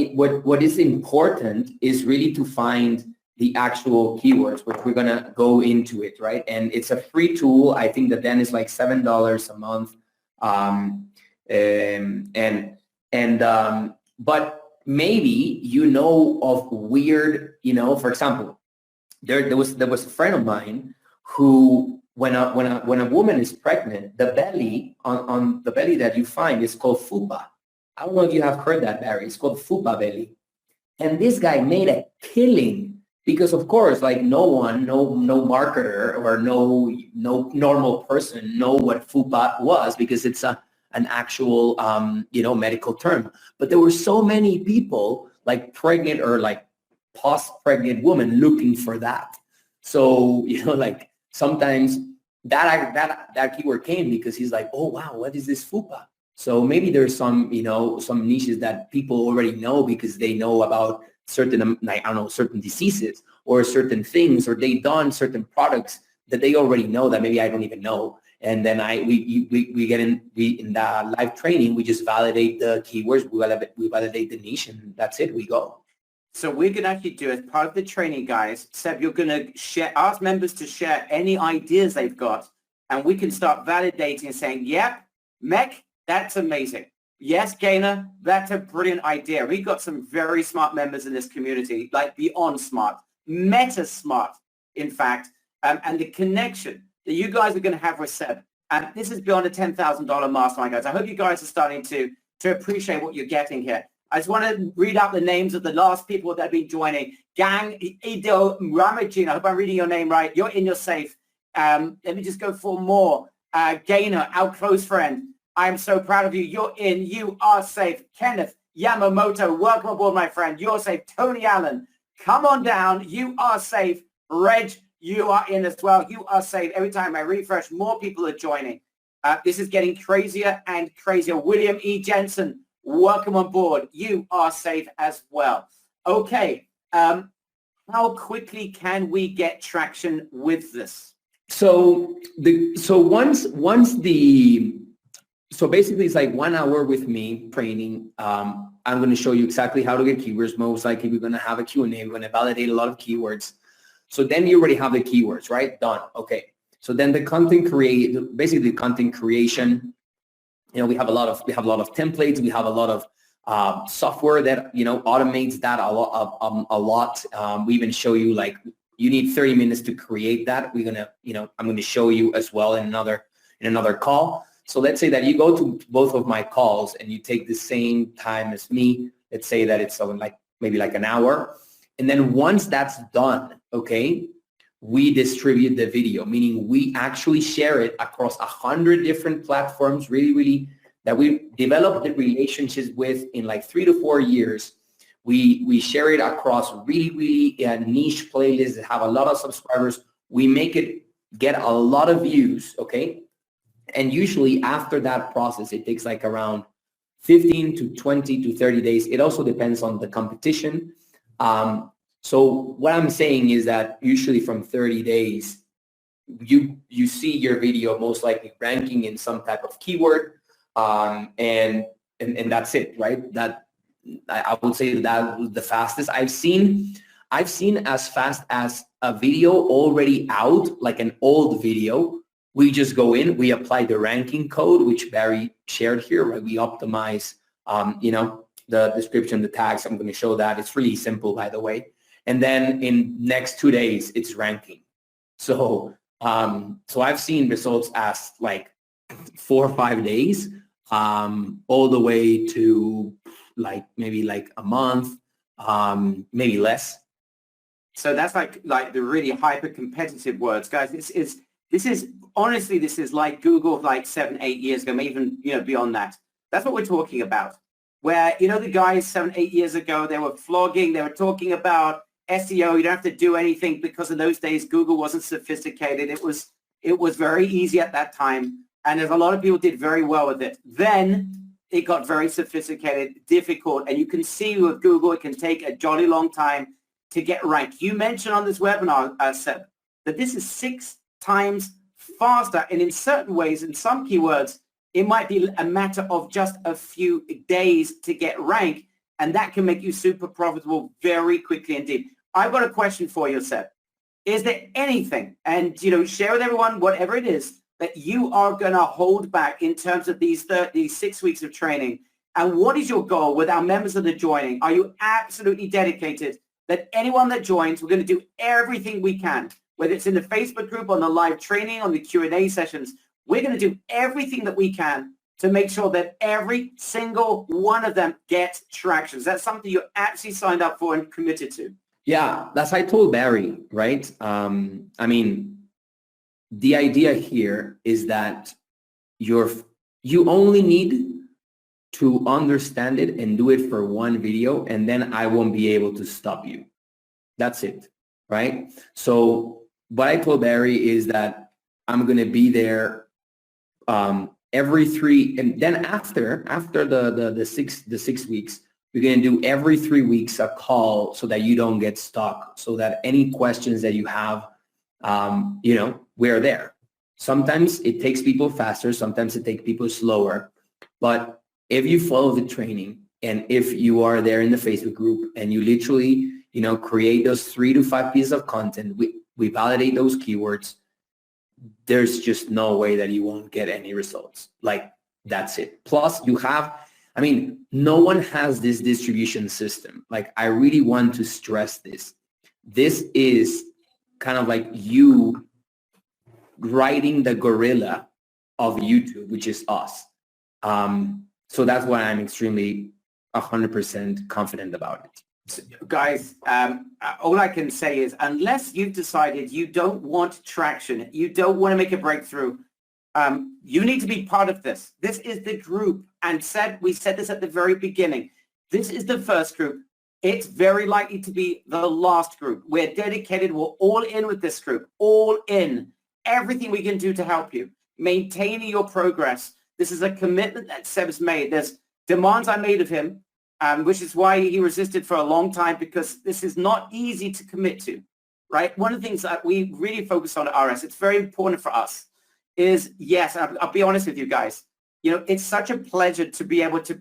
is important is really to find the actual keywords, which we're gonna go into it, right? And it's a free tool. I think that then is $7 a month, but maybe of weird, for example, there was a friend of mine who, when a woman is pregnant, the belly on the belly that you find is called fupa. I don't know if you have heard that, Barry. It's called fupa belly. And this guy made a killing because, of course, no marketer or no normal person know what fupa was, because it's a an actual, medical term. But there were so many people like pregnant or like post-pregnant women looking for that. So, like sometimes that keyword came because he's like, oh, wow, what is this FUPA? So maybe there's some niches that people already know because they know about certain, certain diseases or certain things, or they done certain products that they already know that maybe I don't even know. And then we get in the live training, we just validate the keywords, we validate the niche, and that's it, we go. So we're going to actually do, as part of the training, guys, Seb, you're going to ask members to share any ideas they've got, and we can start validating and saying, yep, Mech, that's amazing. Yes, Gainer, that's a brilliant idea. We've got some very smart members in this community, like beyond smart, meta smart, in fact, and the connection that you guys are going to have with Seb. And this is beyond a $10,000 mastermind, guys. I hope you guys are starting to appreciate what you're getting here. I just want to read out the names of the last people that have been joining. Gang Ido Ramajin, I hope I'm reading your name right. You're in, you're safe. Let me just go for more. Gainer, our close friend. I'm so proud of you. You're in. You are safe. Kenneth Yamamoto, welcome aboard, my friend. You're safe. Tony Allen, come on down. You are safe. Reg, you are in as well. You are safe. Every time I refresh, more people are joining. This is getting crazier and crazier. William E. Jensen, welcome on board. You are safe as well. Okay. How quickly can we get traction with this? So basically it's like 1 hour with me training. I'm going to show you exactly how to get keywords. Most likely we're going to have a Q&A. We're going to validate a lot of keywords. So then you already have the keywords, right? Done. Okay. So then the content creation, we have a lot of templates. We have a lot of software that, automates that a lot. We even show you, like, you need 30 minutes to create that. We're going to, I'm going to show you as well in another call. So let's say that you go to both of my calls and you take the same time as me. Let's say that it's maybe like an hour. And then once that's done, okay, we distribute the video, meaning we actually share it across 100 different platforms, really, that we developed the relationships with in like 3 to 4 years. We share it across really niche playlists that have a lot of subscribers. We make it get a lot of views, okay? And usually after that process, it takes like around 15 to 20 to 30 days. It also depends on the competition. So what I'm saying is that usually from 30 days, you see your video most likely ranking in some type of keyword, and that's it, right? That I would say that was the fastest I've seen as fast as a video already out, like an old video. We just go in, we apply the ranking code, which Barry shared here, right? We optimize, the description, the tags. I'm going to show that. It's really simple, by the way. And then in next 2 days, it's ranking. So I've seen results as like 4 or 5 days, all the way to like maybe like a month, maybe less. So that's like the really hyper competitive words, guys. This is honestly, this is like Google like 7, 8 years ago, maybe even beyond that. That's what we're talking about. Where the guys 7, 8 years ago, they were flogging, they were talking about SEO. You don't have to do anything because in those days Google wasn't sophisticated. It was very easy at that time, and there's a lot of people did very well with it. Then it got very sophisticated, difficult, and you can see with Google it can take a jolly long time to get ranked. You mentioned on this webinar, Seb, that this is 6 times faster, and in certain ways, in some keywords, it might be a matter of just a few days to get ranked, and that can make you super profitable very quickly indeed. I've got a question for you, Seb. Is there anything, and share with everyone whatever it is, that you are going to hold back in terms of these 6 weeks of training? And what is your goal with our members that are joining? Are you absolutely dedicated that anyone that joins, we're going to do everything we can, whether it's in the Facebook group, on the live training, on the Q&A sessions, we're going to do everything that we can to make sure that every single one of them gets traction. Is that something you're actually signed up for and committed to? Yeah, that's I told Barry, right? I mean, the idea here is that your You only need to understand it and do it for one video, and then I won't be able to stop you. That's it, right? So what I told Barry is that I'm going to be there every 3, and then after the 6 weeks, we're going to do every 3 weeks a call so that you don't get stuck, so that any questions that you have, we're there. Sometimes it takes people faster, sometimes it takes people slower, but if you follow the training and if you are there in the Facebook group and you literally, create those 3 to 5 pieces of content, we validate those keywords, there's just no way that you won't get any results. Like, that's it. Plus no one has this distribution system. Like, I really want to stress this. This is kind of like you riding the gorilla of YouTube, which is us. So that's why I'm extremely 100% confident about it. Guys, all I can say is, unless you've decided you don't want traction, you don't want to make a breakthrough, you need to be part of this. This is the group. And we said this at the very beginning. This is the first group. It's very likely to be the last group. We're dedicated. We're all in with this group. All in. Everything we can do to help you. Maintaining your progress. This is a commitment that Seb's made. There's demands I made of him, which is why he resisted for a long time, because this is not easy to commit to, right? One of the things that we really focus on at RS, it's very important for us, is, yes, I'll be honest with you guys, it's such a pleasure to be able to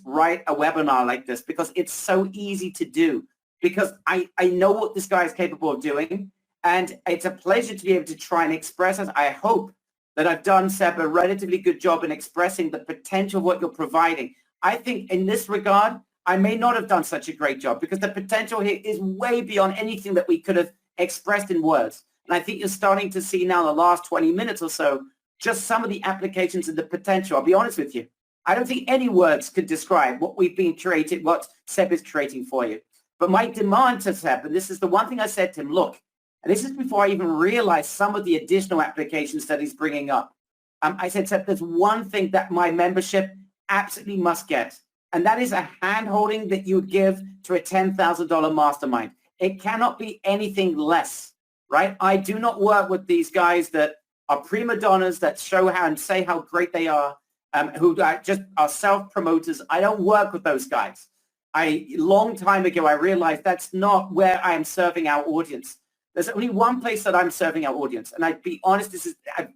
write a webinar like this, because it's so easy to do, because I know what this guy is capable of doing, and it's a pleasure to be able to try and express, as I hope that I've done, Seb, a relatively good job in expressing the potential of what you're providing. I think in this regard, I may not have done such a great job, because the potential here is way beyond anything that we could have expressed in words. And I think you're starting to see now, the last 20 minutes or so, just some of the applications and the potential. I'll be honest with you. I don't think any words could describe what we've been creating, what Seb is creating for you. But my demand to Seb, and this is the one thing I said to him, look, and this is before I even realized some of the additional applications that he's bringing up. I said, Seb, there's one thing that my membership absolutely must get, and that is a hand-holding that you would give to a $10,000 mastermind. It cannot be anything less, right? I do not work with these guys that are prima donnas that show how and say how great they are, who just are self-promoters. I don't work with those guys. Long time ago, I realized that's not where I am serving our audience. There's only one place that I'm serving our audience. And I'd be honest,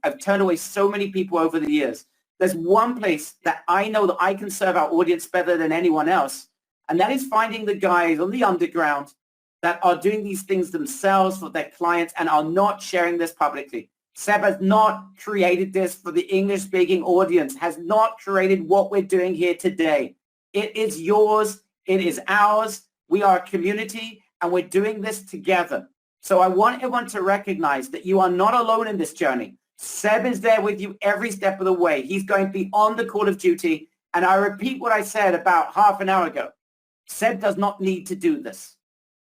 I've turned away so many people over the years. There's one place that I know that I can serve our audience better than anyone else. And that is finding the guys on the underground that are doing these things themselves for their clients and are not sharing this publicly. Seb has not created this for the English-speaking audience, has not created what we're doing here today. It is yours. It is ours. We are a community, and we're doing this together. So I want everyone to recognize that you are not alone in this journey. Seb is there with you every step of the way. He's going to be on the call of duty. And I repeat what I said about half an hour ago. Seb does not need to do this.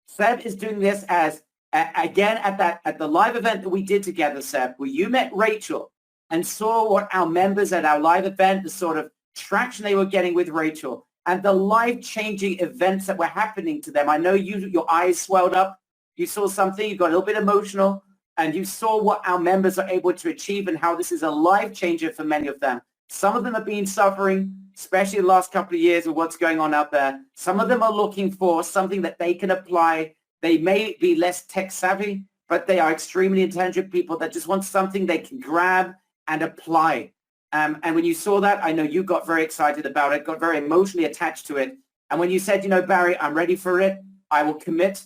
Seb is doing this as, again, at the live event that we did together, Seb, where you met Rachel and saw what our members at our live event, the sort of traction they were getting with Rachel, and the life-changing events that were happening to them. I know your eyes swelled up. You saw something, you got a little bit emotional, and you saw what our members are able to achieve and how this is a life changer for many of them. Some of them have been suffering, especially the last couple of years with what's going on out there. Some of them are looking for something that they can apply. They may be less tech savvy, but they are extremely intelligent people that just want something they can grab and apply. And when you saw that, I know you got very excited about it, got very emotionally attached to it. And when you said, Barry, I'm ready for it, I will commit.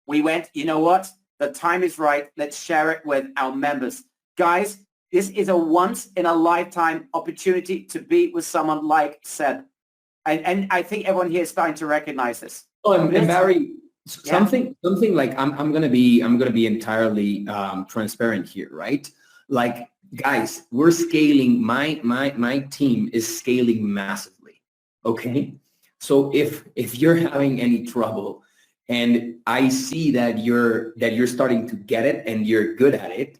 We went, you know what? The time is right. Let's share it with our members. Guys, this is a once-in-a-lifetime opportunity to be with someone like Seb. And I think everyone here is starting to recognize this. Oh, and Barry, something like I'm gonna be entirely transparent here, right? Like, guys, we're scaling. My team is scaling massively. Okay, so if you're having any trouble, and I see that you're starting to get it and you're good at it,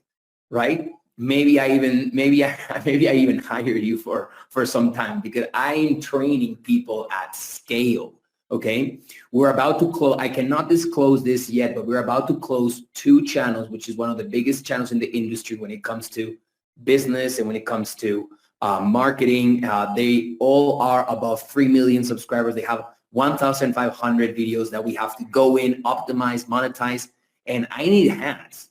right? maybe I even hired you for some time, because I am training people at scale. Okay, we're about to close. I cannot disclose this yet, but we're about to close 2 channels, which is one of the biggest channels in the industry when it comes to business and when it comes to marketing. They all are above 3 million subscribers. They have 1,500 videos that we have to go in, optimize, monetize, and I need hands.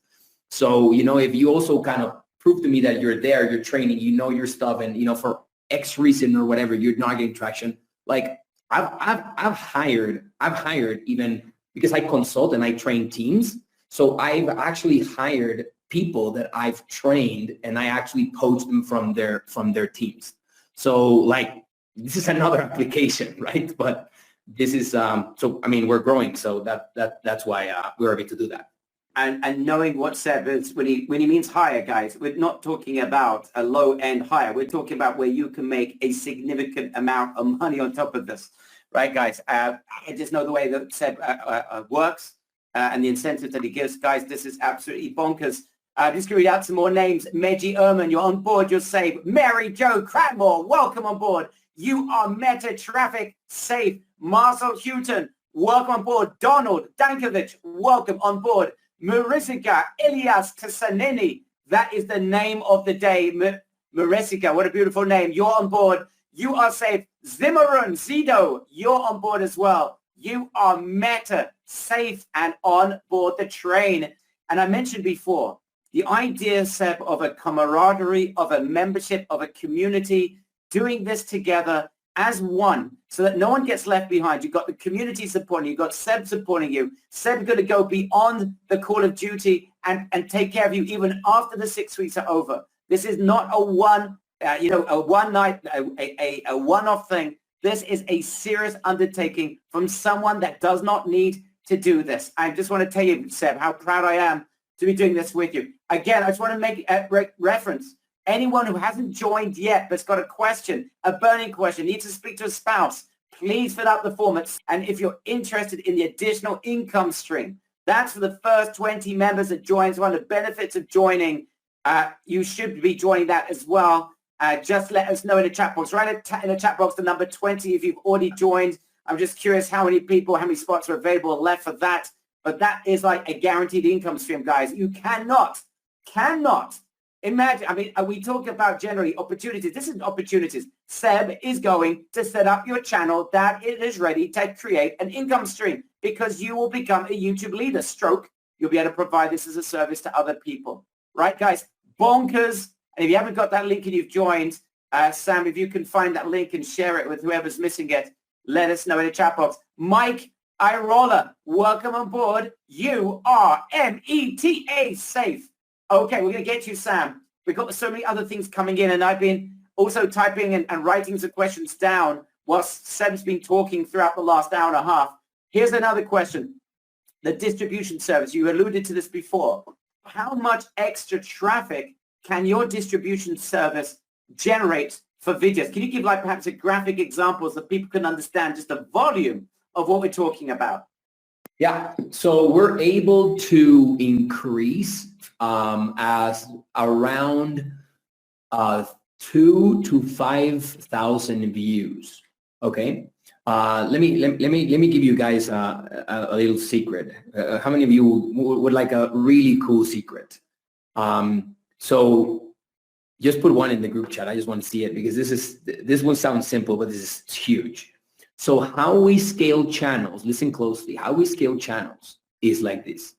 So, you know, if you also kind of prove to me that you're there, you're training, you know your stuff, and, you know, for X reason or whatever, you're not getting traction. Like I've hired even, because I consult and I train teams. So I've actually hired people that I've trained, and I actually poach them from their teams. So like, this is another application, right? But this is, so, I mean, we're growing. So that's why we're able to do that. And knowing what Seb is, when he means hire, guys, we're not talking about a low-end hire. We're talking about where you can make a significant amount of money on top of this, right, guys? I just know the way that Seb works and the incentives that he gives. Guys, this is absolutely bonkers. Just to read out some more names. Meji Erman, you're on board. You're safe. Mary Jo Cranmore, welcome on board. You are Meta Traffic Safe. Marcel Houghton, welcome on board. Donald Dankovic, welcome on board. Marisica Elias Kasaneni, that is the name of the day. Marisica, what a beautiful name. You're on board. You are safe. Zimmerun Zido, you're on board as well. You are Meta safe and on board the train. And I mentioned before, the idea, Seb, of a camaraderie, of a membership, of a community, doing this together as one, so that no one gets left behind. You've got the community supporting you. You've got Seb supporting you. Seb's going to go beyond the call of duty and take care of you even after the 6 weeks are over. This is not a one night, a one-off thing. This is a serious undertaking from someone that does not need to do this. I just want to tell you, Seb, how proud I am to be doing this with you. Again, I just want to make a reference. Anyone who hasn't joined yet but's got a question, a burning question, needs to speak to a spouse, please fill out the form. And if you're interested in the additional income stream, that's for the first 20 members that join. It's one of the benefits of joining. You should be joining that as well. Just let us know in the chat box. Write in the chat box the number 20 if you've already joined. I'm just curious how many spots are available left for that. But that is like a guaranteed income stream, guys. You cannot imagine. I mean, we talk about generally opportunities. This is opportunities. Seb is going to set up your channel that it is ready to create an income stream, because you will become a YouTube leader. You'll be able to provide this as a service to other people. Right, guys? Bonkers. And if you haven't got that link and you've joined, Sam, if you can find that link and share it with whoever's missing it, let us know in the chat box. Mike Irola, welcome on board. You are META safe. Okay, we're going to get you, Sam. We've got so many other things coming in, and I've been also typing and writing some questions down whilst Seb's been talking throughout the last hour and a half. Here's another question. The distribution service, you alluded to this before. How much extra traffic can your distribution service generate for videos? Can you give like perhaps a graphic example so people can understand just the volume of what we're talking about? Yeah, so we're able to increase as around 2,000 to 5,000 views. Okay, let me give you guys a little secret. How many of you would like a really cool secret? So just put one in the group chat. I just want to see it, because this will sound simple, but this is huge. So how we scale channels, listen closely, how we scale channels is like this.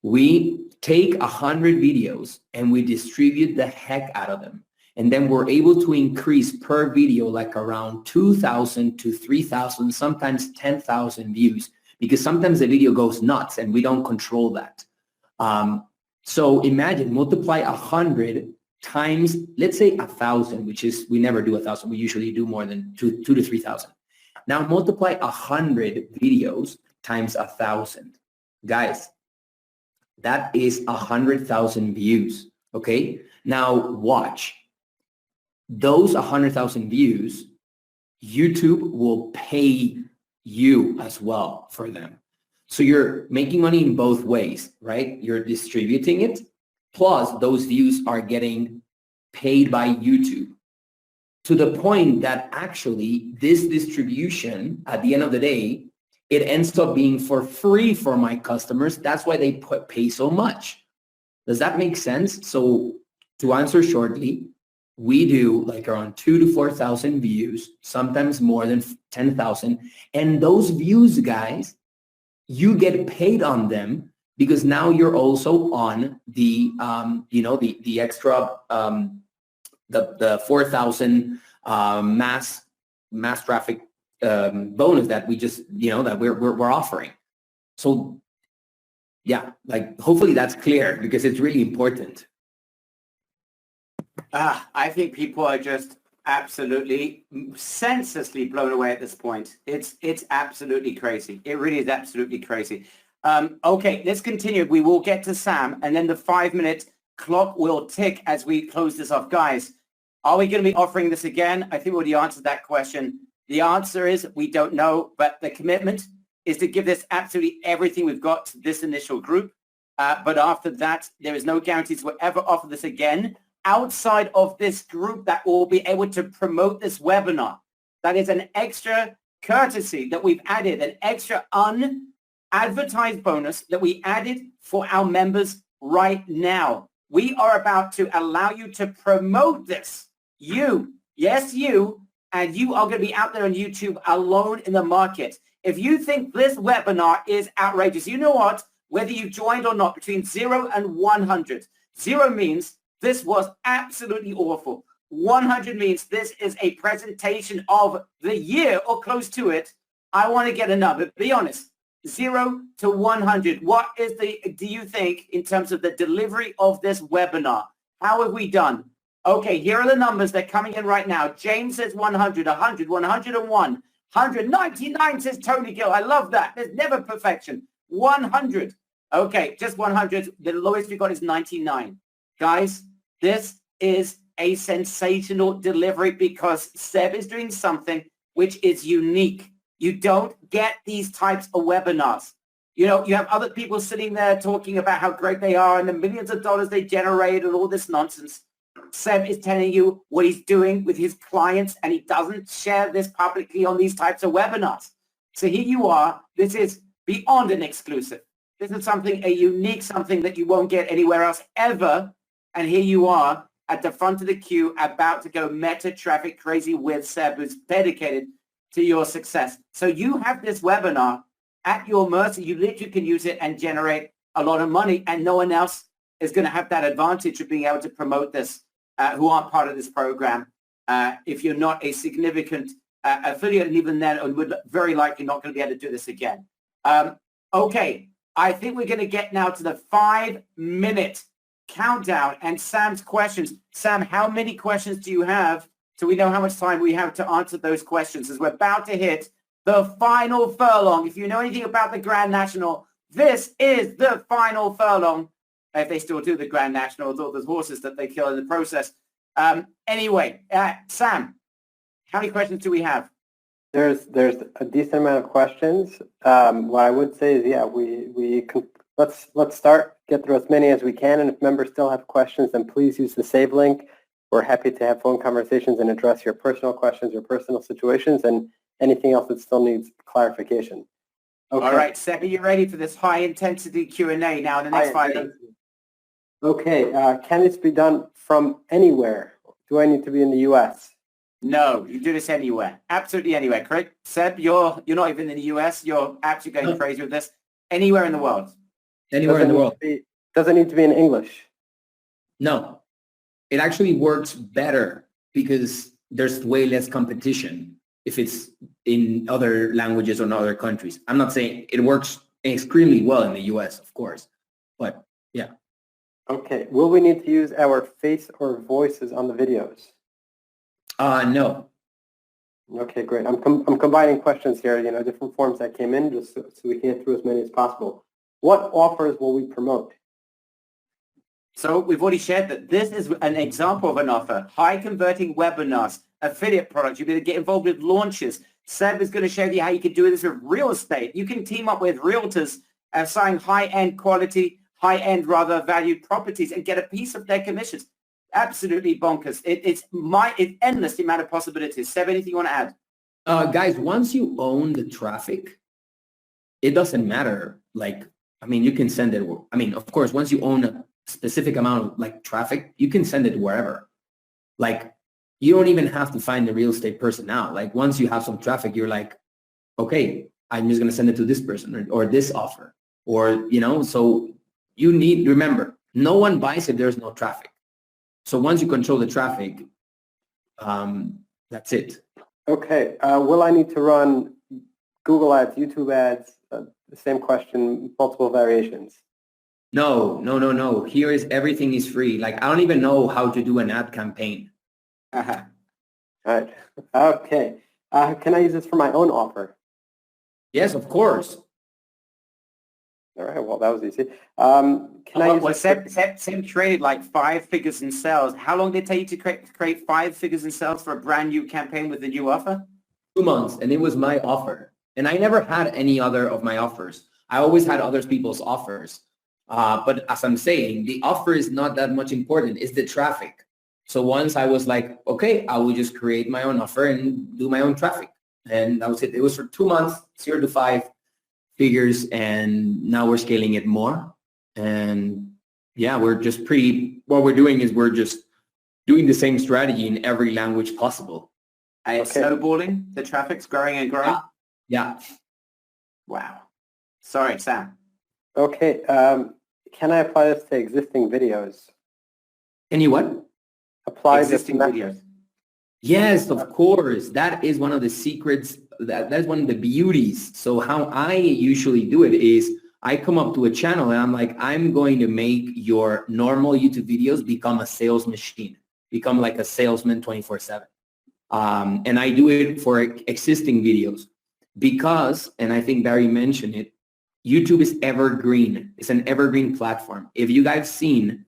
We take 100 videos and we distribute the heck out of them. And then we're able to increase per video like around 2,000 to 3,000, sometimes 10,000 views, because sometimes the video goes nuts and we don't control that. So imagine multiply 100 times, let's say 1,000, which is, we never do 1,000. We usually do more than 2 to 3,000. Now multiply 100 videos times 1,000. Guys, that is 100,000 views, okay? Now watch. Those 100,000 views, YouTube will pay you as well for them. So you're making money in both ways, right? You're distributing it Plus, those views are getting paid by YouTube, to the point that actually this distribution, at the end of the day, it ends up being for free for my customers. That's why they pay so much. Does that make sense? So to answer shortly, we do like around 2,000 to 4,000 views, sometimes more than 10,000. And those views, guys, you get paid on them because now you're also on the, the extra, the 4,000 mass traffic bonus that we just, that we're offering. So yeah, like hopefully that's clear because it's really important. I think people are just absolutely senselessly blown away at this point. It's absolutely crazy. It really is absolutely crazy. Okay, let's continue. We will get to Sam, and then the 5-minute clock will tick as we close this off. Guys, are we going to be offering this again? I think we already answered that question. The answer is we don't know, but the commitment is to give this absolutely everything we've got to this initial group. But after that, there is no guarantees we'll ever offer this again outside of this group that will be able to promote this webinar. That is an extra courtesy that we've added, an extra unadvertised bonus that we added for our members right now. We are about to allow you to promote this. You, yes, you, and you are going to be out there on YouTube alone in the market. If you think this webinar is outrageous, you know what? Whether you joined or not, between 0 and 100. 0 means this was absolutely awful. 100 means this is a presentation of the year or close to it. I want to get a number. Be honest. 0 to 100. What is do you think in terms of the delivery of this webinar? How have we done? Okay, here are the numbers. They're coming in right now. James says 100, 100, 101, 199 says Tony Gill. I love that. There's never perfection. 100. Okay, just 100. The lowest we got is 99. Guys, this is a sensational delivery because Seb is doing something which is unique. You don't get these types of webinars. You have other people sitting there talking about how great they are and the millions of dollars they generate and all this nonsense. Seb is telling you what he's doing with his clients, and he doesn't share this publicly on these types of webinars. So here you are. This is beyond an exclusive. This is a unique something that you won't get anywhere else ever. And here you are at the front of the queue about to go meta traffic crazy with Seb, who's dedicated to your success. So you have this webinar at your mercy. You literally can use it and generate a lot of money, and no one else is going to have that advantage of being able to promote this who aren't part of this program. If you're not a significant affiliate, and even then, we're very likely not going to be able to do this again. Okay, I think we're going to get now to the 5-minute countdown and Sam's questions. Sam, how many questions do you have so we know how much time we have to answer those questions, as we're about to hit the final furlong? If you know anything about the Grand National, this is the final furlong. If they still do the Grand National, with all those horses that they kill in the process. Anyway, Sam, how many questions do we have? There's a decent amount of questions. What I would say is, yeah, we can, let's start, get through as many as we can, and if members still have questions, then please use the save link. We're happy to have phone conversations and address your personal questions, your personal situations, and anything else that still needs clarification. Okay. All right, Seb, are you ready for this high-intensity Q&A now in the next 5 minutes? Okay, can this be done from anywhere? Do I need to be in the U.S.? No, you do this anywhere. Absolutely anywhere, correct? Seb, you're not even in the U.S. You're absolutely going crazy with this. Anywhere in the world. Anywhere in the world. Does it need to be in English? No. It actually works better because there's way less competition if it's in other languages or in other countries. I'm not saying it works extremely well in the U.S., of course, but yeah. Okay. Will we need to use our face or voices on the videos? No. Okay, great. I'm combining questions here, different forms that came in, just so we can get through as many as possible. What offers will we promote? So we've already shared that this is an example of an offer. High converting webinars, affiliate products. You're going to get involved with launches. Seb is going to show you how you can do this with real estate. You can team up with realtors, sign high-end quality, high-end, rather valued properties and get a piece of their commissions. Absolutely bonkers. It's endless the amount of possibilities. Seb, anything you want to add? Guys, once you own the traffic, it doesn't matter. Like, I mean, you can send it. I mean, of course, once you own a specific amount of like traffic, you can send it wherever. Like, you don't even have to find the real estate person now. Like, once you have some traffic, you're like, okay, I'm just going to send it to this person or this offer, or, you know, so you need, remember, no one buys if there's no traffic. So once you control the traffic, that's it. Okay. Will I need to run Google ads, YouTube ads? The same question, multiple variations. No. Here is everything is free. Like, I don't even know how to do an ad campaign. Uh-huh. All right. Okay. Can I use this for my own offer? Yes, of course. All right. Well, that was easy. Can I use Well, this Seb traded like 5 figures in sales. How long did it take you to create 5 figures in sales for a brand new campaign with a new offer? 2 months, and it was my offer. And I never had any other of my offers. I always had other people's offers. But as I'm saying, the offer is not that much important. It's the traffic. So once I was like, okay, I will just create my own offer and do my own traffic. And that was it. It was for 2 months, 0 to 5 figures. And now we're scaling it more. And yeah, we're just what we're doing is we're just doing the same strategy in every language possible. And it's snowballing. The traffic's growing and growing. Yeah. Wow. Sorry, Sam. Okay. Can I apply this to existing videos? Can you what? Apply Existing this videos. Yes, of course. That is one of the secrets. That's one of the beauties. So how I usually do it is I come up to a channel and I'm like, I'm going to make your normal YouTube videos become a sales machine, become like a salesman 24/7. And I do it for existing videos because, and I think Barry mentioned it, YouTube is evergreen. It's an evergreen platform. If you guys seen,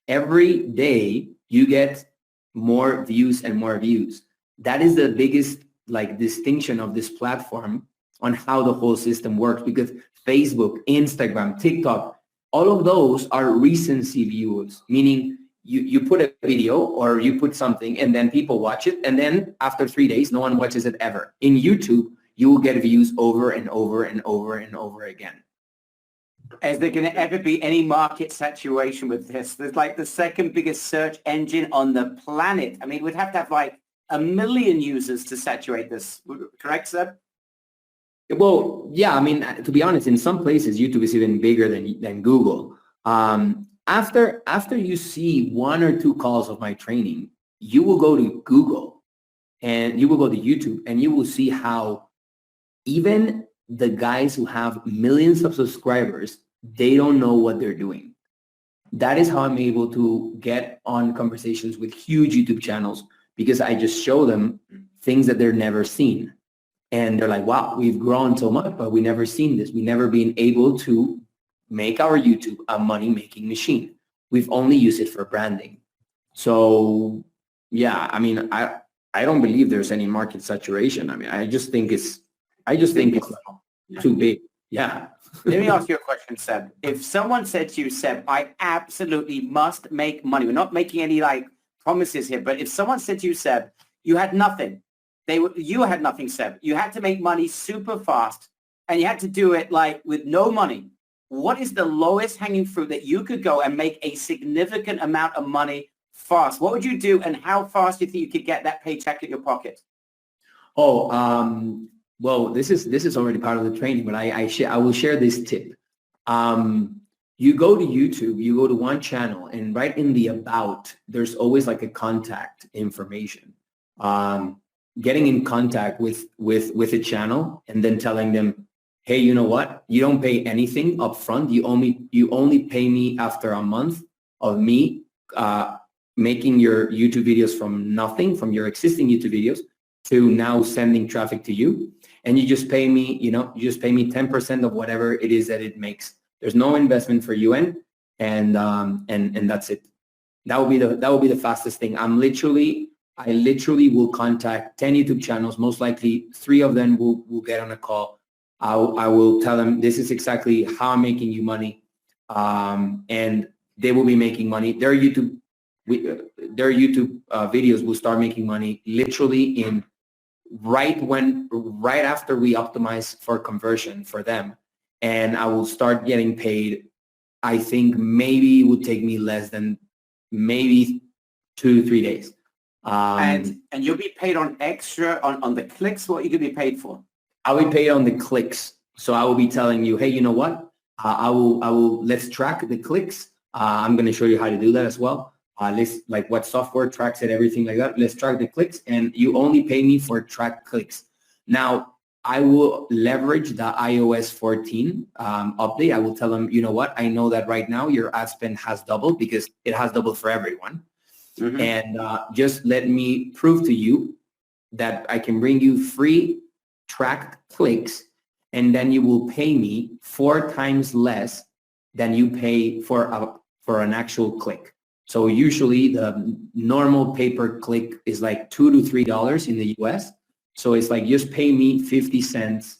every day you get more views and more views. That is the biggest like distinction of this platform on how the whole system works, because Facebook, Instagram, TikTok, all of those are recency views, meaning you put a video or you put something and then people watch it, and then after 3 days, no one watches it ever. In YouTube, you will get views over and over and over and over again. Is there going to ever be any market saturation with this? There's like the second biggest search engine on the planet. I mean, we'd have to have like 1 million users to saturate this. Correct, Seb? Well, yeah, I mean, to be honest, in some places, YouTube is even bigger than Google. After you see 1 or 2 calls of my training, you will go to Google and you will go to YouTube and you will see how even the guys who have millions of subscribers, they don't know what they're doing. That is how I'm able to get on conversations with huge YouTube channels, because I just show them things that they're never seen. And they're like, wow, we've grown so much, but we never seen this. We never been able to make our YouTube a money-making machine. We've only used it for branding. So yeah, I mean, I don't believe there's any market saturation. I mean, I just think it's too big. Yeah. Let me ask you a question, Seb. If someone said to you, Seb, I absolutely must make money. We're not making any like promises here, but if someone said to you, Seb, you had nothing. You had nothing, Seb. You had to make money super fast and you had to do it like with no money. What is the lowest hanging fruit that you could go and make a significant amount of money fast? What would you do, and how fast do you think you could get that paycheck in your pocket? Well, this is already part of the training, but I will share this tip. You go to YouTube, you go to one channel, and right in the about, there's always like a contact information. Getting in contact with a channel and then telling them, hey, you know what? You don't pay anything up front. You only pay me after a month of me making your YouTube videos from nothing, from your existing YouTube videos, to now sending traffic to you. And you just pay me, you just pay me 10% of whatever it is that it makes. There's no investment for you and that's it. That will be the fastest thing. I literally will contact 10 YouTube channels. Most likely 3 of them will get on a call. I will tell them, this is exactly how I'm making you money. and they will be making money. Their YouTube videos will start making money literally in right after we optimize for conversion for them, and I will start getting paid. I think maybe it would take me less than maybe 2 to 3 days. And you'll be paid on extra on the clicks. What are you gonna be paid for? I will be paid on the clicks. So I will be telling you, hey, you know what? Let's track the clicks. I'm going to show you how to do that as well. Let's like what software tracks it, everything like that. Let's track the clicks, and you only pay me for track clicks. Now, I will leverage the iOS 14 update. I will tell them, you know what? I know that right now your ad spend has doubled because it has doubled for everyone. Mm-hmm. And just let me prove to you that I can bring you free tracked clicks, and then you will pay me 4 times less than you pay for an actual click. So usually the normal pay-per-click is like $2 to $3 in the US. So it's like just pay me 50 cents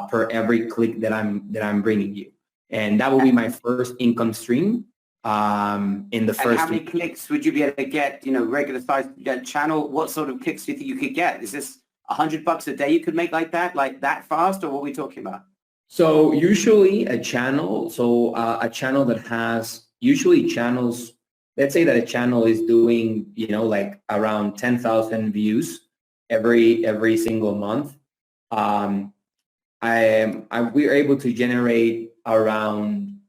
per every click that I'm bringing you, and that will be my first income stream in the first. And how many clicks would you be able to get? You know, regular size channel. What sort of clicks do you think you could get? Is this $100 a day you could make like that fast, or what are we talking about? So usually a channel, a channel that has usually channels. Let's say that a channel is doing, you know, like around 10,000 views every single month. We're able to generate around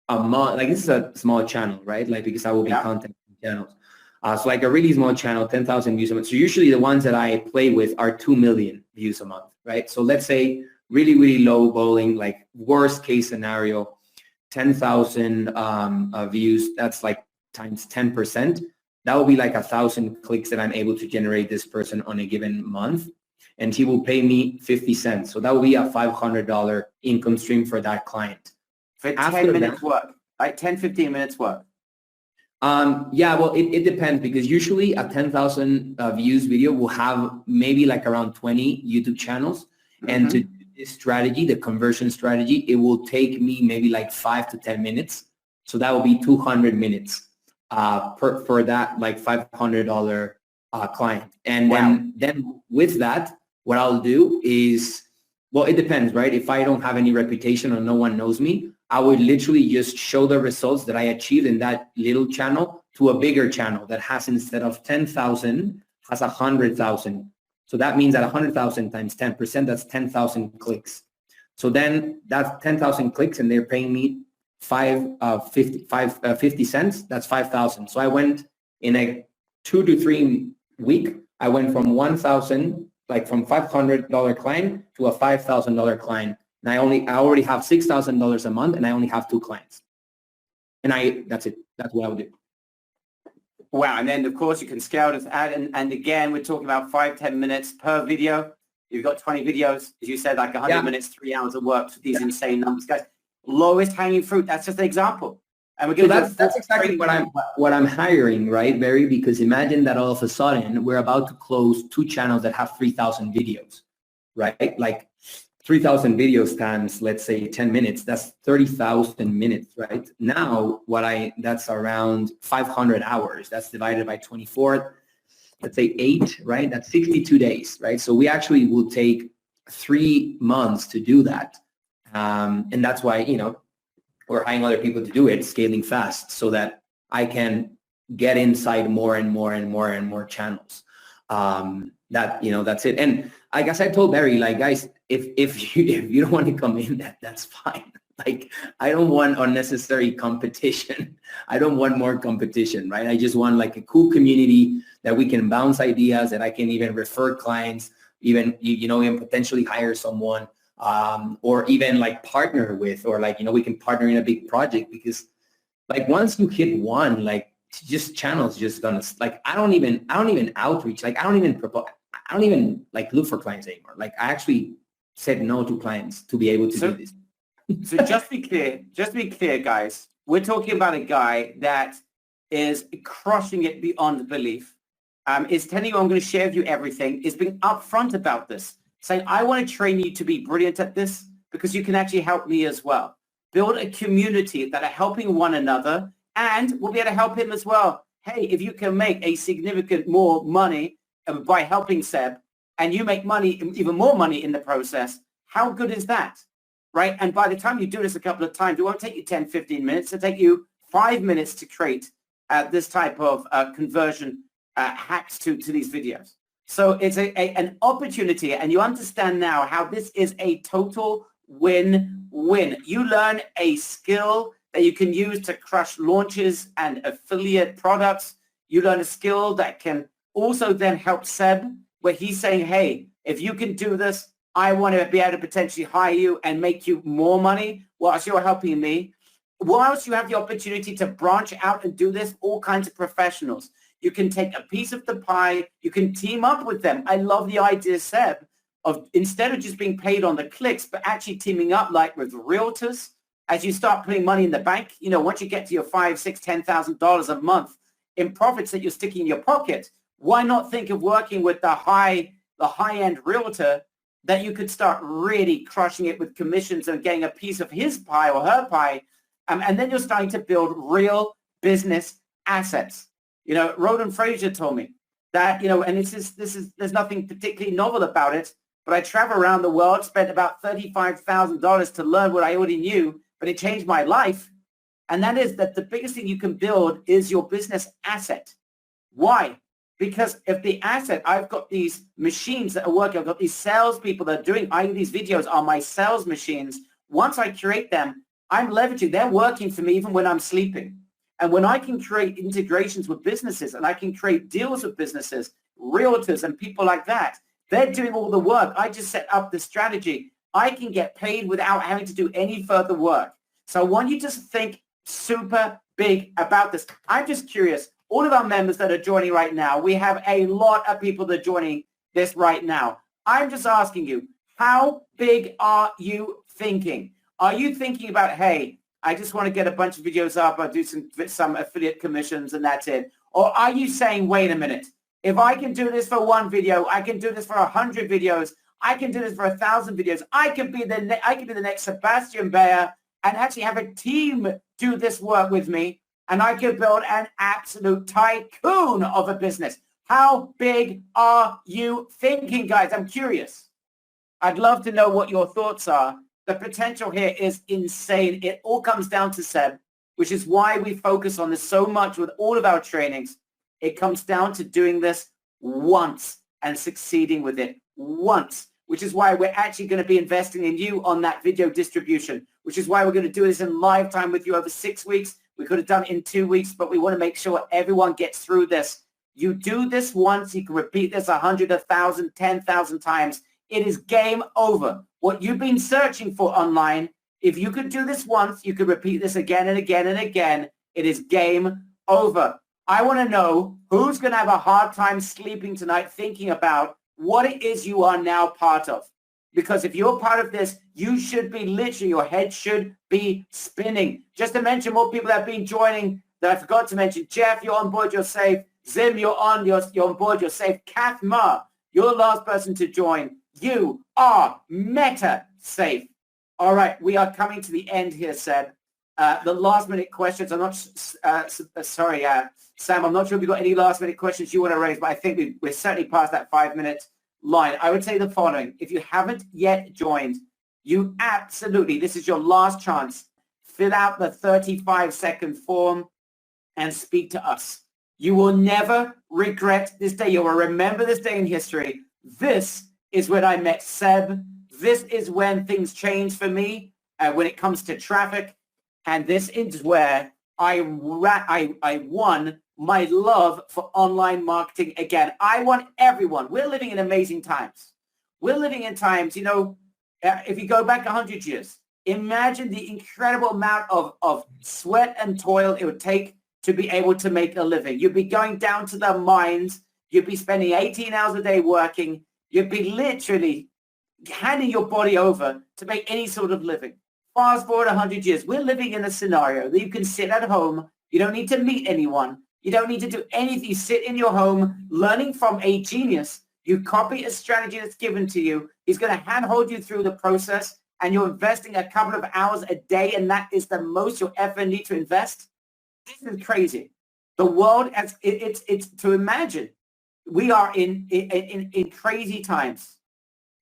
a month. Like this is a small channel, right? Like because I will be content channels. So like a really small channel, 10,000 views a month. So usually the ones that I play with are 2 million views a month, right? So let's say really, really low bowling, like worst case scenario, 10,000 views. That's like times 10%. That will be like 1,000 clicks that I'm able to generate this person on a given month. And he will pay me 50 cents. So that will be a $500 income stream for that client. For 10 minutes work, like 10, 15 minutes work. Yeah, well, it depends, because usually a 10,000 views video will have maybe like around 20 YouTube channels. Mm-hmm. And to do this strategy, the conversion strategy, it will take me maybe like 5 to 10 minutes. So that will be 200 minutes for that like $500 client. And then with that, what I'll do is, well, it depends, right? If I don't have any reputation or no one knows me, I would literally just show the results that I achieved in that little channel to a bigger channel that has, instead of 10,000, has 100,000. So that means that 100,000 times 10%, that's 10,000 clicks. So then that's 10,000 clicks, and they're paying me 50 cents. That's 5,000. So I went in a 2 to 3 week. I went from 1,000, like from $500 client to a $5,000 client. And I already have $6,000 a month, and I only have 2 clients. And that's it. That's what I would do. Wow. And then of course you can scale this ad. And again, we're talking about 5-10 minutes per video. You've got 20 videos, as you said, like 100 minutes, 3 hours of work with these insane numbers, guys. Lowest hanging fruit. That's just an example. And we're going that's exactly what I'm hiring, right, Barry? Because imagine that all of a sudden we're about to close 2 channels that have 3,000 videos, right? Like 3,000 videos times, let's say 10 minutes, that's 30,000 minutes, right? Now, that's around 500 hours. That's divided by 24, let's say 8, right? That's 62 days, right? So we actually will take 3 months to do that. And that's why, you know, we're hiring other people to do it, scaling fast, so that I can get inside more and more and more and more channels. That's it. And I guess I told Barry, like, guys, if you don't want to come in, that's fine. Like, I don't want unnecessary competition. I don't want more competition, right? I just want like a cool community that we can bounce ideas, that I can even refer clients, even potentially hire someone. Or even like partner with, or like, we can partner in a big project, because like once you hit one, like just channels just gonna, like, I don't even outreach. Like I don't even like look for clients anymore. Like I actually said no to clients to be able to do this. So just to be clear, guys, we're talking about a guy that is crushing it beyond belief. Is telling you, I'm going to share with you everything, is being upfront about this, saying, I want to train you to be brilliant at this, because you can actually help me as well. build a community that are helping one another, and we'll be able to help him as well. Hey, if you can make a significant more money by helping Seb, and you make money, even more money in the process, how good is that? Right? And by the time you do this a couple of times, it won't take you 10, 15 minutes. It'll take you 5 minutes to create this type of conversion hacks to these videos. So it's an opportunity, and you understand now how this is a total win-win. You learn a skill that you can use to crush launches and affiliate products. You learn a skill that can also then help Seb, where he's saying, hey, if you can do this, I want to be able to potentially hire you and make you more money whilst you're helping me. Whilst you have the opportunity to branch out and do this, all kinds of professionals. You can take a piece of the pie. You can team up with them. I love the idea, Seb, of instead of just being paid on the clicks, but actually teaming up like with realtors. As you start putting money in the bank, you know, once you get to your $5,000, $6,000, $10,000 a month in profits that you're sticking in your pocket, why not think of working with the high-end realtor that you could start really crushing it with commissions and getting a piece of his pie or her pie, and then you're starting to build real business assets. You know, Roland Frazier told me that, you know, and there's nothing particularly novel about it, but I travel around the world, spent about $35,000 to learn what I already knew, but it changed my life. And that is that the biggest thing you can build is your business asset. Why? Because if the asset, I've got these machines that are working, I've got these salespeople that are doing, these videos are my sales machines. Once I create them, I'm leveraging, they're working for me even when I'm sleeping. And when I can create integrations with businesses and I can create deals with businesses, realtors and people like that, they're doing all the work. I just set up the strategy. I can get paid without having to do any further work. So I want you to think super big about this. I'm just curious, all of our members that are joining right now, we have a lot of people that are joining this right now. I'm just asking you, how big are you thinking? Are you thinking about, hey, I just want to get a bunch of videos up, I'll do some affiliate commissions and that's it? Or are you saying, wait a minute, if I can do this for one video, I can do this for 100 videos, I can do this for 1,000 videos, I can be the next Sebastian Bayer and actually have a team do this work with me, and I can build an absolute tycoon of a business. How big are you thinking, guys? I'm curious. I'd love to know what your thoughts are. The potential here is insane. It all comes down to Seb, which is why we focus on this so much with all of our trainings. It comes down to doing this once and succeeding with it once, which is why we're actually going to be investing in you on that video distribution, which is why we're going to do this in live time with you over 6 weeks. We could have done it in 2 weeks, but we want to make sure everyone gets through this. You do this once, you can repeat this 100, 1,000, 10,000 times. It is game over. What you've been searching for online, if you could do this once, you could repeat this again and again and again. It is game over. I want to know who's going to have a hard time sleeping tonight thinking about what it is you are now part of. Because if you're part of this, you should be literally, your head should be spinning. Just to mention more people that have been joining that I forgot to mention. Jeff, you're on board, you're safe. Zim, you're on board, you're safe. Kath Ma, you're the last person to join. You are meta safe. All right, we are coming to the end here, Seb. The last minute questions, I'm not, sorry, Sam, I'm not sure if you've got any last minute questions you want to raise, but I think we're certainly past that 5 minute line. I would say the following. If you haven't yet joined, you absolutely, this is your last chance. Fill out the 35-second form and speak to us. You will never regret this day. You will remember this day in history. This is when I met Seb. This is when things changed for me when it comes to traffic. And this is where I won my love for online marketing again. I want everyone. We're living in amazing times. We're living in times, you know, if you go back 100 years, imagine the incredible amount of sweat and toil it would take to be able to make a living. You'd be going down to the mines. You'd be spending 18 hours a day working. You'd be literally handing your body over to make any sort of living. Fast forward 100 years, we're living in a scenario that you can sit at home. You don't need to meet anyone. You don't need to do anything. You sit in your home learning from a genius. You copy a strategy that's given to you. He's going to handhold you through the process. and you're investing a couple of hours a day, and that is the most you'll ever need to invest. This is crazy. The world, as it's to imagine, we are in crazy times.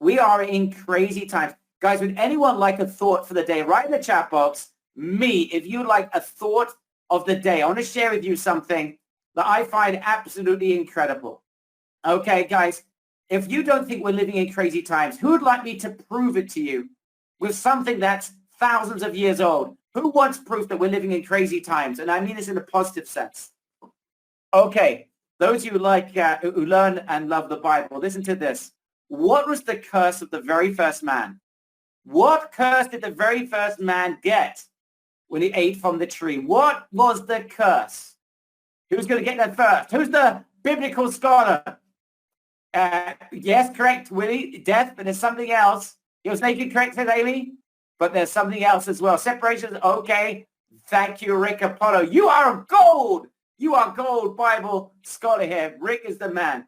We are in crazy times. Guys, would anyone like a thought for the day? Write in the chat box, me, if you like a thought of the day. I want to share with you something that I find absolutely incredible. Okay, guys, if you don't think we're living in crazy times, who would like me to prove it to you with something that's thousands of years old? Who wants proof that we're living in crazy times? And I mean this in a positive sense. Okay, those of you who learn and love the Bible, listen to this. What was the curse of the very first man? What curse did the very first man get when he ate from the tree? What was the curse? Who's going to get that first? Who's the biblical scholar? Yes, correct, Willie. Death, but there's something else. He was naked, correct, said Amy? But there's something else as well. Separation, okay. Thank you, Rick Apollo. You are gold. You are gold, Bible scholar here. Rick is the man.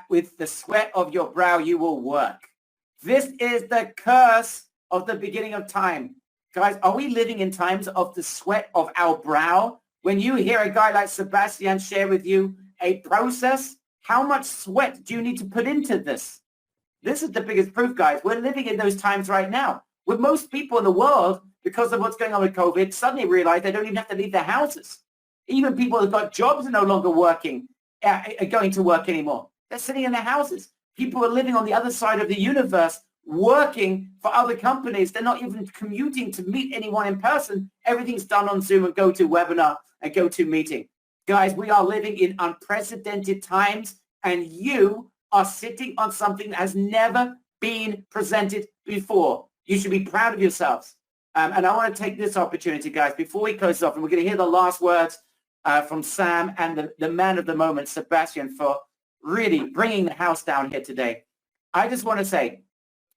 With the sweat of your brow, you will work. This is the curse of the beginning of time. Guys, are we living in times of the sweat of our brow? When you hear a guy like Sebastian share with you a process, how much sweat do you need to put into this? This is the biggest proof, guys. We're living in those times right now. With most people in the world, because of what's going on with COVID, suddenly realize they don't even have to leave their houses. Even people who've got jobs are no longer working, going to work anymore. They're sitting in their houses. People are living on the other side of the universe, working for other companies. They're not even commuting to meet anyone in person. Everything's done on Zoom and GoToWebinar and GoToMeeting. Guys, we are living in unprecedented times, and you are sitting on something that has never been presented before. You should be proud of yourselves. And I want to take this opportunity, guys, before we close off, and we're going to hear the last words from Sam and the man of the moment, Sebastian, for really bringing the house down here today. I just want to say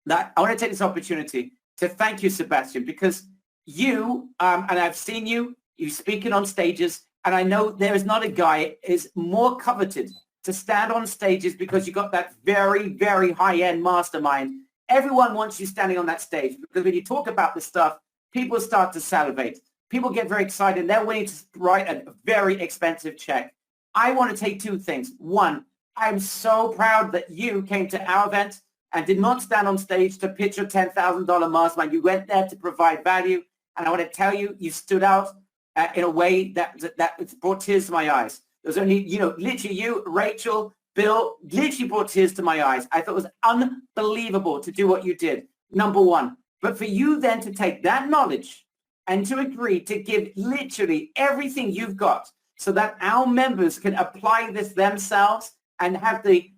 that I want to take this opportunity to thank you, Sebastian, because you, and I've seen you speaking on stages, and I know there is not a guy is more coveted to stand on stages because you got that very, very high-end mastermind. Everyone wants you standing on that stage because when you talk about this stuff, people start to salivate. People get very excited, and they're willing to write a very expensive check. I want to take two things. One, I'm so proud that you came to our event and did not stand on stage to pitch your $10,000 mastermind. You went there to provide value. And I want to tell you, you stood out in a way that brought tears to my eyes. There was only, literally you, Rachel, Bill, literally brought tears to my eyes. I thought it was unbelievable to do what you did, number one. But for you then to take that knowledge and to agree to give literally everything you've got so that our members can apply this themselves and have the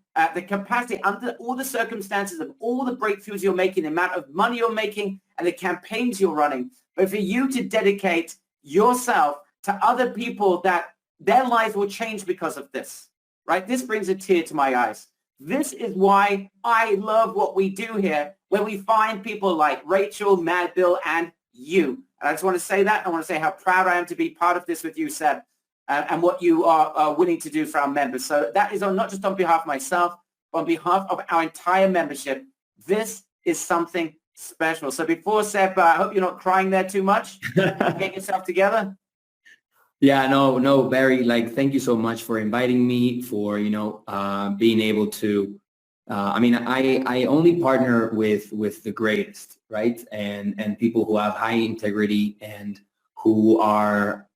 capacity under all the circumstances of all the breakthroughs you're making, the amount of money you're making, and the campaigns you're running. But for you to dedicate yourself to other people that their lives will change because of this, right? This brings a tear to my eyes. This is why I love what we do here, when we find people like Rachel, Mad Bill, and you. And I just want to say that. I want to say how proud I am to be part of this with you, Seb. And what you are willing to do for our members. So that is not just on behalf of myself, but on behalf of our entire membership. This is something special. So before, Seb, I hope you're not crying there too much. Get yourself together. Yeah, no, Barry, thank you so much for inviting me, for, being able to, I only partner with the greatest, right? And people who have high integrity and who are,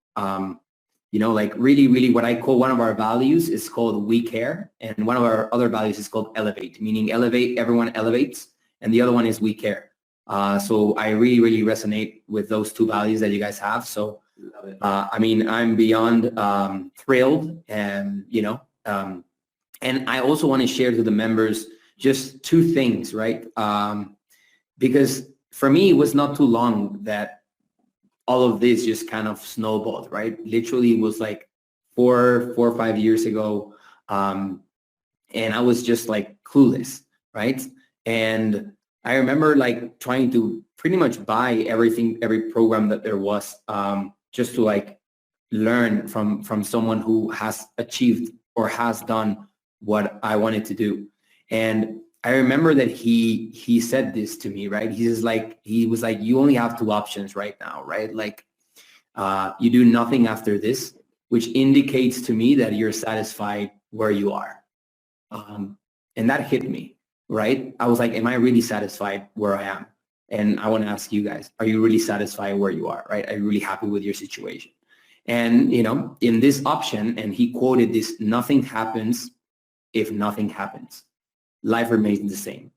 really, really what I call one of our values is called we care. And one of our other values is called elevate, meaning elevate, everyone elevates. And the other one is we care. So I really, really resonate with those two values that you guys have. So, I'm beyond thrilled and, and I also want to share to the members just two things, right? Because for me, it was not too long that all of this just kind of snowballed, right? Literally, it was like four or 5 years ago. And I was just clueless, right? And I remember trying to pretty much buy every program that there was, just to learn from someone who has achieved or has done what I wanted to do. And I remember that he said this to me, right? He was like, you only have two options right now, right? Like, you do nothing after this, which indicates to me that you're satisfied where you are. And that hit me, right? I was like, am I really satisfied where I am? And I want to ask you guys, are you really satisfied where you are, right? Are you really happy with your situation? And, you know, in this option, and he quoted this, nothing happens if nothing happens. Life remains the same.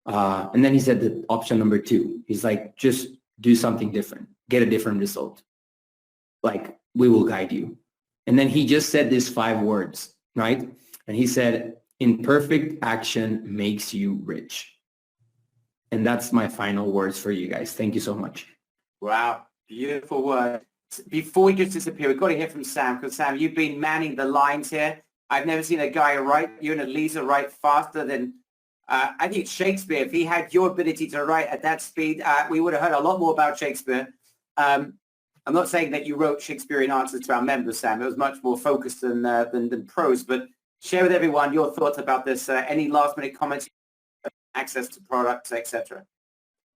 And then he said that option number two, he's like, just do something different, get a different result. Like, we will guide you. And then he just said these 5 words, right? And he said, imperfect action makes you rich. And that's my final words for you guys. Thank you so much. Wow, beautiful word. Before we just disappear, we've got to hear from Sam, because Sam, you've been manning the lines here. I've never seen a guy write, you and Elisa write faster than, I think Shakespeare. If he had your ability to write at that speed, we would have heard a lot more about Shakespeare. I'm not saying that you wrote Shakespearean answers to our members, Sam. It was much more focused than prose, but share with everyone your thoughts about this. Any last minute comments, access to products, etc.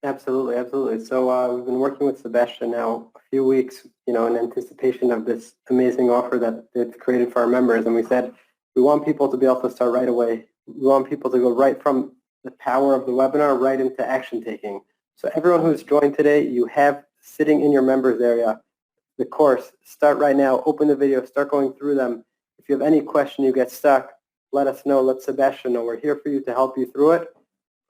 Absolutely, absolutely. So we've been working with Sebastian now a few weeks, you know, in anticipation of this amazing offer that it's created for our members. And we said, we want people to be able to start right away. We want people to go right from the power of the webinar right into action taking. So everyone who's joined today, you have sitting in your members area the course. Start right now, open the video, start going through them. If you have any question, you get stuck, let us know, let Sebastian know. We're here for you to help you through it.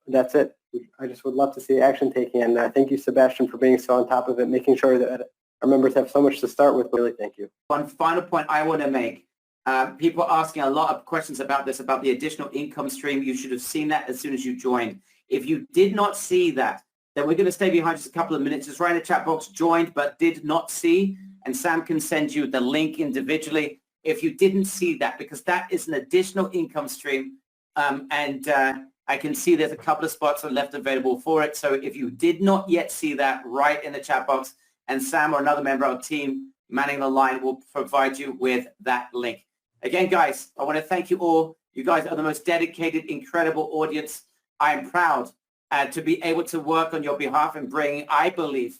That's it. I just would love to see action taking, and thank you, Sebastian, for being so on top of it, making sure that our members have so much to start with. Really, thank you. One final point I want to make. People are asking a lot of questions about this, about the additional income stream. You should have seen that as soon as you joined. If you did not see that, then we're going to stay behind just a couple of minutes. Just write in the chat box, joined but did not see, and Sam can send you the link individually if you didn't see that, because that is an additional income stream. I can see there's a couple of spots are left available for it. So if you did not yet see that, write in the chat box, and Sam or another member of our team manning the line will provide you with that link. Again, guys, I want to thank you all. You guys are the most dedicated, incredible audience. I am proud to be able to work on your behalf and bring, I believe,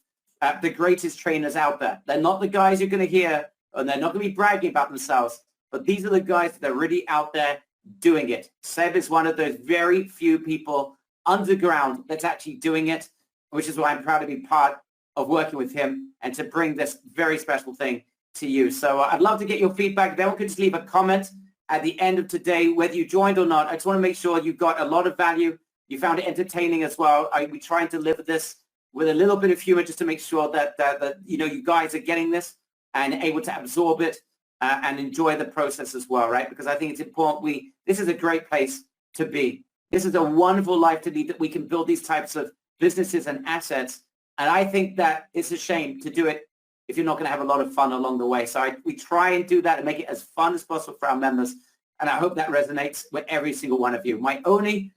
the greatest trainers out there. They're not the guys you're going to hear, and they're not going to be bragging about themselves, but these are the guys that are really out there doing it. Seb is one of those very few people underground that's actually doing it, which is why I'm proud to be part of working with him and to bring this very special thing to you. So I'd love to get your feedback. If anyone could just leave a comment at the end of today, whether you joined or not. I just want to make sure you got a lot of value. You found it entertaining as well. We try and deliver this with a little bit of humor just to make sure that you know, you guys are getting this and able to absorb it and enjoy the process as well, right? Because I think it's important. This is a great place to be. This is a wonderful life to lead, that we can build these types of businesses and assets. And I think that it's a shame to do it if you're not going to have a lot of fun along the way. So we try and do that and make it as fun as possible for our members. And I hope that resonates with every single one of you. My only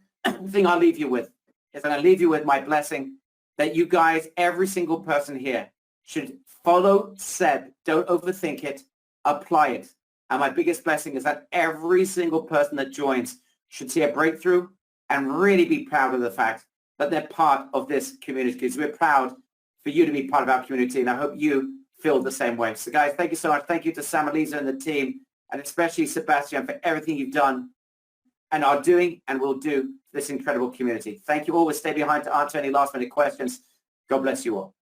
thing I'll leave you with is that I leave you with my blessing that you guys, every single person here, should follow Seb. Don't overthink it. Apply it. And my biggest blessing is that every single person that joins should see a breakthrough and really be proud of the fact that they're part of this community, because we're proud for you to be part of our community. And I hope you feel the same way. So guys, thank you so much. Thank you to Sam, Elisa, and the team, and especially Sebastian for everything you've done and are doing and will do for this incredible community. Thank you all. We'll stay behind to answer any last minute questions. God bless you all.